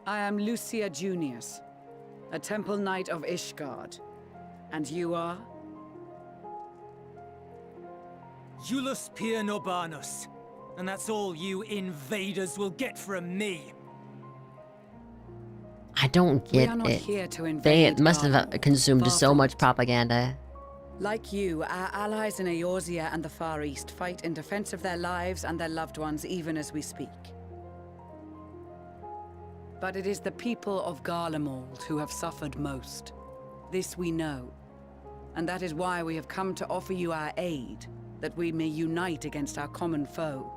I am Lucia Junius, a temple knight of Ishgard. And you are? Iulus Pier Norbanus. And that's all you invaders will get from me. I don't We get are not it. here to invade They must have Garlemald. consumed Far so from much it. propaganda. Like you, our allies in Eorzea and the Far East fight in defense of their lives and their loved ones even as we speak. But it is the people of Garlemald who have suffered most. This we know. And that is why we have come to offer you our aid, that we may unite against our common foe.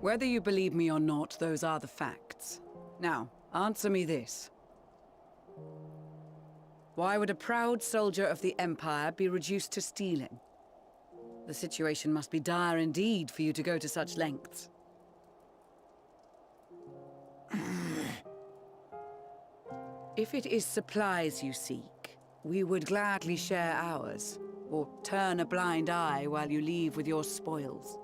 Whether you believe me or not, those are the facts. Now, answer me this. Why would a proud soldier of the Empire be reduced to stealing? The situation must be dire indeed for you to go to such lengths. If it is supplies you seek, we would gladly share ours, or turn a blind eye while you leave with your spoils.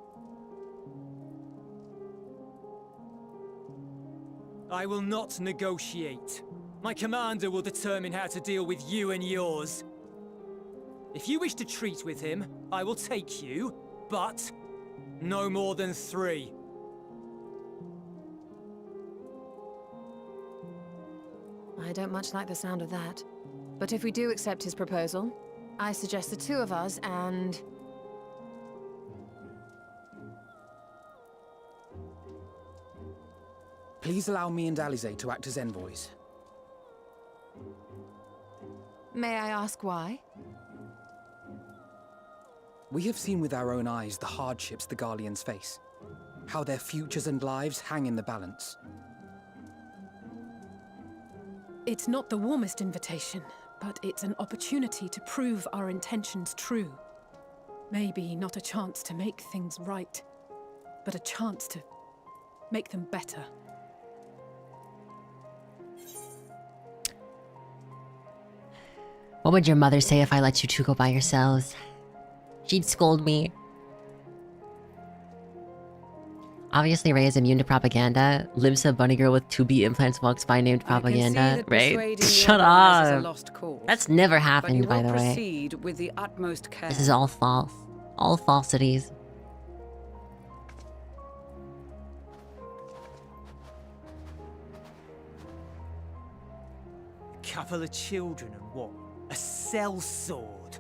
I will not negotiate. My commander will determine how to deal with you and yours. If you wish to treat with him, I will take you, but no more than 3. I don't much like the sound of that. But if we do accept his proposal, I suggest the 2 of us and... Please allow me and Alize to act as envoys. May I ask why? We have seen with our own eyes the hardships the Garleans face. How their futures and lives hang in the balance. It's not the warmest invitation, but it's an opportunity to prove our intentions true. Maybe not a chance to make things right, but a chance to make them better. What would your mother say if I let you 2 go by yourselves? She'd scold me. Obviously, Ray is immune to propaganda. Lives a bunny girl with 2B implants walks by named propaganda. Right? Shut up. That's never happened, by the way. Proceed with the utmost care. This is all false. All falsities. Couple of children and what? A sellsword?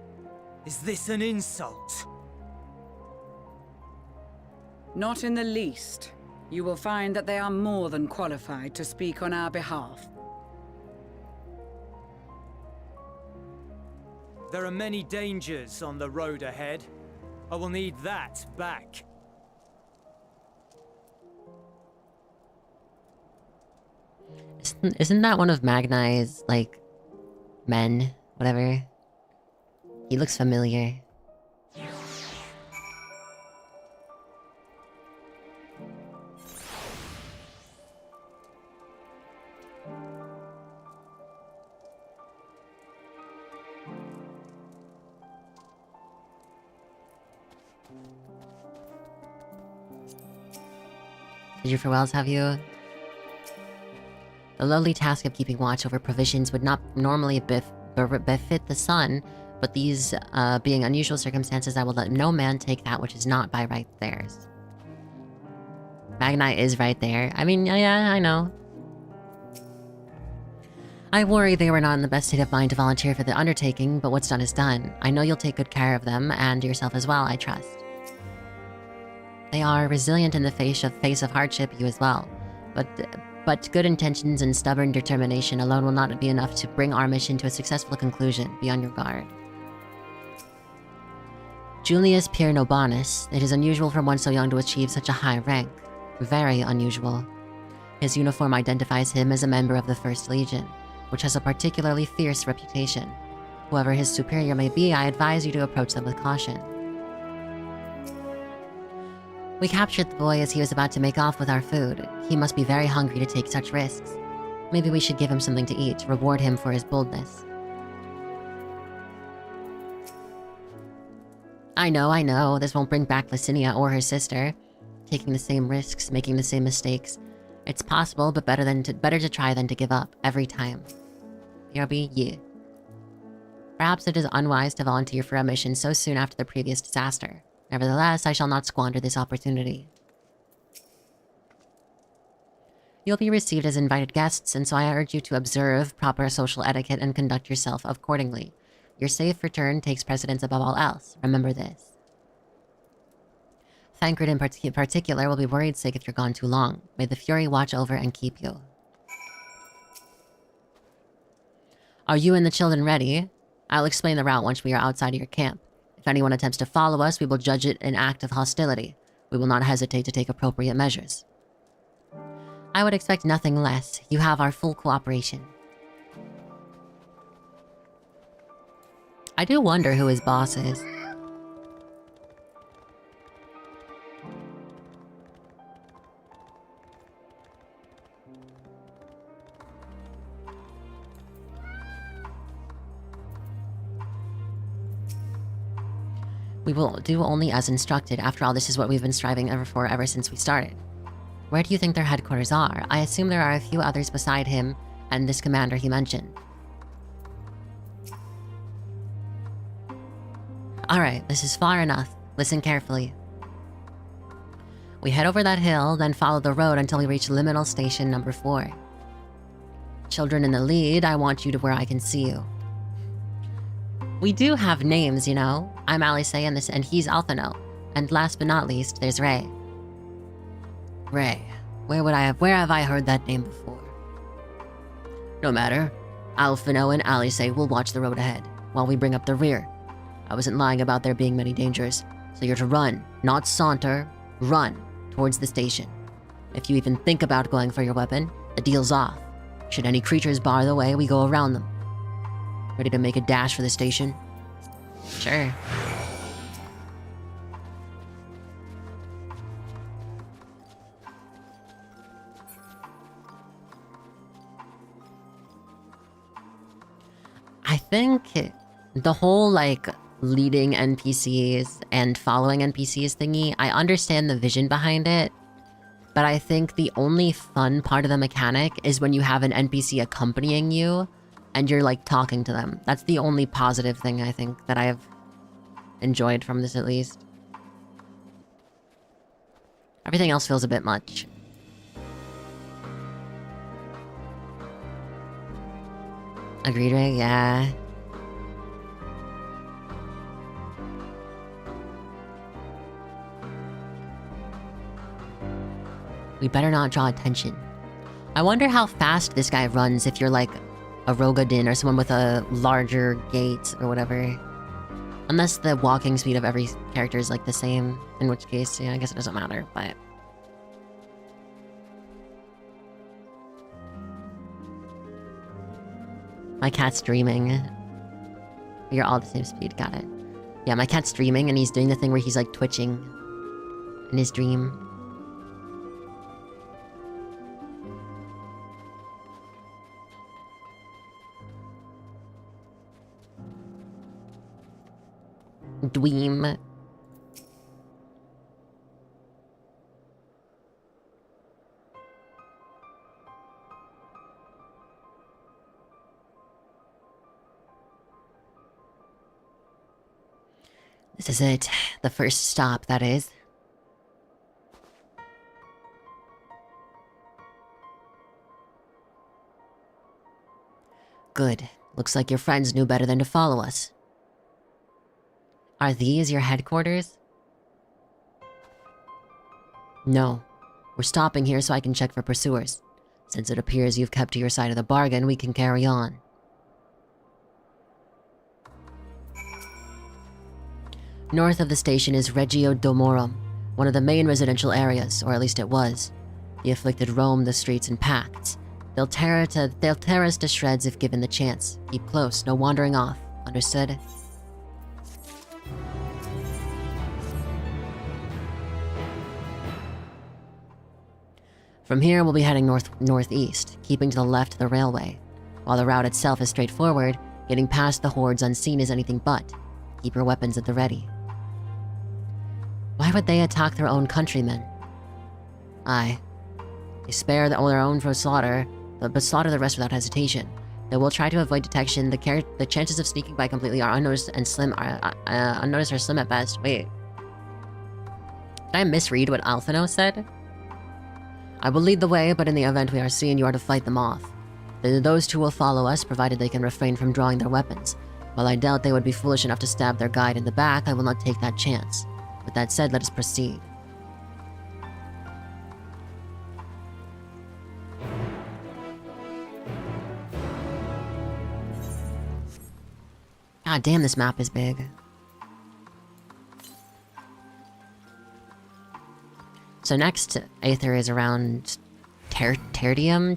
Is this an insult? Not in the least. You will find that they are more than qualified to speak on our behalf. There are many dangers on the road ahead. I will need that back. Isn't that one of Magnai's, like, men? Whatever. He looks familiar. Did your farewells have you? The lowly task of keeping watch over provisions would not normally befit the sun, but these being unusual circumstances, I will let no man take that which is not by right theirs. Magnai is right there. I mean, yeah, I know. I worry they were not in the best state of mind to volunteer for the undertaking, but what's done is done. I know you'll take good care of them, and yourself as well, I trust. They are resilient in the face of hardship, you as well. But good intentions and stubborn determination alone will not be enough to bring our mission to a successful conclusion. Be on your guard. Julius Pierre Nobanus. It is unusual for one so young to achieve such a high rank. Very unusual. His uniform identifies him as a member of the First Legion, which has a particularly fierce reputation. Whoever his superior may be, I advise you to approach them with caution. We captured the boy as he was about to make off with our food. He must be very hungry to take such risks. Maybe we should give him something to eat, reward him for his boldness. I know, this won't bring back Licinia or her sister. Taking the same risks, making the same mistakes. It's possible, but better to try than to give up, every time. BRB, yeah. Perhaps it is unwise to volunteer for a mission so soon after the previous disaster. Nevertheless, I shall not squander this opportunity. You'll be received as invited guests, and so I urge you to observe proper social etiquette and conduct yourself accordingly. Your safe return takes precedence above all else. Remember this. Thancred in particular will be worried sick if you're gone too long. May the Fury watch over and keep you. Are you and the children ready? I'll explain the route once we are outside of your camp. If anyone attempts to follow us, we will judge it an act of hostility. We will not hesitate to take appropriate measures. I would expect nothing less. You have our full cooperation. I do wonder who his boss is. We will do only as instructed. After all, this is what we've been striving for ever since we started. Where do you think their headquarters are? I assume there are a few others beside him and this commander he mentioned. Alright, this is far enough. Listen carefully. We head over that hill, then follow the road until we reach liminal station number 4. Children in the lead, I want you to where I can see you. We do have names, you know. I'm Alice and he's Alphino. And last but not least, there's Ray. Ray. Where have I heard that name before? No matter. Alphino and Alice will watch the road ahead, while we bring up the rear. I wasn't lying about there being many dangers, so you're to run, not saunter, run towards the station. If you even think about going for your weapon, the deal's off. Should any creatures bar the way, we go around them. Ready to make a dash for the station? Sure. I think the whole, like, leading NPCs and following NPCs thingy, I understand the vision behind it, but I think the only fun part of the mechanic is when you have an NPC accompanying you and you're, like, talking to them. That's the only positive thing, I think, that I've enjoyed from this, at least. Everything else feels a bit much. Agreed, Ray? Yeah. We better not draw attention. I wonder how fast this guy runs if you're, like, a Rogadin or someone with a larger gait or whatever. Unless the walking speed of every character is like the same, in which case, yeah, I guess it doesn't matter, but... My cat's dreaming. You're all the same speed, got it. Yeah, my cat's dreaming and he's doing the thing where he's like twitching in his dream. Dweem. This is it. The first stop, that is. Good. Looks like your friends knew better than to follow us. Are these your headquarters? No. We're stopping here so I can check for pursuers. Since it appears you've kept to your side of the bargain, we can carry on. North of the station is Regio Domorum, one of the main residential areas, or at least it was. The afflicted roam the streets in packs. They'll tear us to shreds if given the chance. Keep close, no wandering off. Understood? From here, we'll be heading northeast, keeping to the left of the railway. While the route itself is straightforward, getting past the hordes unseen is anything but. Keep your weapons at the ready. Why would they attack their own countrymen? Aye. They spare their own for slaughter, but slaughter the rest without hesitation. They will try to avoid detection. The chances of sneaking by completely are unnoticed and slim. Unnoticed or slim at best. Wait. Did I misread what Alphino said? I will lead the way, but in the event we are seen, you are to fight them off. Those two will follow us, provided they can refrain from drawing their weapons. While I doubt they would be foolish enough to stab their guide in the back, I will not take that chance. With that said, let us proceed. God damn, this map is big. So next, Aether is around Tertium?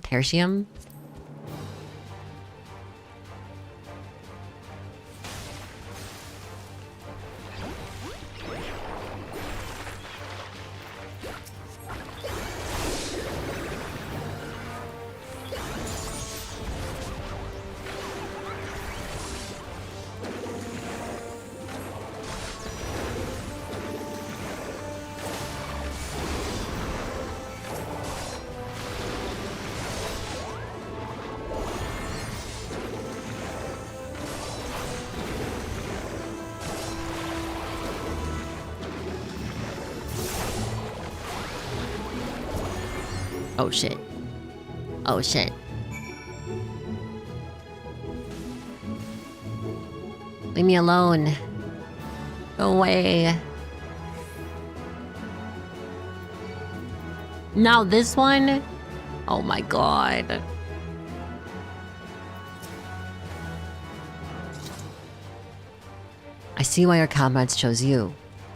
Oh shit. Oh shit. Leave me alone. Go away. Now this one? Oh my god. I see why your comrades chose you.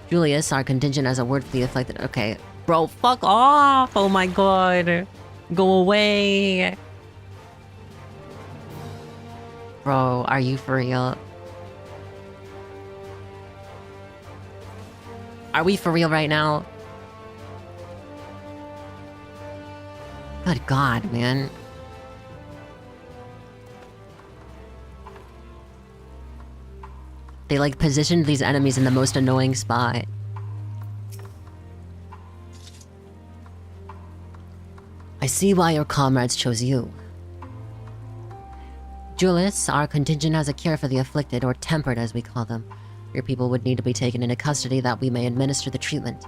Julius, our contingent has a word for the afflicted. Okay. Bro, fuck off! Oh my god. Go away. Bro, are you for real? Are we for real right now? Good god, man. They like positioned these enemies in the most annoying spot. I see why your comrades chose you. Julius, our contingent has a cure for the afflicted, or tempered as we call them. Your people would need to be taken into custody that we may administer the treatment.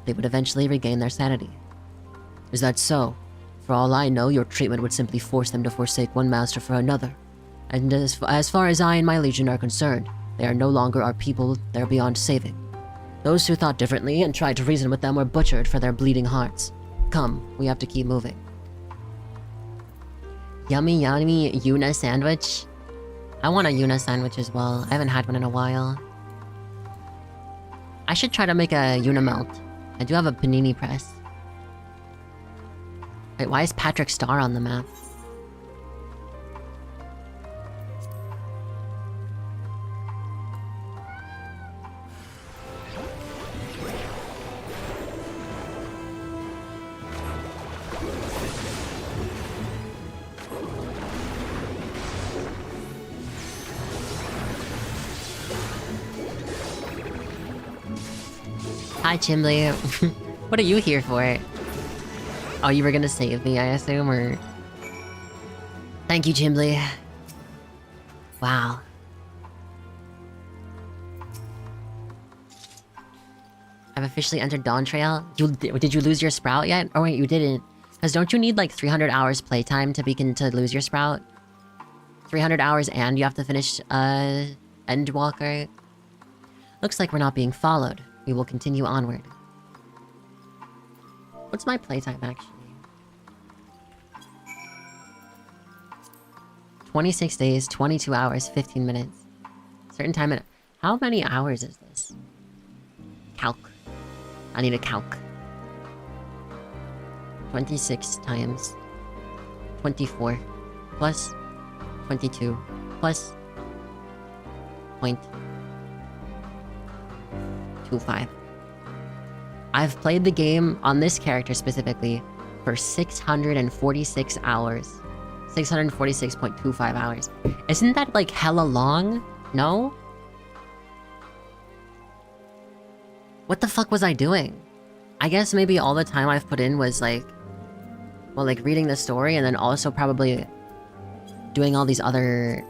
They would eventually regain their sanity. Is that so? For all I know, your treatment would simply force them to forsake one master for another. And as far as I and my legion are concerned, they are no longer our people, they're beyond saving. Those who thought differently and tried to reason with them were butchered for their bleeding hearts. Come, we have to keep moving. Yummy, yummy Yuna sandwich. I want a Yuna sandwich as well. I haven't had one in a while. I should try to make a Yuna melt. I do have a panini press. Wait, why is Patrick Star on the map? Hi, Chimley. What are you here for? Oh, you were gonna save me, I assume, or... Thank you, Chimley. Wow. I've officially entered Dawn Trail. Did you lose your Sprout yet? Oh wait, you didn't. Because don't you need like 300 hours playtime to begin to lose your Sprout? 300 hours and you have to finish, Endwalker? Looks like we're not being followed. We will continue onward. What's my playtime, actually? 26 days, 22 hours, 15 minutes. Certain time in... How many hours is this? Calc. I need a calc. 26 times 24 plus 22 plus 0.25. I've played the game on this character specifically for 646 hours. 646.25 hours. Isn't that like hella long? No? What the fuck was I doing? I guess maybe all the time I've put in was like... Well, like reading the story and then also probably doing all these other...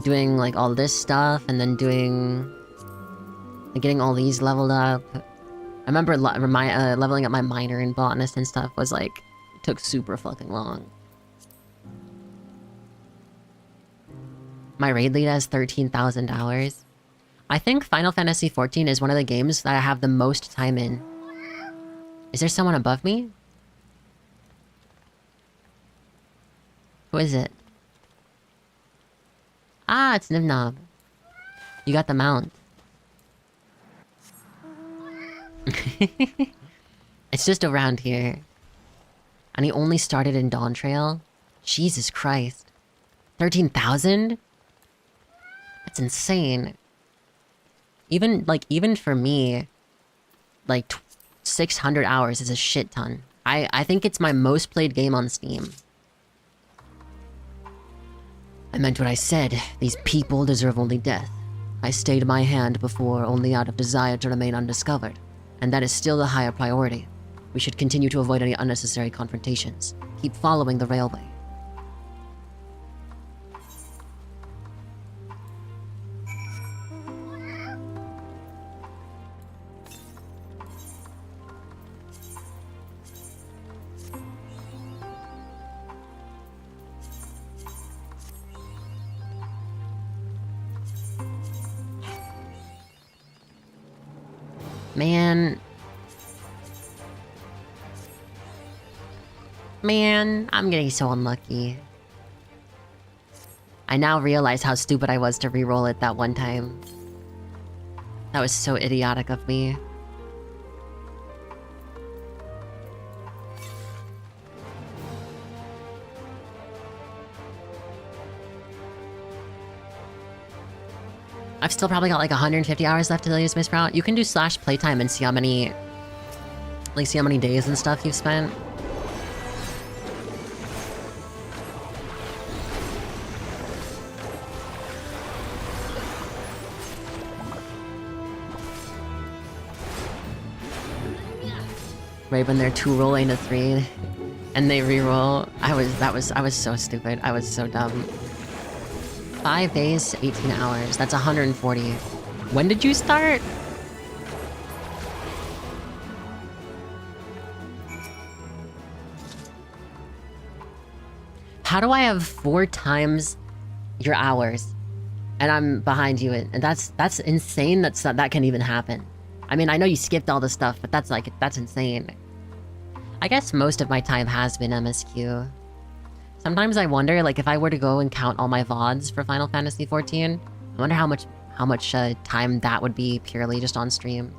Doing like all this stuff and then doing... Like, getting all these leveled up. I remember leveling up my miner and botanist and stuff was like... Took super fucking long. My raid lead has 13,000 hours. I think Final Fantasy XIV is one of the games that I have the most time in. Is there someone above me? Who is it? Ah, it's Nibnob. You got the mount. It's just around here. And he only started in Dawn Trail? Jesus Christ. 13,000? That's insane. Even for me, like 600 hours is a shit ton. I think it's my most played game on Steam. I meant what I said. These people deserve only death. I stayed my hand before only out of desire to remain undiscovered. And that is still the higher priority. We should continue to avoid any unnecessary confrontations. Keep following the railway. Man, I'm getting so unlucky. I now realize how stupid I was to reroll it that one time. That was so idiotic of me. I've still probably got like 150 hours left to use my Sprout. You can do /playtime and see how many... Like, see how many days and stuff you've spent. Right when they're 2 rolling to 3 and they re-roll. I was so stupid. I was so dumb. 5 days, 18 hours. That's 140. When did you start? How do I have 4 times your hours and I'm behind you? And that's insane. That can even happen. I mean, I know you skipped all the stuff, but that's insane. I guess most of my time has been MSQ. Sometimes I wonder, like, if I were to go and count all my VODs for Final Fantasy XIV, I wonder how much time that would be purely just on stream.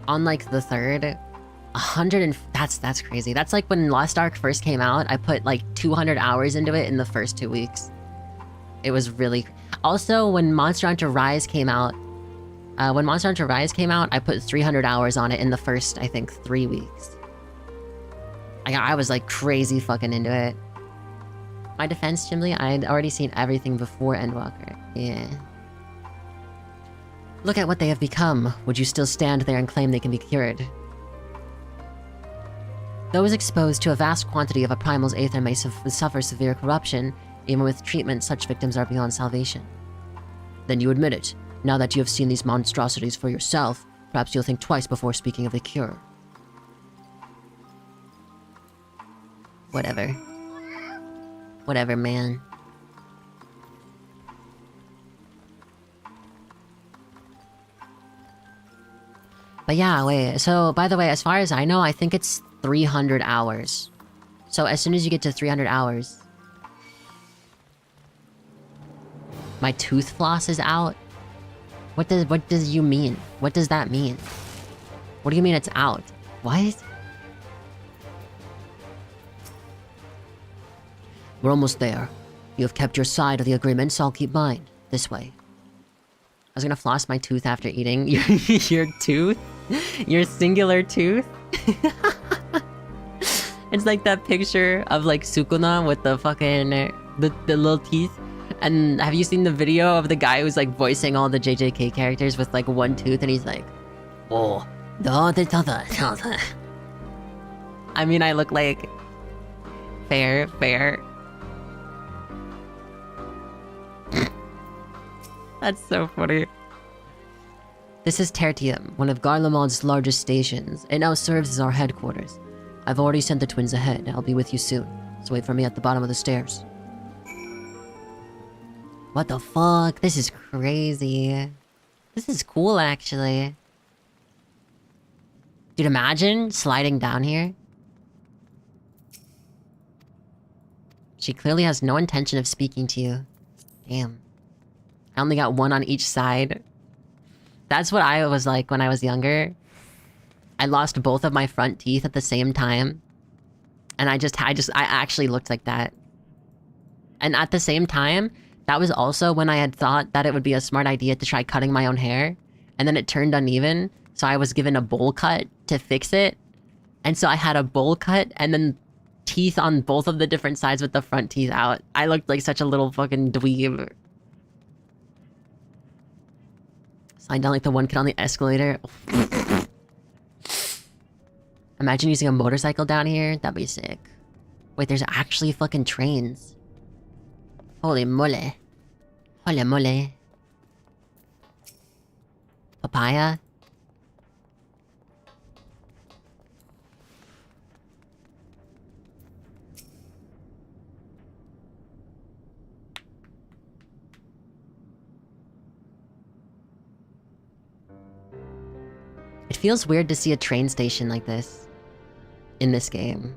On, like, the third, 100 and... That's crazy. That's like when Lost Ark first came out, I put, like, 200 hours into it in the first 2 weeks. It was really... Also, when Monster Hunter Rise came out, I put 300 hours on it in the first, I think, 3 weeks. I was like crazy fucking into it. My defense, Chimley, I had already seen everything before Endwalker. Yeah. Look at what they have become. Would you still stand there and claim they can be cured? Those exposed to a vast quantity of a primal's aether may suffer severe corruption. Even with treatment, such victims are beyond salvation. Then you admit it. Now that you have seen these monstrosities for yourself, perhaps you'll think twice before speaking of the cure. Whatever. Whatever, man. But yeah, wait. So, by the way, as far as I know, I think it's 300 hours. So as soon as you get to 300 hours... My tooth floss is out? What does you mean? What does that mean? What do you mean it's out? What? We're almost there. You have kept your side of the agreement, so I'll keep mine. This way. I was gonna floss my tooth after eating your tooth? Your singular tooth? It's like that picture of like Sukuna with the fucking... the little teeth. And have you seen the video of the guy who's like voicing all the JJK characters with like one tooth and he's like... Oh... I mean, I look like... Fair. That's so funny. This is Tertium, one of Garlemald's largest stations. It now serves as our headquarters. I've already sent the twins ahead. I'll be with you soon. So wait for me at the bottom of the stairs. What the fuck? This is crazy. This is cool, actually. Dude, imagine sliding down here. She clearly has no intention of speaking to you. Damn. I only got one on each side. That's what I was like when I was younger. I lost both of my front teeth at the same time. And I actually looked like that. And at the same time, that was also when I had thought that it would be a smart idea to try cutting my own hair. And then it turned uneven, so I was given a bowl cut to fix it. And so I had a bowl cut and then teeth on both of the different sides with the front teeth out. I looked like such a little fucking dweeb. Slide down like the one kid on the escalator. Imagine using a motorcycle down here. That'd be sick. Wait, there's actually fucking trains. Holy mole. Holy mole. Papaya? It feels weird to see a train station like this in this game.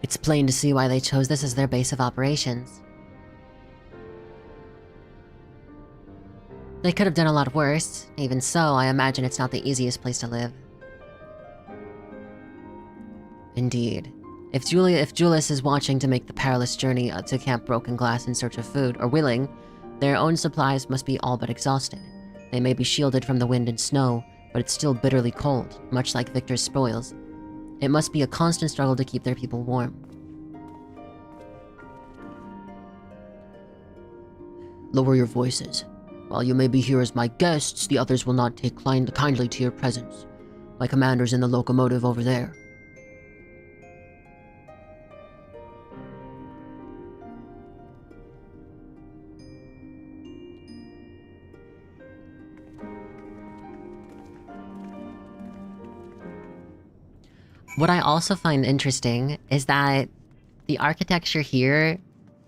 It's plain to see why they chose this as their base of operations. They could have done a lot worse. Even so, I imagine it's not the easiest place to live. Indeed. If Julius is watching to make the perilous journey to Camp Broken Glass in search of food, or willing, their own supplies must be all but exhausted. They may be shielded from the wind and snow, but it's still bitterly cold, much like Victor's spoils. It must be a constant struggle to keep their people warm. Lower your voices. While you may be here as my guests, the others will not take kindly to your presence. My commander's in the locomotive over there. What I also find interesting is that the architecture here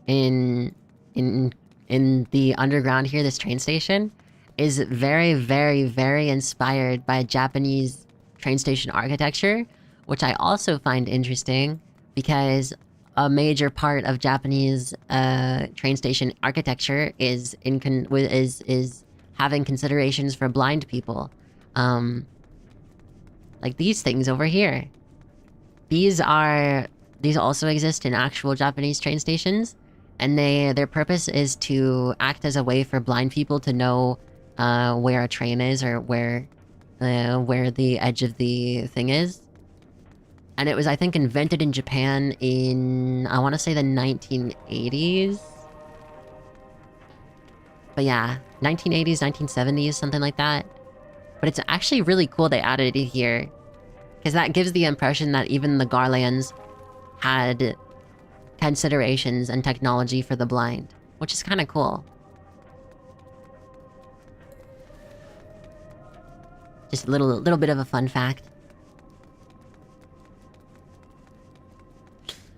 in the underground here, this train station, is very, very, very inspired by Japanese train station architecture, which I also find interesting because a major part of Japanese train station architecture is having considerations for blind people. Like these things over here. These also exist in actual Japanese train stations, and their purpose is to act as a way for blind people to know where a train is or where the edge of the thing is. And it was, I think, invented in Japan in, I want to say the 1980s. But yeah, 1980s, 1970s, something like that. But it's actually really cool they added it here. Because that gives the impression that even the Garlands had considerations and technology for the blind. Which is kind of cool. Just a little bit of a fun fact.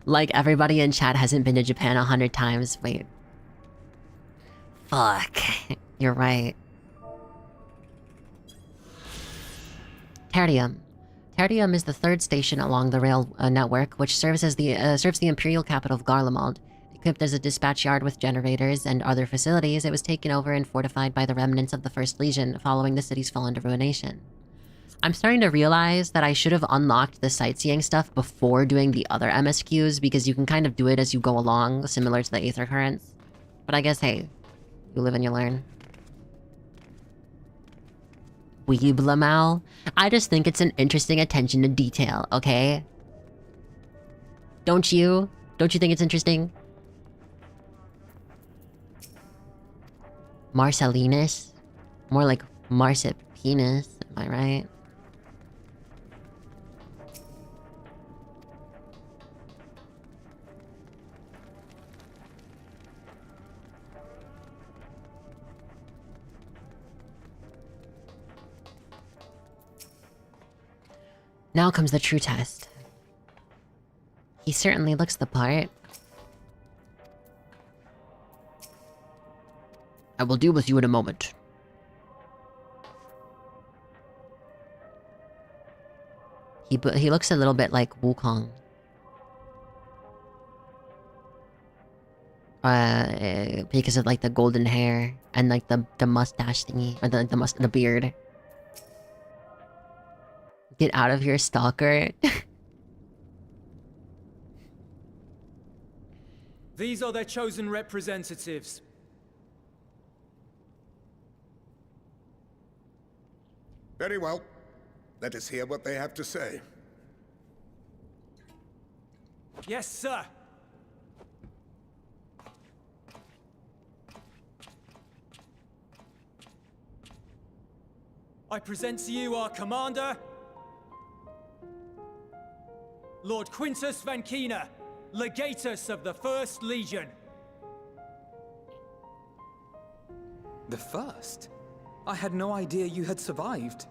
Like everybody in chat hasn't been to Japan 100 times. Wait. Fuck. You're right. Tertium. Tertium is the third station along the rail network, which serves the imperial capital of Garlemald. Equipped as a dispatch yard with generators and other facilities, it was taken over and fortified by the remnants of the First Legion following the city's fall into ruination. I'm starting to realize that I should have unlocked the sightseeing stuff before doing the other MSQs, because you can kind of do it as you go along, similar to the Aether Currents. But I guess, hey, you live and you learn. Weeblamal? I just think it's an interesting attention to detail, okay? Don't you? Don't you think it's interesting? Marcellinus? More like Marsupinis, am I right? Now comes the true test. He certainly looks the part. I will deal with you in a moment. He looks a little bit like Wukong. Because of like the golden hair and like the mustache thingy, or the beard. Get out of here, stalker. These are their chosen representatives. Very well. Let us hear what they have to say. Yes, sir. I present to you our commander, Lord Quintus Van Kina, Legatus of the First Legion. The First? I had no idea you had survived.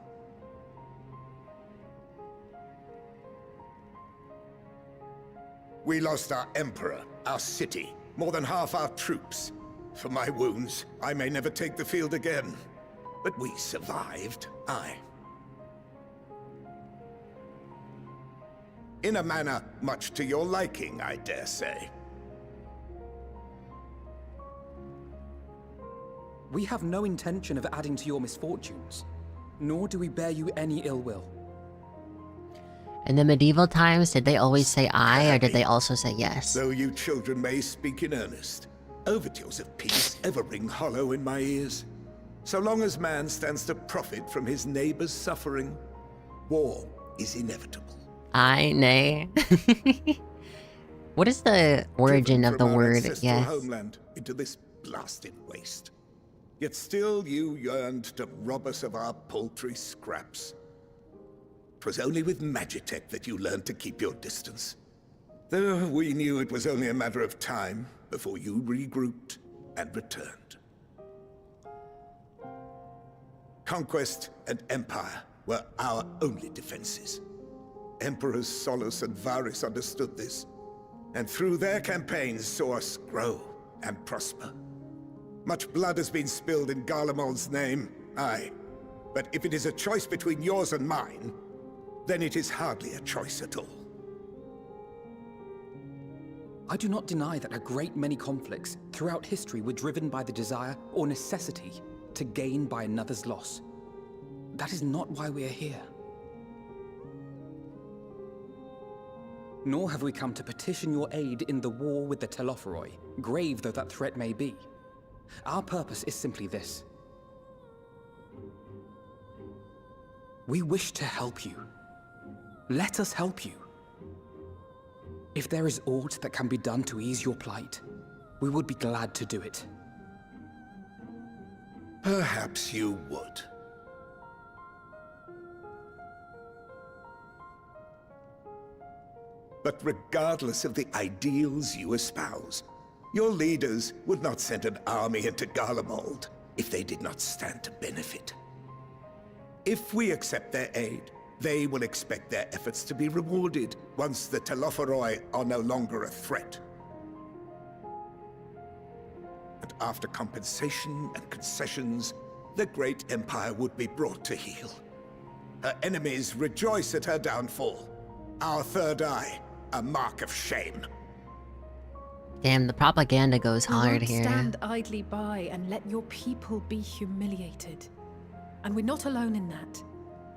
We lost our Emperor, our city, more than half our troops. For my wounds, I may never take the field again. But we survived, aye. In a manner much to your liking, I dare say. We have no intention of adding to your misfortunes, nor do we bear you any ill will. In the medieval times, did they always say I, or did they also say yes? Though you children may speak in earnest, overtures of peace ever ring hollow in my ears. So long as man stands to profit from his neighbor's suffering, war is inevitable. I, nay. What is the origin of the word yes? Homeland into this blasted waste. Yet still you yearned to rob us of our paltry scraps. 'Twas only with Magitech that you learned to keep your distance. Though we knew it was only a matter of time before you regrouped and returned. Conquest and Empire were our only defenses. Emperors Solus and Varys understood this, and through their campaigns saw us grow and prosper. Much blood has been spilled in Garlemald's name, aye. But if it is a choice between yours and mine, then it is hardly a choice at all. I do not deny that a great many conflicts throughout history were driven by the desire or necessity to gain by another's loss. That is not why we are here. Nor have we come to petition your aid in the war with the Telophoroi, grave though that threat may be. Our purpose is simply this. We wish to help you. Let us help you. If there is aught that can be done to ease your plight, we would be glad to do it. Perhaps you would. But regardless of the ideals you espouse, your leaders would not send an army into Garlemald if they did not stand to benefit. If we accept their aid, they will expect their efforts to be rewarded once the Telophoroi are no longer a threat. And after compensation and concessions, the great empire would be brought to heel. Her enemies rejoice at her downfall. Our third eye, a mark of shame. Damn, the propaganda goes We hard won't here. stand idly by and let your people be humiliated. And we're not alone in that.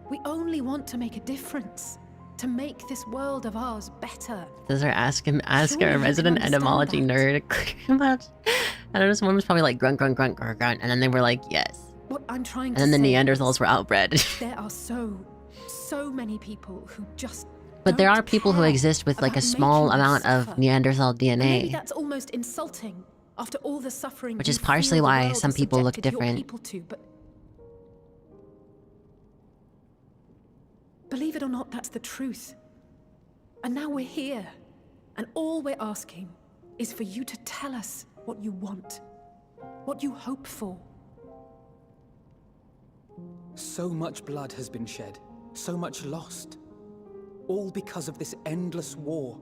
We only want to make a difference. To make this world of ours better. Does our ask Surely a you resident can etymology understand nerd much? I don't know, someone was probably like grunt, grunt, grunt, grunt, grunt, and then they were like, yes. What I'm trying And to then the say Neanderthals is were outbred. there are so many people who just But there don't are people who care exist with like a about small making you amount of suffer. Neanderthal And maybe DNA. that's almost insulting after all the suffering Which you is partially feel the why world some has people look subjected your different. people to, but believe it or not, that's the truth. And now we're here, and all we're asking is for you to tell us what you want, what you hope for. So much blood has been shed, so much lost. All because of this endless war.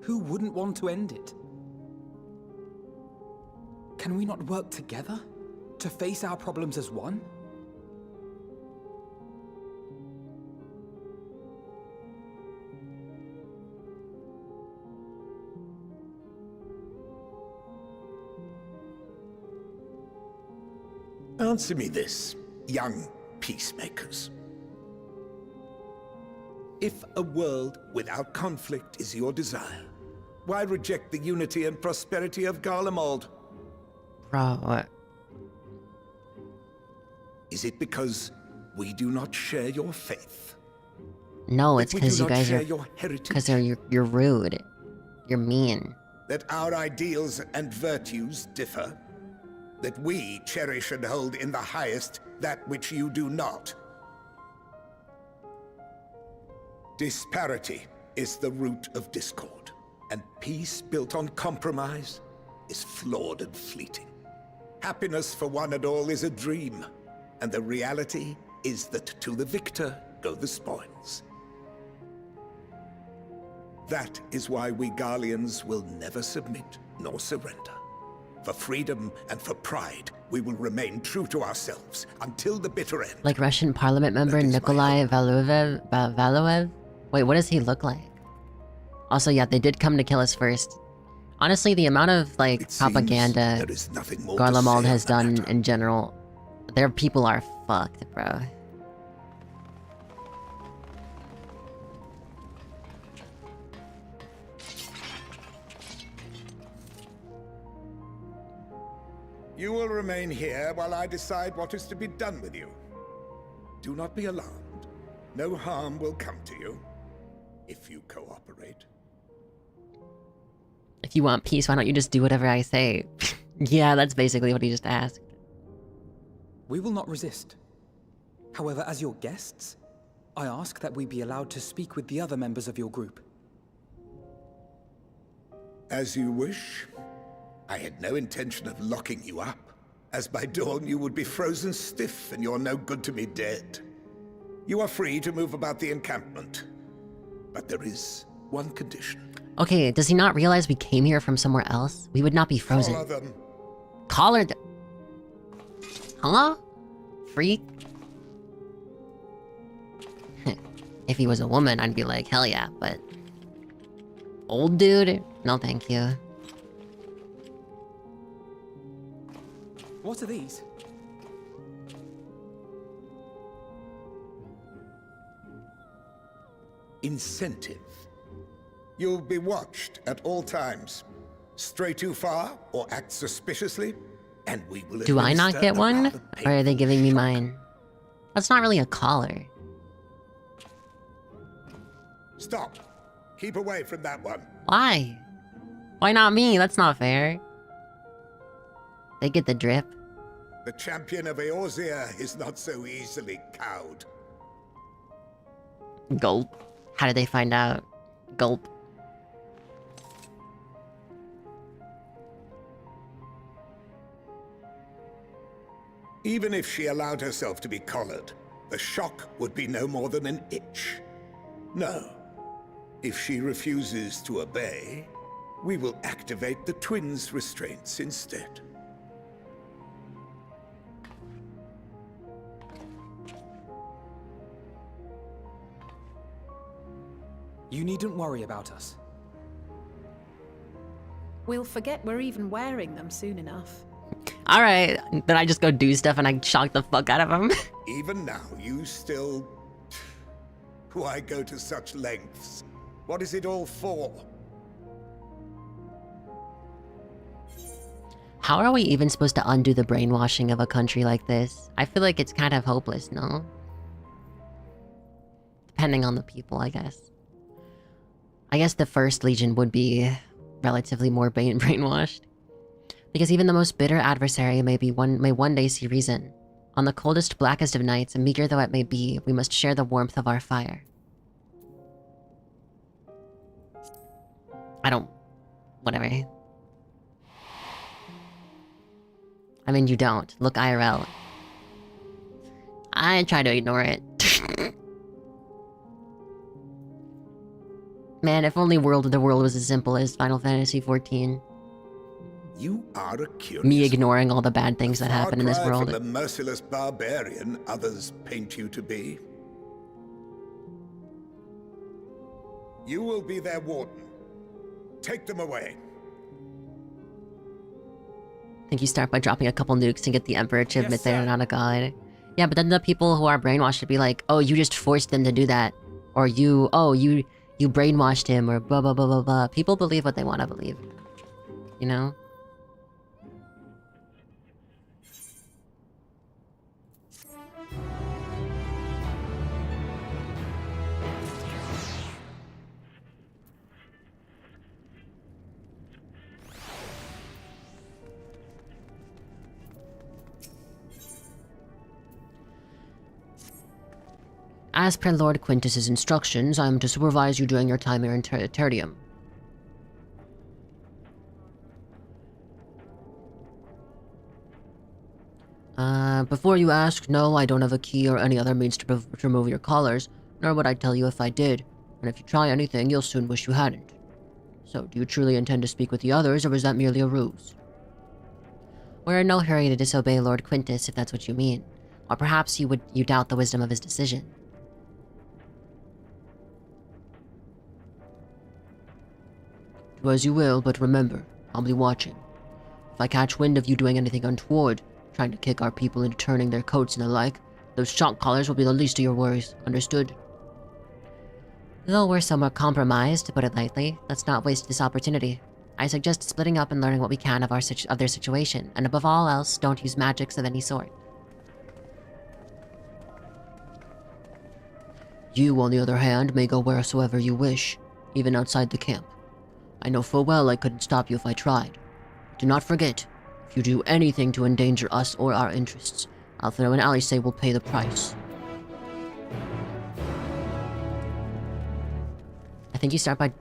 Who wouldn't want to end it? Can we not work together to face our problems as one? Answer me this, young peacemakers. If a world without conflict is your desire, why reject the unity and prosperity of Garlemald? Bro, what? Is it because we do not share your faith? No, That it's we because do you not guys share are... your heritage? Because you're rude. You're mean. That our ideals and virtues differ? That we cherish and hold in the highest that which you do not? Disparity is the root of discord, and peace built on compromise is flawed and fleeting. Happiness for one and all is a dream, and the reality is that to the victor go the spoils. That is why we Garleans will never submit nor surrender. For freedom and for pride, we will remain true to ourselves until the bitter end. Like Russian parliament member Nikolai Valuev? Wait, what does he look like? Also, yeah, they did come to kill us first. Honestly, the amount of, like, propaganda there is nothing more to Garlemald say has on the done in general, their people are fucked, bro. You will remain here while I decide what is to be done with you. Do not be alarmed. No harm will come to you, if you cooperate. If you want peace, why don't you just do whatever I say? Yeah, that's basically what he just asked. We will not resist. However, as your guests, I ask that we be allowed to speak with the other members of your group. As you wish. I had no intention of locking you up, as by dawn you would be frozen stiff and you're no good to me dead. You are free to move about the encampment, but there is one condition. Okay, does he not realize we came here from somewhere else? We would not be frozen. Collar them. Collar them. Huh? Freak? If he was a woman, I'd be like, hell yeah, but... Old dude? No thank you. What are these? Incentive. You'll be watched at all times. Stray too far or act suspiciously, and we will Do I not administer get a one? rather Or are they painful giving me shock. mine? That's not really a collar. Stop. Keep away from that one. Why? Why not me? That's not fair. They get the drip. The champion of Eorzea is not so easily cowed. Gulp. How did they find out? Gulp. Even if she allowed herself to be collared, the shock would be no more than an itch. No. If she refuses to obey, we will activate the twins' restraints instead. You needn't worry about us. We'll forget we're even wearing them soon enough. Alright, then I just go do stuff and I shock the fuck out of them. Even now, you still... Why go to such lengths? What is it all for? How are we even supposed to undo the brainwashing of a country like this? I feel like it's kind of hopeless, no? Depending on the people, I guess. I guess the First Legion would be relatively more brainwashed. Because even the most bitter adversary may one day see reason. On the coldest, blackest of nights, and meager though it may be, we must share the warmth of our fire. I don't... Whatever. I mean, you don't. Look IRL. I try to ignore it. Man, if only the world was as simple as Final Fantasy XIV. You are a curious... Me ignoring all the bad things that happen in this Far cry world. from the merciless barbarian others paint you to be. You will be their warden. Take them away. I think you start by dropping a couple nukes to get the Emperor to admit they're not a god. Yeah, but then the people who are brainwashed should be like, oh, you just forced them to do that. Or you brainwashed him, or blah blah blah blah blah. People believe what they want to believe. You know? As per Lord Quintus's instructions, I am to supervise you during your time here in Tertium. Before you ask, no, I don't have a key or any other means to remove your collars, nor would I tell you if I did, and if you try anything, you'll soon wish you hadn't. So, do you truly intend to speak with the others, or was that merely a ruse? We're in no hurry to disobey Lord Quintus, if that's what you mean. Or perhaps you doubt the wisdom of his decision. Do as you will, but remember, I'll be watching. If I catch wind of you doing anything untoward, trying to kick our people into turning their coats and the like, those shock collars will be the least of your worries. Understood? Though we're somewhat compromised, to put it lightly, let's not waste this opportunity. I suggest splitting up and learning what we can of their situation, and above all else, don't use magics of any sort. You, on the other hand, may go wheresoever you wish, even outside the camp. I know full well I couldn't stop you if I tried. Do not forget, if you do anything to endanger us or our interests, Alfredo and Alice will pay the price. I think you start by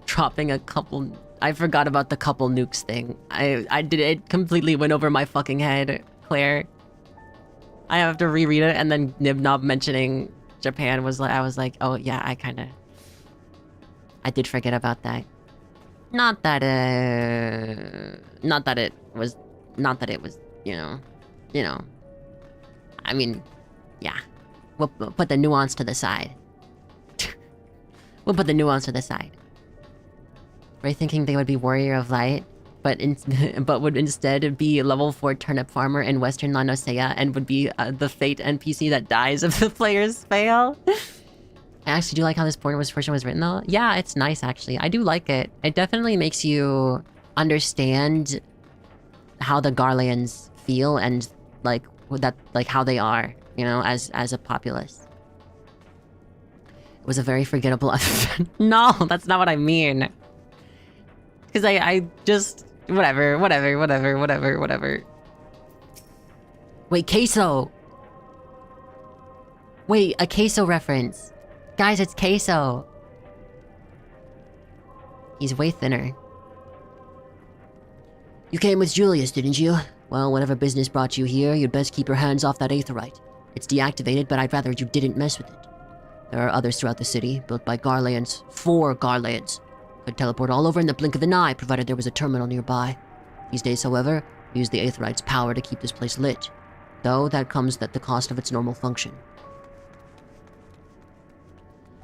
dropping a couple... I forgot about the couple nukes thing. I did it completely went over my fucking head, Claire. I have to reread it, and then Nibnob mentioning Japan was like... I was like, oh yeah, I did forget about that. Not that it was, you know. I mean, yeah. We'll put the nuance to the side. We'll put the nuance to the side. Were you thinking they would be Warrior of Light, but but would instead be level 4 turnip farmer in Western Lanosea and would be the fate NPC that dies if the players fail? I actually do like how this portion was written though. Yeah, it's nice actually. I do like it. It definitely makes you understand how the Garleans feel and like how they are, you know, as a populace. It was a very forgettable episode. No, that's not what I mean. Because I just... Whatever. Wait, queso! Wait, a queso reference. Guys, it's queso. He's way thinner. You came with Julius, didn't you? Well, whatever business brought you here, you'd best keep your hands off that aetherite. It's deactivated, but I'd rather you didn't mess with it. There are others throughout the city, built by Garleans. 4 Garleans. Could teleport all over in the blink of an eye, provided there was a terminal nearby. These days, however, we use the aetherite's power to keep this place lit. Though, that comes at the cost of its normal function.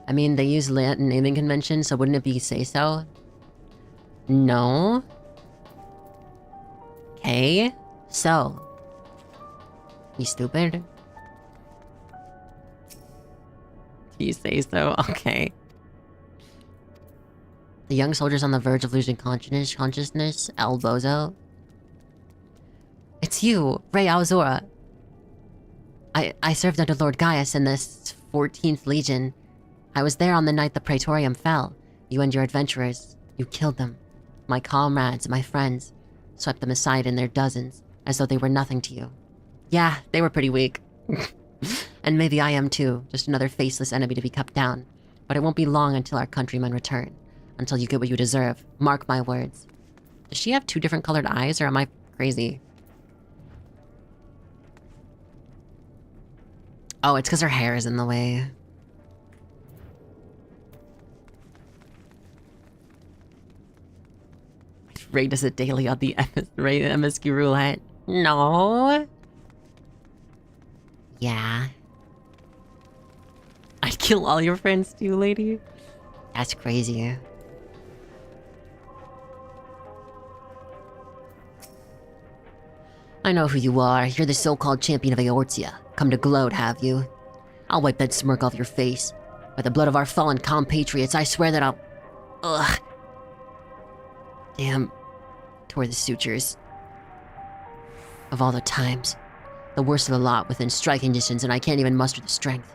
I mean, they use Latin naming convention, so wouldn't it be say-so? No. Okay. So. You stupid? You say so? Okay. The young soldier's on the verge of losing consciousness. El Bozo. It's you, Rey Alzora. I served under Lord Gaius in the 14th Legion. I was there on the night the Praetorium fell. You and your adventurers. You killed them. My comrades, my friends. Swept them aside in their dozens, as though they were nothing to you. Yeah, they were pretty weak. And maybe I am too, just another faceless enemy to be cut down. But it won't be long until our countrymen return. Until you get what you deserve. Mark my words. Does she have 2 different colored eyes, or am I crazy? Oh, it's because her hair is in the way. Ray does it daily on the Ray MSQ roulette. No. Yeah. I'd kill all your friends too, lady. That's crazy. I know who you are. You're the so-called champion of Eortia. Come to gloat, have you? I'll wipe that smirk off your face. By the blood of our fallen compatriots, I swear that I'll... Ugh. Damn. Tore the sutures. Of all the times. The worst of the lot within striking distance, and I can't even muster the strength.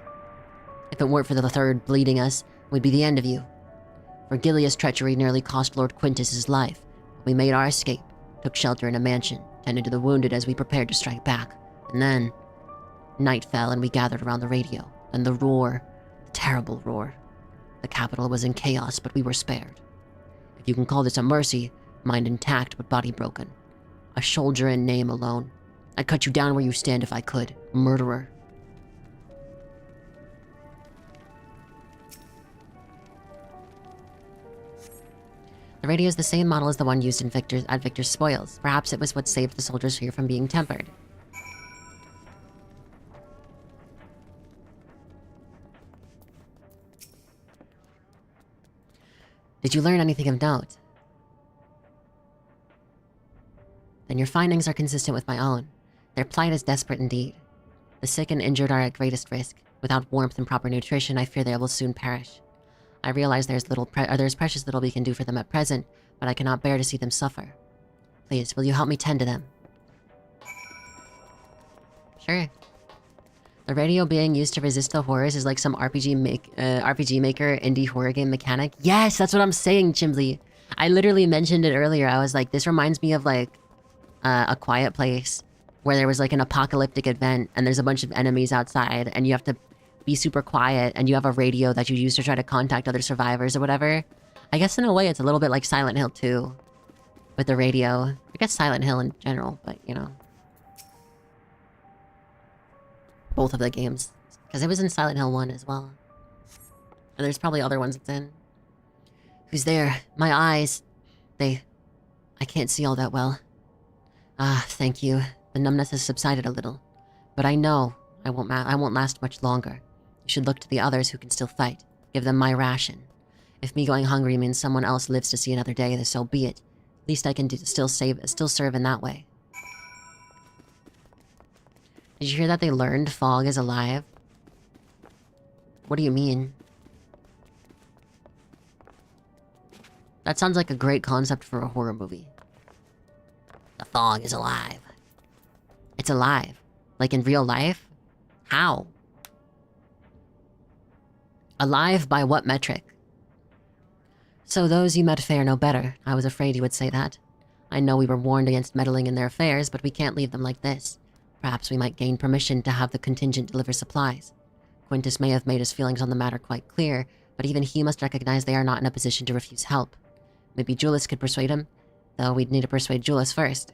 If it weren't for the third bleeding us, it would be the end of you. Vergilia's treachery nearly cost Lord Quintus his life. We made our escape, took shelter in a mansion, tended to the wounded as we prepared to strike back. And then... night fell and we gathered around the radio. And the roar, the terrible roar. The capital was in chaos, but we were spared. If you can call this a mercy, mind intact but body broken. A soldier in name alone. I'd cut you down where you stand if I could. Murderer. The radio is the same model as the one used in at Victor's spoils. Perhaps it was what saved the soldiers here from being tempered. Did you learn anything of note? Then your findings are consistent with my own. Their plight is desperate indeed. The sick and injured are at greatest risk. Without warmth and proper nutrition, I fear they will soon perish. I realize there's precious little we can do for them at present, but I cannot bear to see them suffer. Please, will you help me tend to them? Sure. The radio being used to resist the horrors is like some RPG Maker indie horror game mechanic. Yes, that's what I'm saying, Chimbley. I literally mentioned it earlier. I was like, this reminds me of like A Quiet Place, where there was like an apocalyptic event and there's a bunch of enemies outside and you have to be super quiet and you have a radio that you use to try to contact other survivors or whatever. I guess in a way it's a little bit like Silent Hill 2 with the radio. I guess Silent Hill in general, but you know. Both of the games. Because it was in Silent Hill 1 as well. And there's probably other ones it's in. Who's there? My eyes. I can't see all that well. Ah, thank you. The numbness has subsided a little. But I know I won't last much longer. You should look to the others who can still fight. Give them my ration. If me going hungry means someone else lives to see another day, then so be it. At least I can still serve in that way. Did you hear that they learned fog is alive? What do you mean? That sounds like a great concept for a horror movie. The fog is alive. It's alive. Like in real life? How? Alive by what metric? So those you met fare no better. I was afraid you would say that. I know we were warned against meddling in their affairs, but we can't leave them like this. Perhaps we might gain permission to have the contingent deliver supplies. Quintus may have made his feelings on the matter quite clear, but even he must recognize they are not in a position to refuse help. Maybe Julius could persuade him, though we'd need to persuade Julius first.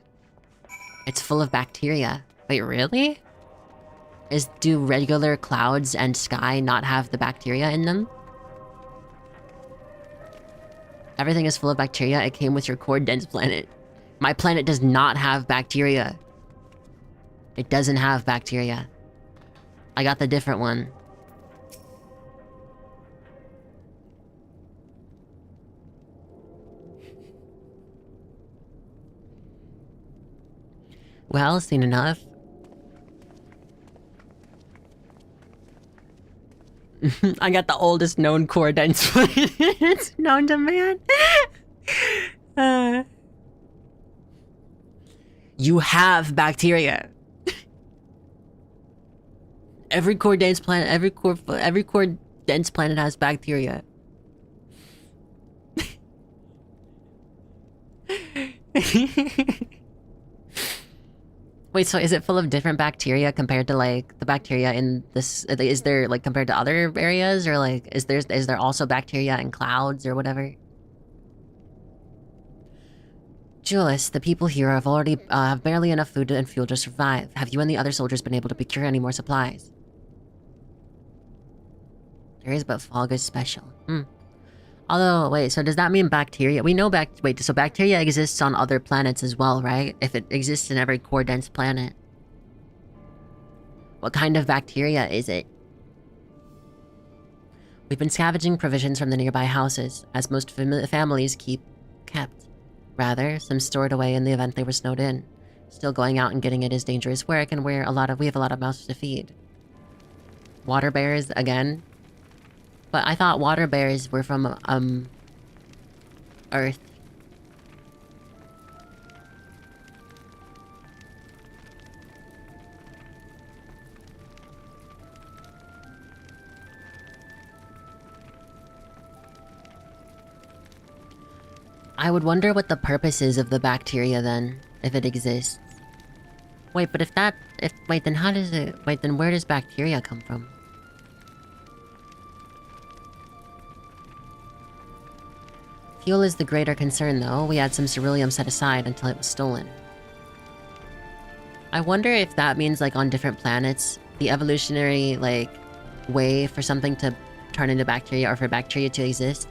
It's full of bacteria. Wait, really? Do regular clouds and sky not have the bacteria in them? Everything is full of bacteria. It came with your core dense planet. My planet does not have bacteria. It doesn't have bacteria. I got the different one. Well, seen enough. I got the oldest known core dense planet known to man. You have bacteria. Every core dense planet, every core dense planet has bacteria. Wait, so is it full of different bacteria compared to like the bacteria in this? Is there like compared to other areas, or like is there also bacteria in clouds or whatever? Julius, the people here have already have barely enough food and fuel to survive. Have you and the other soldiers been able to procure any more supplies? There is, but fog is special. Although, wait, so does that mean bacteria? We know so bacteria exists on other planets as well, right? If it exists in every core-dense planet. What kind of bacteria is it? We've been scavenging provisions from the nearby houses, as most families kept. Rather, some stored away in the event they were snowed in. Still going out and getting it is dangerous work, and we have a lot of mouths to feed. Water bears, again? But I thought water bears were from, Earth. I would wonder what the purpose is of the bacteria then, if it exists. Wait, but wait, then how does it, wait, then where does bacteria come from? Fuel is the greater concern, though. We had some ceruleum set aside until it was stolen. I wonder if that means, like, on different planets, the evolutionary, like, way for something to turn into bacteria or for bacteria to exist.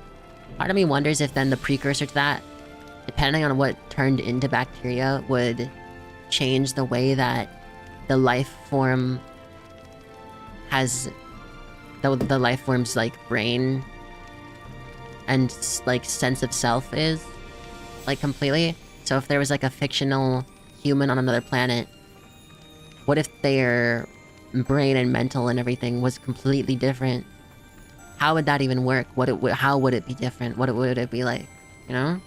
Part of me wonders if then the precursor to that, depending on what turned into bacteria, would change the way that the life form has... the life form's, like, brain and, like, sense of self is, like, completely. So if there was, like, a fictional human on another planet, what if their brain and mental and everything was completely different? How would that even work? How would it be different? What would it be like, you know?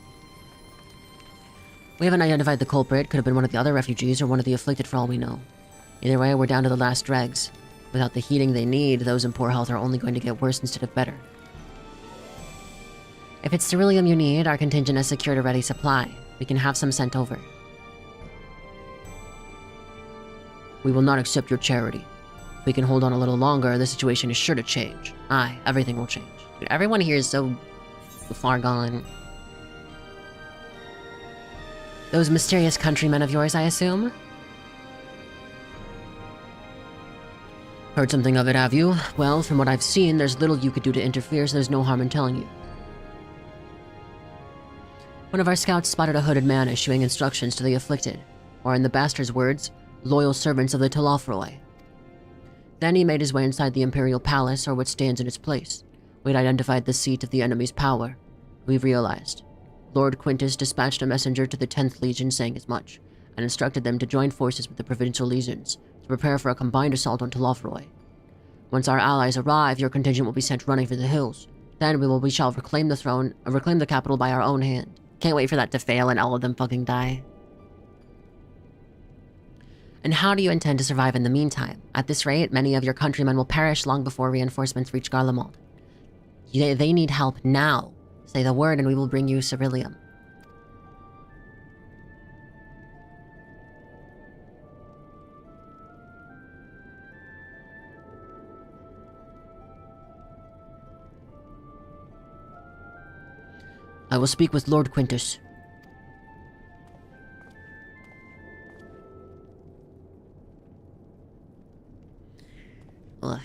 We haven't identified the culprit. Could have been one of the other refugees or one of the afflicted for all we know. Either way, we're down to the last dregs. Without the heating they need, those in poor health are only going to get worse instead of better. If it's ceruleum you need, our contingent has secured a ready supply. We can have some sent over. We will not accept your charity. If we can hold on a little longer, the situation is sure to change. Aye, everything will change. Dude, everyone here is so far gone. Those mysterious countrymen of yours, I assume? Heard something of it, have you? Well, from what I've seen, there's little you could do to interfere, so there's no harm in telling you. One of our scouts spotted a hooded man issuing instructions to the afflicted, or in the bastard's words, loyal servants of the Telafroi. Then he made his way inside the Imperial Palace, or what stands in its place. We'd identified the seat of the enemy's power. We realized. Lord Quintus dispatched a messenger to the 10th Legion saying as much, and instructed them to join forces with the Provincial Legions to prepare for a combined assault on Telofroy. Once our allies arrive, your contingent will be sent running for the hills. Then we shall reclaim the throne, reclaim the capital by our own hand. Can't wait for that to fail and all of them fucking die. And how do you intend to survive in the meantime? At this rate, many of your countrymen will perish long before reinforcements reach Garlemald. They need help now. Say the word and we will bring you Ceruleum. I will speak with Lord Quintus. Ugh.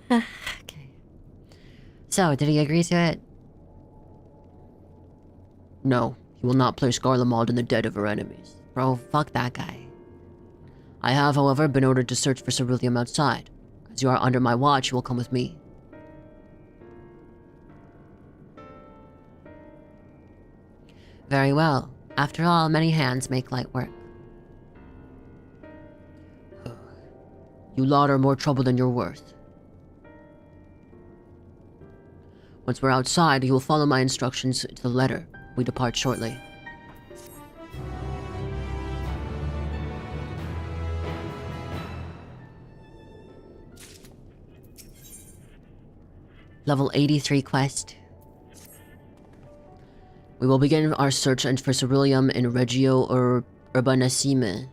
Okay. So, did he agree to it? No, he will not place Garlemald in the debt of our enemies. Bro, fuck that guy. I have, however, been ordered to search for Ceruleum outside. As you are under my watch, you will come with me. Very well. After all, many hands make light work. You lot are more trouble than you're worth. Once we're outside, you will follow my instructions to the letter. We depart shortly. Level 83 quest. We will begin our search for Ceruleum in Regio Urbanissime.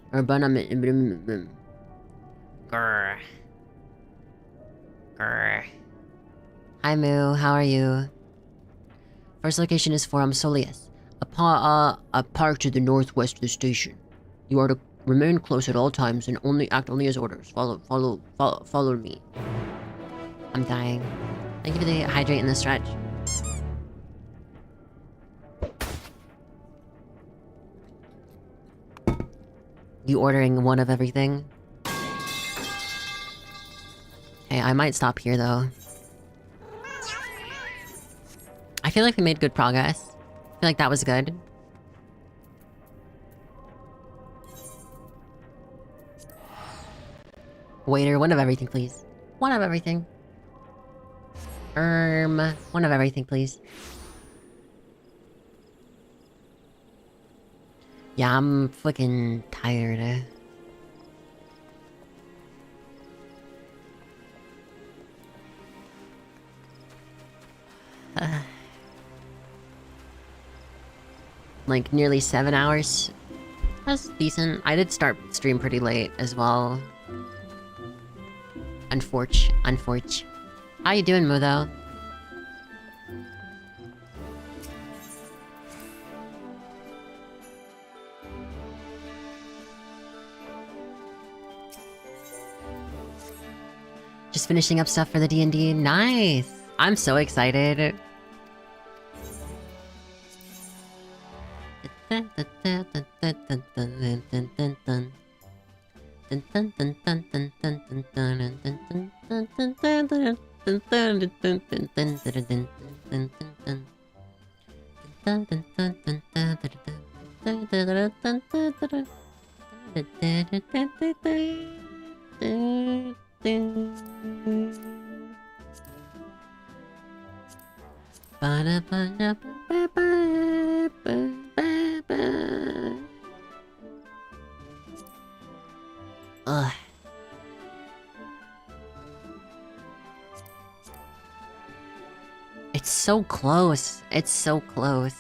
Grr. Grr. Hi Moo, how are you? First location is Forum Solius, a park to the northwest of the station. You are to remain close at all times and act only as orders. Follow me. I'm dying. Thank you for the hydrate in the stretch. You ordering one of everything? Hey, I might stop here though. I feel like we made good progress. I feel like that was good. Waiter, one of everything, please. One of everything. One of everything, please. Yeah, I'm fucking tired. Like nearly 7 hours. That's decent. I did start stream pretty late as well. Unforch. How you doing, Moo, though? Just finishing up stuff for the D&D. Nice! I'm so excited. Ugh. It's so close. It's so close.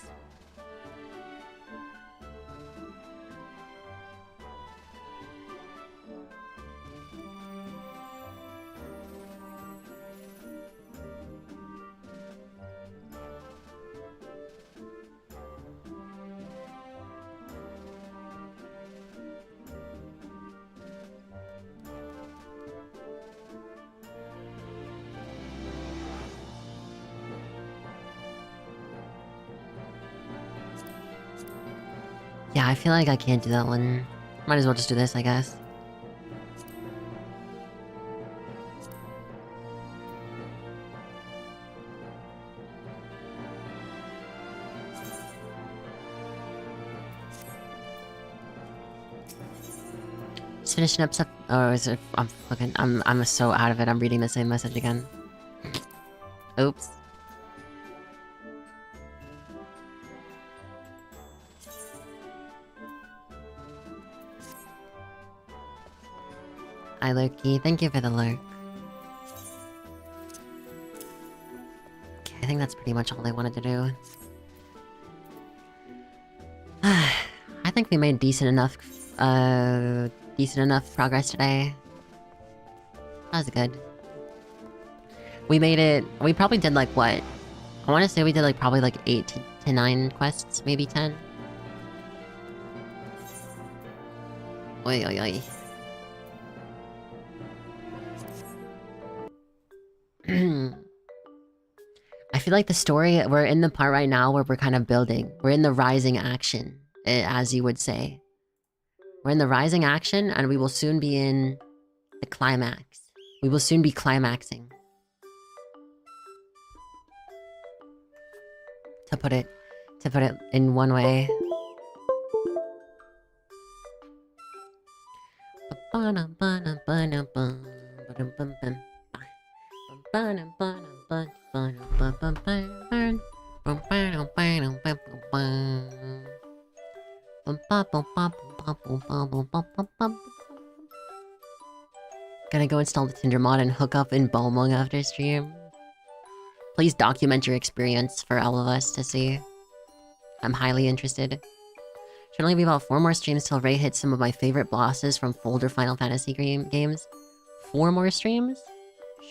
Yeah, I feel like I can't do that one. Might as well just do this, I guess. Just finishing up stuff. Oh, is it? I'm so out of it. I'm reading the same message again. Oops. Hi, Loki. Thank you for the lurk. Okay, I think that's pretty much all I wanted to do. I think we made decent enough progress today. That was good. We made it... We probably did like what? I want to say we did like probably like 8 to 9 quests, maybe 10. Oi, oi, oi. I feel like the story, we're in the part right now where we're kind of building. We're in the rising action, as you would say. We're in the rising action, and we will soon be in the climax. We will soon be climaxing. To put it in one way. Gonna go install the Tinder mod and hook up in Balmung after stream. Please document your experience for all of us to see. I'm highly interested. Should only be about 4 more streams till Ray hits some of my favorite bosses from older Final Fantasy games. 4 more streams?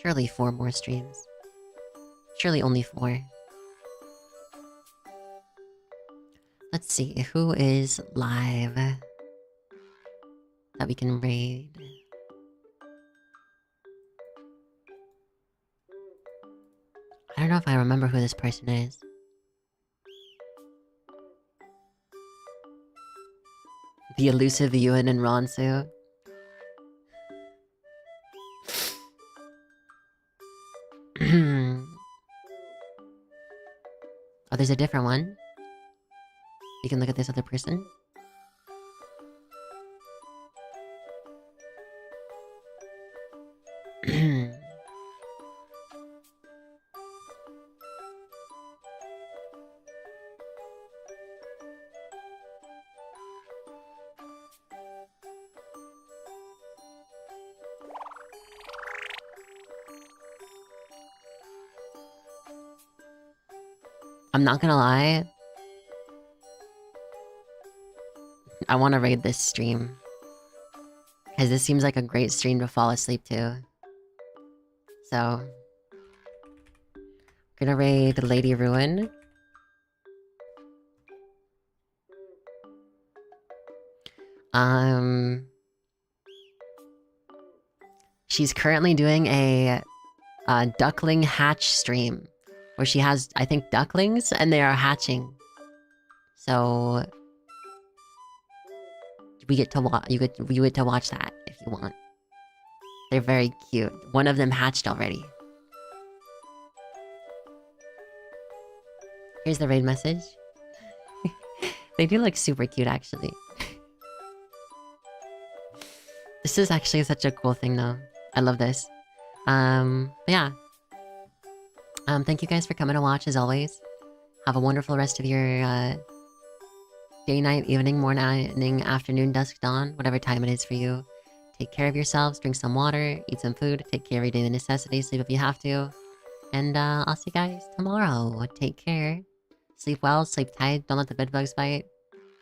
Surely 4 more streams. Surely only 4. Let's see, who is live that we can raid? I don't know if I remember who this person is. The elusive Ewan and Ronsu. Oh, there's a different one. You can look at this other person. I'm not gonna lie. I want to raid this stream. Because this seems like a great stream to fall asleep to. So... gonna raid Lady Ruin. She's currently doing a duckling hatch stream. Where she has, I think, ducklings, and they are hatching. So... we get to watch. You get to watch that if you want. They're very cute. One of them hatched already. Here's the raid message. They do look super cute, actually. This is actually such a cool thing, though. I love this. But yeah. Thank you guys for coming to watch, as always. Have a wonderful rest of your day, night, evening, morning, afternoon, dusk, dawn, whatever time it is for you. Take care of yourselves, drink some water, eat some food, take care of your daily necessities, sleep if you have to. And I'll see you guys tomorrow. Take care. Sleep well, sleep tight, don't let the bed bugs bite.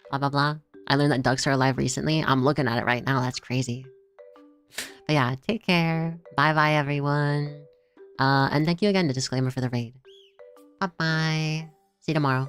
Blah blah blah. I learned that ducks are alive recently. I'm looking at it right now, that's crazy. But yeah, take care. Bye bye everyone. And thank you again to Disclaimer for the raid. Bye bye. See you tomorrow.